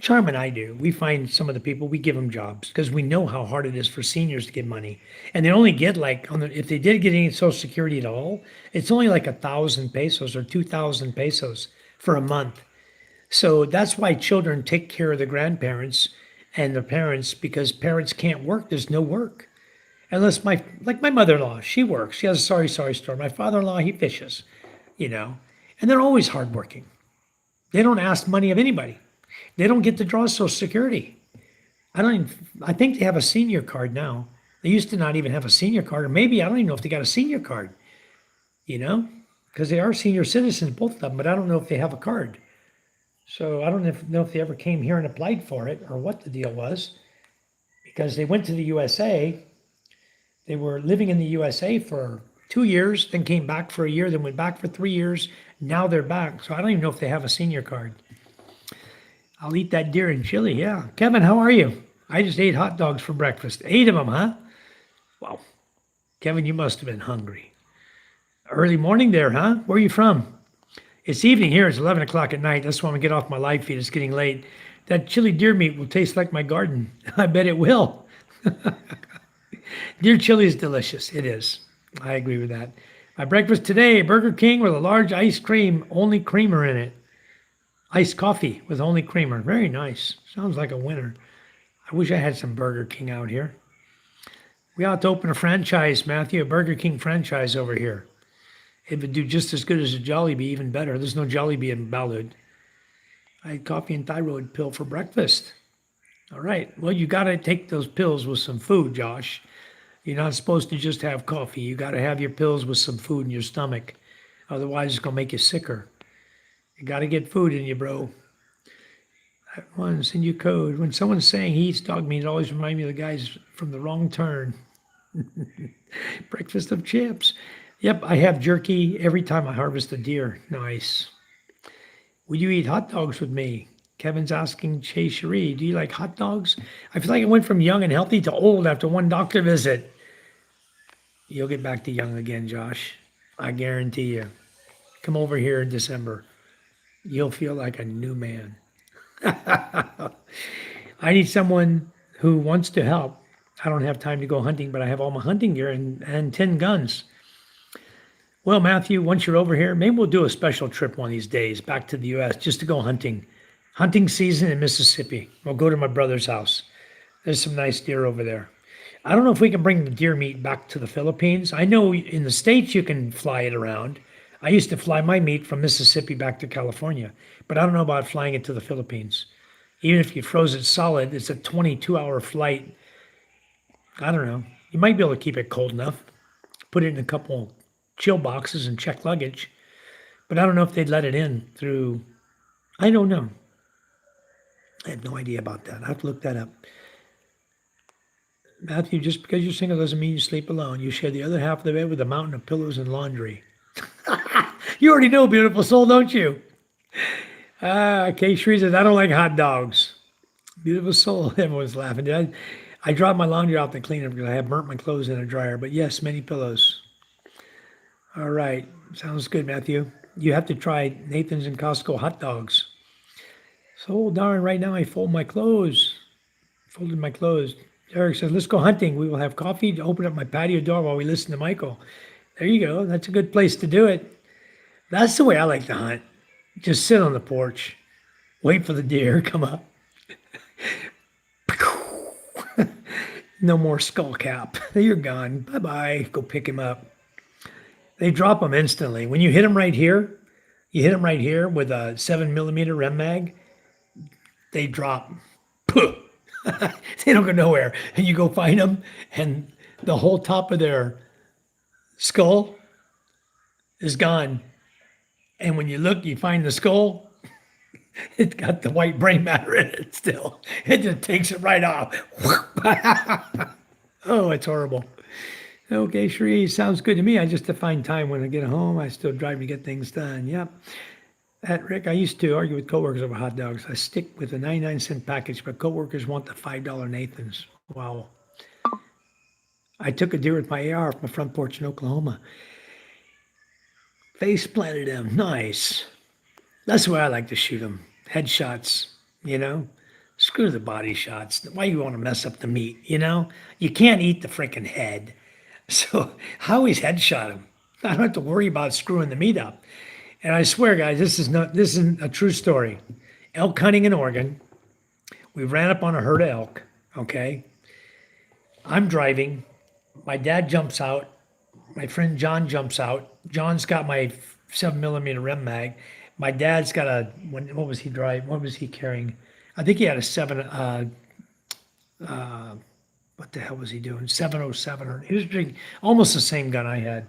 Charm and I do. We find some of the people, we give them jobs because we know how hard it is for seniors to get money. And they only get like, if they did get any Social Security at all, it's only like 1,000 pesos or 2,000 pesos for a month. So that's why children take care of the grandparents and their parents, because parents can't work. There's no work. Unless my mother-in-law, she works. She has a sorry store. My father-in-law, he fishes, you know, and they're always hardworking. They don't ask money of anybody. They don't get to draw Social Security. I think they have a senior card now. They used to not even have a senior card, or maybe I don't even know if they got a senior card, you know, because they are senior citizens, both of them, but I don't know if they have a card. So I don't know if they ever came here and applied for it or what the deal was, because they went to the USA. They were living in the USA for 2 years, then came back for a year, then went back for 3 years. Now they're back. So I don't even know if they have a senior card. I'll eat that deer and chili. Yeah. Kevin, how are you? I just ate hot dogs for breakfast. 8 of them, huh? Wow. Kevin, you must have been hungry. Early morning there, huh? Where are you from? It's evening here. It's 11 o'clock at night. That's when I get off my live feed. It's getting late. That chili deer meat will taste like my garden. I bet it will. Deer chili is delicious. It is. I agree with that. My breakfast today, Burger King with a large ice cream, only creamer in it. Iced coffee with only creamer. Very nice. Sounds like a winner. I wish I had some Burger King out here. We ought to open a franchise, Matthew, a Burger King franchise over here. It would do just as good as a Jollibee, even better. There's no Jollibee in Ballard. I had coffee and thyroid pill for breakfast. All right. Well, you got to take those pills with some food, Josh. You're not supposed to just have coffee. You got to have your pills with some food in your stomach. Otherwise, it's going to make you sicker. You got to get food in you, bro. That one, send you code. When someone's saying he eats dog meat, it always reminds me of the guys from The Wrong Turn. Breakfast of chips. Yep, I have jerky every time I harvest a deer. Nice. Will you eat hot dogs with me? Kevin's asking Che Cherie, do you like hot dogs? I feel like I went from young and healthy to old after one doctor visit. You'll get back to young again, Josh. I guarantee you. Come over here in December. You'll feel like a new man. I need someone who wants to help. I don't have time to go hunting, but I have all my hunting gear and 10 guns. Well, Matthew, once you're over here, maybe we'll do a special trip one of these days back to the U.S. just to go hunting. Hunting season in Mississippi. We'll go to my brother's house. There's some nice deer over there. I don't know if we can bring the deer meat back to the Philippines. I know in the States you can fly it around. I used to fly my meat from Mississippi back to California, but I don't know about flying it to the Philippines. Even if you froze it solid, it's a 22-hour flight. I don't know. You might be able to keep it cold enough. Put it in a couple chill boxes and check luggage. But I don't know if they'd let it in through, I don't know. I have no idea about that. I have to look that up. Matthew, just because you're single doesn't mean you sleep alone. You share the other half of the bed with a mountain of pillows and laundry. You already know, beautiful soul, don't you? Kay Shree says, I don't like hot dogs. Beautiful soul. Everyone's laughing. I dropped my laundry out to clean it because I have burnt my clothes in a dryer. But yes, many pillows. All right. Sounds good, Matthew. You have to try Nathan's and Costco hot dogs. So darn, right now I fold my clothes. Folded my clothes. Eric says, let's go hunting. We will have coffee to open up my patio door while we listen to Michael. There you go. That's a good place to do it. That's the way I like to hunt. Just sit on the porch. Wait for the deer. Come up. No more skull cap. You're gone. Bye-bye. Go pick him up. They drop them instantly. When you hit them right here, with a 7mm Rem mag, they drop. They don't go nowhere. And you go find them, and the whole top of their skull is gone. And when you look, you find the skull. It's got the white brain matter in it still. It just takes it right off. Oh, it's horrible. Okay, Sheree, sounds good to me. I just define time when I get home. I still drive to get things done. Yep. At Rick, I used to argue with coworkers over hot dogs. I stick with the 99-cent package, but coworkers want the $5 Nathans. Wow. I took a deer with my AR from the front porch in Oklahoma. Face planted him. Nice. That's the way I like to shoot them. Headshots, you know? Screw the body shots. Why you want to mess up the meat, you know? You can't eat the freaking head. So I always headshot him. I don't have to worry about screwing the meat up. And I swear, guys, this isn't a true story. Elk hunting in Oregon. We ran up on a herd of elk, okay? I'm driving. My dad jumps out. My friend John jumps out. John's got my 7mm Rem mag. My dad's got a, what was he driving? What was he carrying? I think he had a what the hell was he doing? 707. Or he was doing almost the same gun I had.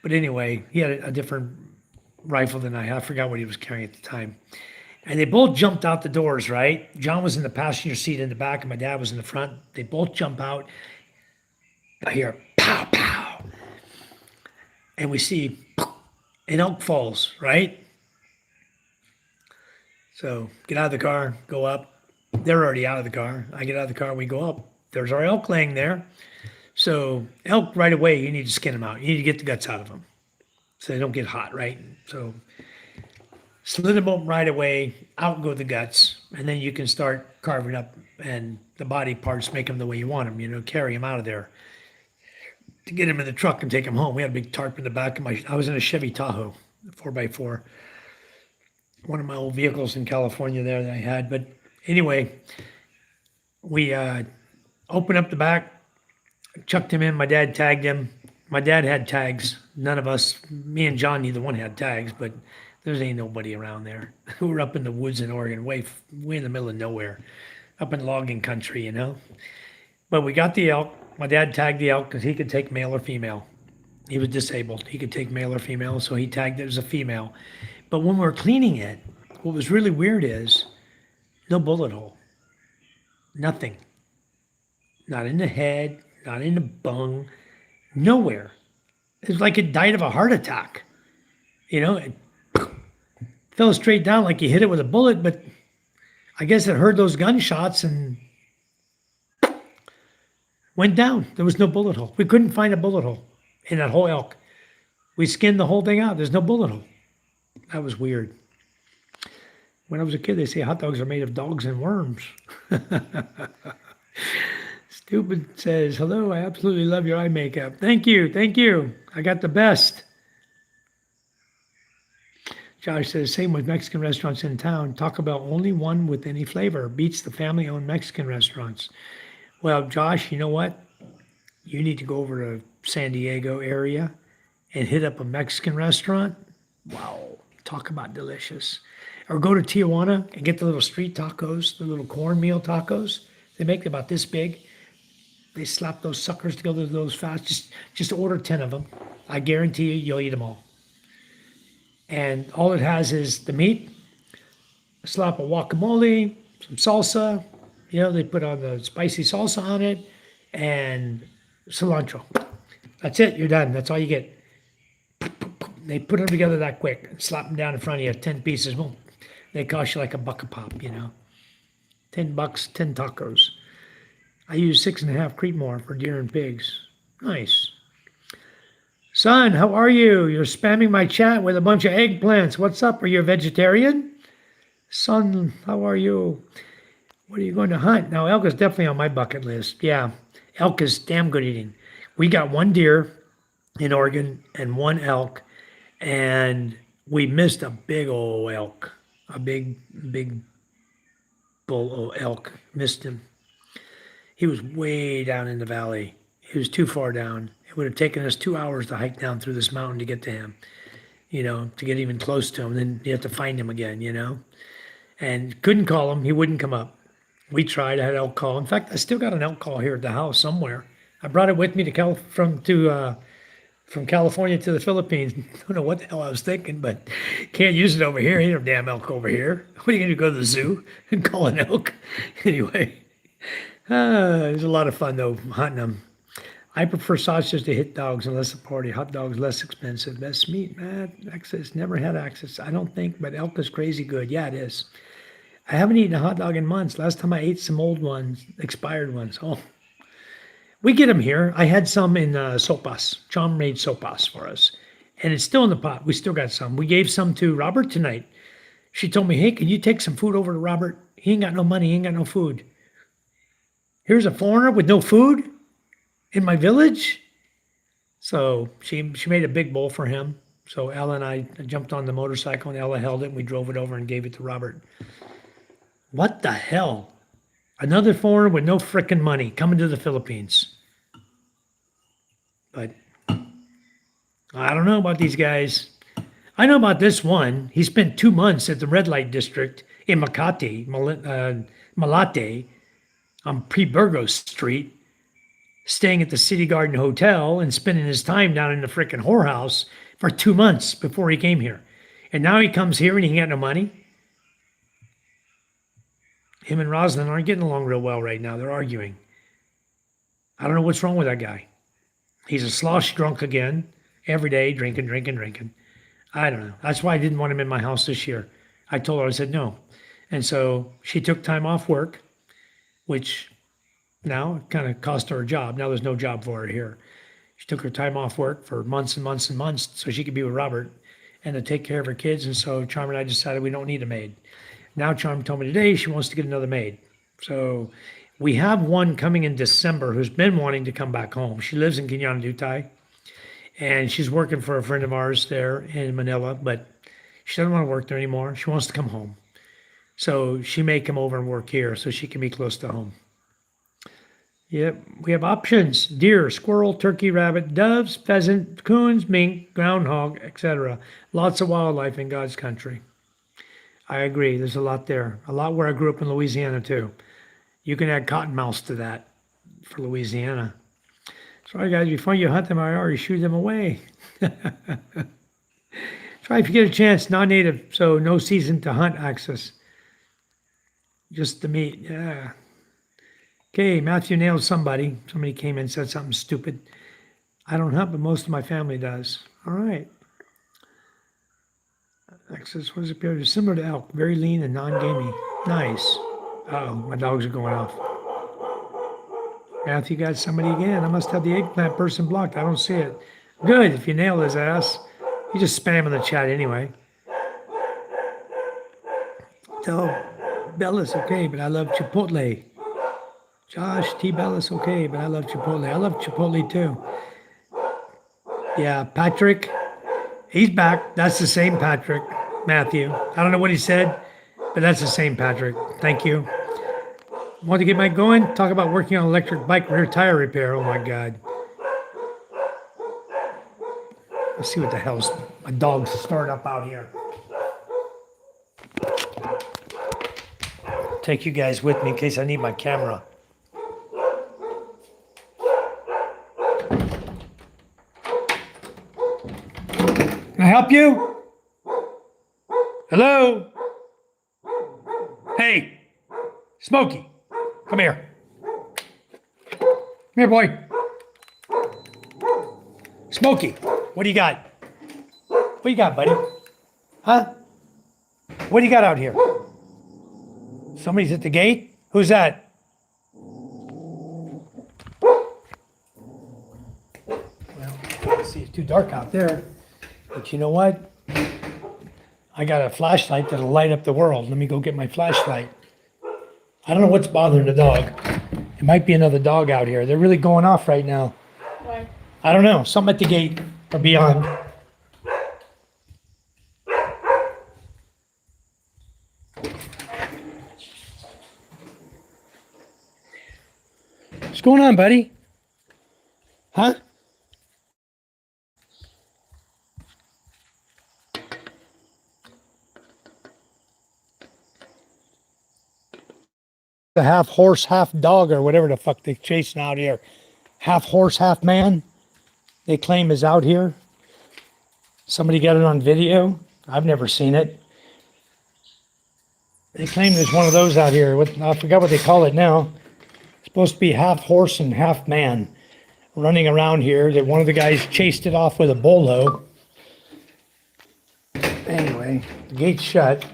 But anyway, he had a different rifle than I had. I forgot what he was carrying at the time. And they both jumped out the doors, right? John was in the passenger seat in the back, and my dad was in the front. They both jump out. I hear pow, pow. And we see an elk falls, right? So get out of the car, go up. They're already out of the car. I get out of the car, we go up. There's our elk laying there. So elk right away, you need to skin them out. You need to get the guts out of them so they don't get hot, right? So slit them up right away, out go the guts, and then you can start carving up and the body parts, make them the way you want them, carry them out of there to get them in the truck and take them home. We had a big tarp in the back of I was in a Chevy Tahoe, 4x4, one of my old vehicles in California there that I had. But anyway, we opened up the back, chucked him in. My dad tagged him. My dad had tags. None of us, me and John, neither one had tags, but there ain't nobody around there. We were up in the woods in Oregon, way in the middle of nowhere, up in logging country, But we got the elk. My dad tagged the elk because he could take male or female. He was disabled. He could take male or female, so he tagged it as a female. But when we were cleaning it, what was really weird is no bullet hole. Nothing. Not in the head, not in the bung, nowhere. It was like it died of a heart attack. It fell straight down like you hit it with a bullet, but I guess it heard those gunshots and went down. There was no bullet hole. We couldn't find a bullet hole in that whole elk. We skinned the whole thing out. There's no bullet hole. That was weird. When I was a kid, they say hot dogs are made of dogs and worms. Stupid says, hello, I absolutely love your eye makeup. Thank you. Thank you. I got the best. Josh says, same with Mexican restaurants in town. Taco Bell, only one with any flavor. Beats the family-owned Mexican restaurants. Well, Josh, you know what? You need to go over to San Diego area and hit up a Mexican restaurant. Wow. Talk about delicious. Or go to Tijuana and get the little street tacos, the little cornmeal tacos. They make them about this big. They slap those suckers together those fast. Just order 10 of them. I guarantee you'll eat them all. And all it has is the meat, a slap of guacamole, some salsa. They put on the spicy salsa on it and cilantro. That's it. You're done. That's all you get. They put them together that quick and slap them down in front of you, 10 pieces. Boom. They cost you like $1 a pop, $10, 10 tacos. I use 6.5 Creekmore for deer and pigs. Nice. Son, how are you? You're spamming my chat with a bunch of eggplants. What's up? Are you a vegetarian? Son, how are you? What are you going to hunt? Now, elk is definitely on my bucket list. Yeah, elk is damn good eating. We got one deer in Oregon and one elk, and we missed a big old elk, a big bull elk. Missed him. He was way down in the valley. He was too far down. It would have taken us 2 hours to hike down through this mountain to get to him, to get even close to him. Then you have to find him again, and couldn't call him. He wouldn't come up. We tried. I had elk call. In fact, I still got an elk call here at the house somewhere. I brought it with me from California to the Philippines. Don't know what the hell I was thinking, but can't use it over here. Ain't no damn elk over here. What are you going to go to the zoo and call an elk? Anyway, it was a lot of fun, though, hunting them. I prefer sausages to hit dogs unless a party. Hot dogs less expensive. Best meat, man. Access. Never had access. I don't think, but elk is crazy good. Yeah, it is. I haven't eaten a hot dog in months. Last time I ate some old ones, expired ones. Oh, we get them here. I had some in sopas. John made sopas for us, and it's still in the pot. We still got some. We gave some to Robert tonight. She told me, hey, can you take some food over to Robert? He ain't got no money. He ain't got no food. Here's a foreigner with no food in my village. So she made a big bowl for him. So Ella and I jumped on the motorcycle, and Ella held it, and we drove it over and gave it to Robert. What the hell? Another foreigner with no frickin' money coming to the Philippines. But I don't know about these guys. I know about this one. He spent 2 months at the red light district in Makati, Malate, on Pre-Burgos Street, staying at the City Garden Hotel and spending his time down in the frickin' whorehouse for 2 months before he came here. And now he comes here and he ain't got no money. Him and Rosalind aren't getting along real well right now. They're arguing. I don't know what's wrong with that guy. He's a slosh drunk again, every day, drinking. I don't know. That's why I didn't want him in my house this year. I told her, I said, no. And so she took time off work, which now kind of cost her a job. Now there's no job for her here. She took her time off work for months and months and months so she could be with Robert and to take care of her kids. And so Charm and I decided we don't need a maid. Now Charm told me today she wants to get another maid. So we have one coming in December who's been wanting to come back home. She lives in Kinyandutai, and she's working for a friend of ours there in Manila, but she doesn't want to work there anymore. She wants to come home. So she may come over and work here so she can be close to home. Yep, we have options: deer, squirrel, turkey, rabbit, doves, pheasant, coons, mink, groundhog, etc. Lots of wildlife in God's country. I agree. There's a lot there. A lot where I grew up in Louisiana too. You can add cottonmouths to that for Louisiana. Sorry guys, before you hunt them, I already shoot them away. Try if you get a chance, non-native, so no season to hunt access. Just the meat, yeah. Okay, Matthew nailed somebody. Somebody came in and said something stupid. I don't hunt, but most of my family does. All right. Access was appeared similar to elk, very lean and non-gamey. Nice. Uh-oh, my dogs are going off. Matthew got somebody again. I must have the eggplant person blocked. I don't see it. Good, if you nail his ass. You just spam in the chat anyway. Tell Bella's okay, but I love Chipotle. Josh, T. Bella's okay, but I love Chipotle. I love Chipotle too. Yeah, Patrick, he's back. That's the same Patrick, Matthew. I don't know what he said, but that's the same Patrick. Thank you. Want to get Mike going? Talk about working on electric bike rear tire repair. Oh my God. Let's see what the hell's my dog's stirred up out here. Take you guys with me in case I need my camera. Can I help you? Hello? Hey, Smokey, come here. Come here, boy. Smokey, what do you got? What do you got, buddy? Huh? What do you got out here? Somebody's at the gate? Who's that? Well, see, it's too dark out there. But you know what? I got a flashlight that'll light up the world. Let me go get my flashlight. I don't know what's bothering the dog. It might be another dog out here. They're really going off right now. Why? I don't know. Something at the gate or beyond. What's going on, buddy? Huh? The half horse, half dog, or whatever the fuck they're chasing out here. Half horse, half man. They claim is out here. Somebody got it on video. I've never seen it. They claim there's one of those out here. I forgot what they call it now. It's supposed to be half horse and half man running around here. That one of the guys chased it off with a bolo. Anyway, the gate's shut.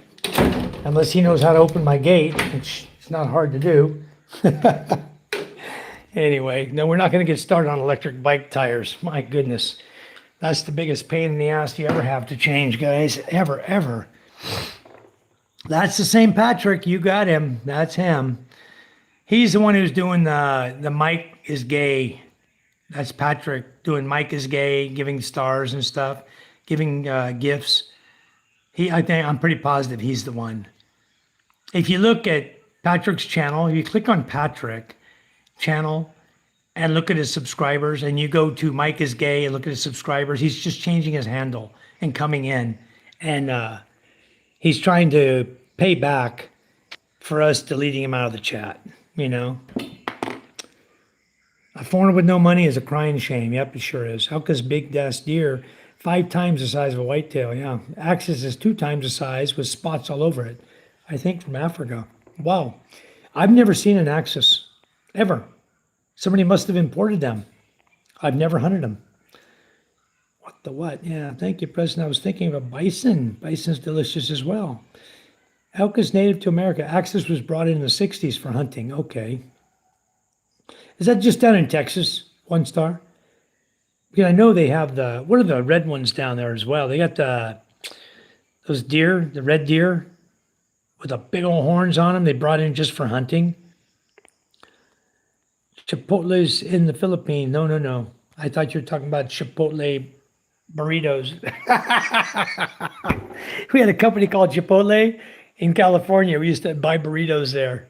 Unless he knows how to open my gate, which it's not hard to do. Anyway, no, we're not going to get started on electric bike tires. My goodness. That's the biggest pain in the ass you ever have to change, guys. Ever, ever. That's the same Patrick. You got him. That's him. He's the one who's doing the Mike is gay. That's Patrick doing Mike is gay, giving stars and stuff, giving gifts. I'm pretty positive he's the one. If you look at Patrick's channel, if you click on Patrick channel and look at his subscribers, and you go to Mike is gay and look at his subscribers, he's just changing his handle and coming in, and he's trying to pay back for us deleting him out of the chat. You know, a foreigner with no money is a crying shame. Yep, it sure is. Elka's big ass deer, 5 times the size of a whitetail. Yeah, Axis is 2 times the size with spots all over it. I think from Africa. Wow. I've never seen an Axis, ever. Somebody must have imported them. I've never hunted them. What? Yeah, thank you, President. I was thinking of a bison. Bison's delicious as well. Elk is native to America. Axis was brought in the 60s for hunting. Okay. Is that just down in Texas? One star? Because I know they have what are the red ones down there as well? They got those deer, the red deer with the big old horns on them. They brought in just for hunting. Chipotle's in the Philippines. No, no, no. I thought you were talking about Chipotle burritos. We had a company called Chipotle in California. We used to buy burritos there.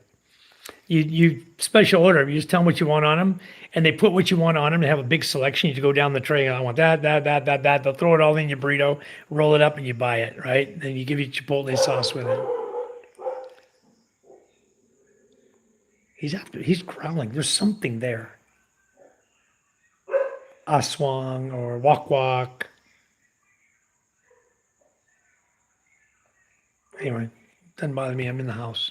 You special order. You just tell them what you want on them, and they put what you want on them. They have a big selection. You just go down the tray. I want that, that, that, that, that. They'll throw it all in your burrito, roll it up, and you buy it. Right? Then you give you Chipotle sauce with it. He's growling. There's something there. Aswang or Wak Wak. Anyway, doesn't bother me. I'm in the house.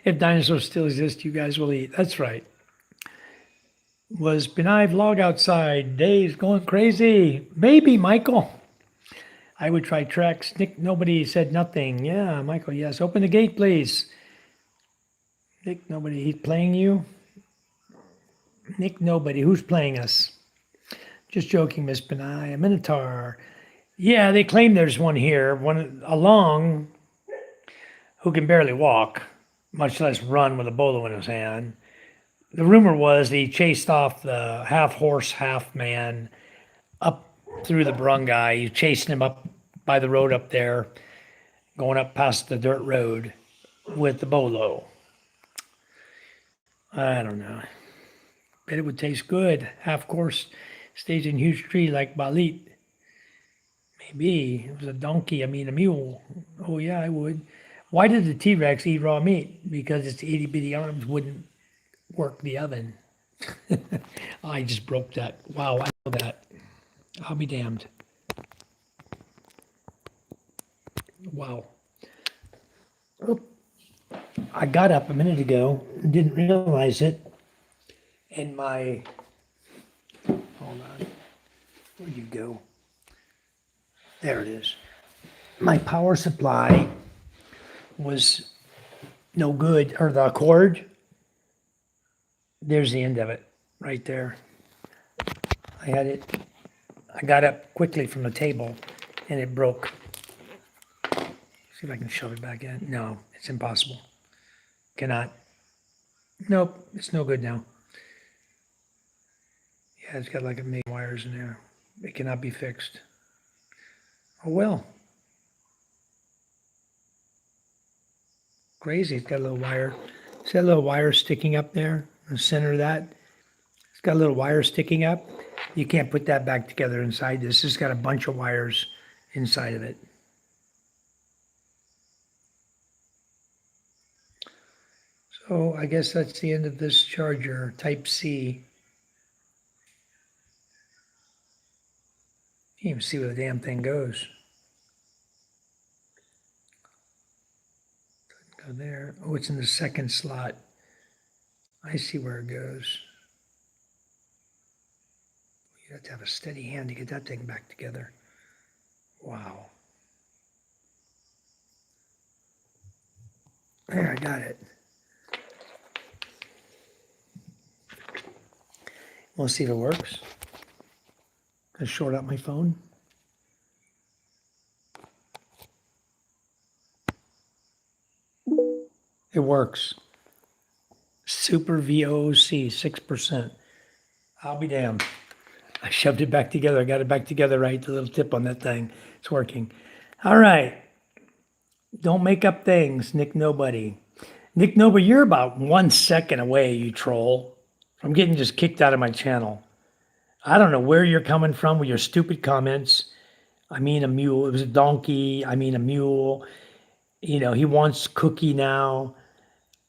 If dinosaurs still exist, you guys will eat. That's right. Was Benai vlog outside? Dave's going crazy. Maybe, Michael. I would try tracks. Nick, nobody said nothing. Yeah, Michael, yes. Open the gate, please. Nick, nobody. He's playing you? Nick, nobody. Who's playing us? Just joking, Miss Benai. A Minotaur. Yeah, they claim there's one here. One along who can barely walk, much less run with a bolo in his hand. The rumor was he chased off the half horse, half man up through the barangay. He chased him up by the road up there, going up past the dirt road with the bolo. I don't know. Bet it would taste good. Half course stays in huge tree like balit. Maybe it was a donkey. I mean a mule. Oh yeah, I would. Why did the T-Rex eat raw meat? Because its itty bitty arms wouldn't work the oven. I just broke that. Wow, I know that. I'll be damned. Wow. Oh, I got up a minute ago and didn't realize it. And my, hold on, where'd you go? There it is. My power supply was no good, or the cord. There's the end of it, right there. I got up quickly from the table and it broke. See if I can shove it back in. No, it's impossible. Cannot. Nope, it's no good now. Yeah, it's got like a million wires in there. It cannot be fixed. Oh well. Crazy, it's got a little wire. See that little wire sticking up there in the center of that? It's got a little wire sticking up. You can't put that back together inside this. It's got a bunch of wires inside of it. So I guess that's the end of this charger, Type C. You can't even see where the damn thing goes. Doesn't go there. Oh, it's in the second slot. I see where it goes. You have to have a steady hand to get that thing back together. Wow. There, I got it. Want to see if it works? Gonna short out my phone. It works. Super VOC, 6%. I'll be damned. I shoved it back together. I got it back together right. The little tip on that thing. It's working. All right. Don't make up things, Nick Nobody. Nick Nobody, you're about 1 second away, you troll, from getting just kicked out of my channel. I don't know where you're coming from with your stupid comments. I mean a mule. It was a donkey. I mean a mule. You know, he wants cookie now.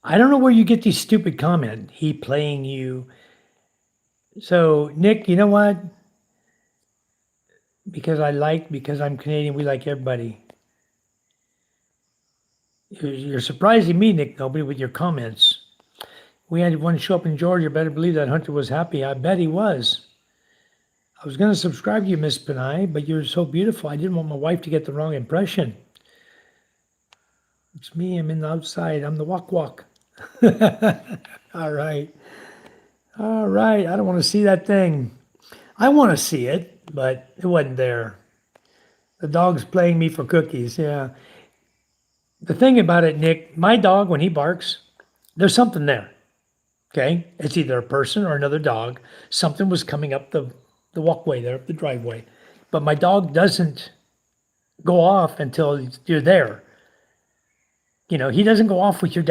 I don't know where you get these stupid comments. He playing you. So, Nick, you know what? Because I'm Canadian, we like everybody. You're surprising me, Nick Nobody, with your comments. We had one show up in Georgia. Better believe that hunter was happy. I bet he was. I was going to subscribe to you, Miss Panay, but you're so beautiful. I didn't want my wife to get the wrong impression. It's me. I'm in the outside. I'm the walk walk. All right. All right. I don't want to see that thing. I want to see it, but it wasn't there. The dog's playing me for cookies. Yeah. The thing about it, Nick, my dog, when he barks, there's something there. Okay. It's either a person or another dog. Something was coming up the walkway there, up the driveway. But my dog doesn't go off until you're there. He doesn't go off with you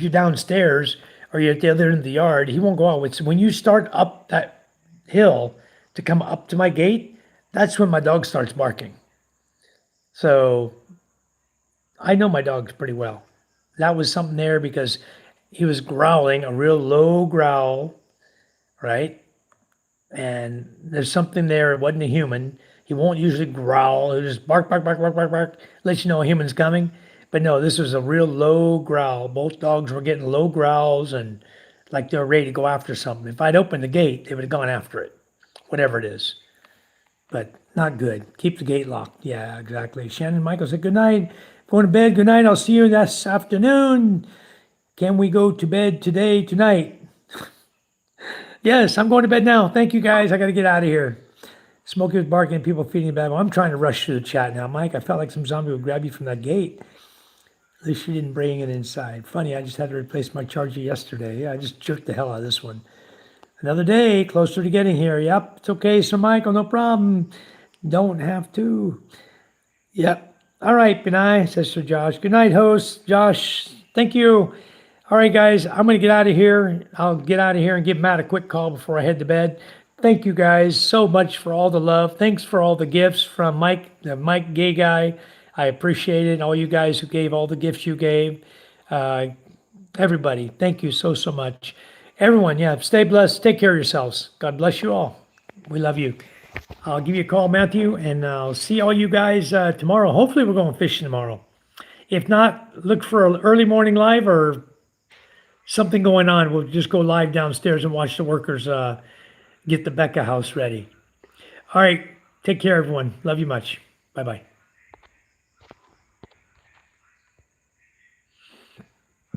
downstairs or you're at the other end of the yard. He won't go out. It's when you start up that hill to come up to my gate, that's when my dog starts barking. So I know my dogs pretty well. That was something there because he was growling a real low growl, right? And there's something there. It wasn't a human. He won't usually growl. He'll just bark, bark, bark, bark, bark, bark, let you know a human's coming. But no, this was a real low growl. Both dogs were getting low growls and like they were ready to go after something. If I'd opened the gate, they would have gone after it, whatever it is. But not good. Keep the gate locked. Yeah, exactly. Shannon Michael said, good night. Going to bed. Good night. I'll see you this afternoon. Can we go to bed tonight? Yes, I'm going to bed now. Thank you, guys. I got to get out of here. Smokey was barking at people feeding bad. I'm trying to rush through the chat now. Mike, I felt like some zombie would grab you from that gate. At least she didn't bring it inside. Funny, I just had to replace my charger yesterday. Yeah, I just jerked the hell out of this one. Another day, closer to getting here. Yep, it's okay, Sir Michael, no problem. Don't have to. Yep. All right, Benai, says Sir Josh. Good night, host. Josh, thank you. All right, guys, I'm going to get out of here. I'll get out of here and give Matt a quick call before I head to bed. Thank you guys so much for all the love. Thanks for all the gifts from Mike, the Mike Gay guy. I appreciate it. All you guys who gave all the gifts you gave. Everybody, thank you so much. Everyone, yeah, stay blessed. Take care of yourselves. God bless you all. We love you. I'll give you a call, Matthew, and I'll see all you guys tomorrow. Hopefully we're going fishing tomorrow. If not, look for an early morning live or something going on. We'll just go live downstairs and watch the workers get the Becca house ready. All right. Take care, everyone. Love you much. Bye-bye.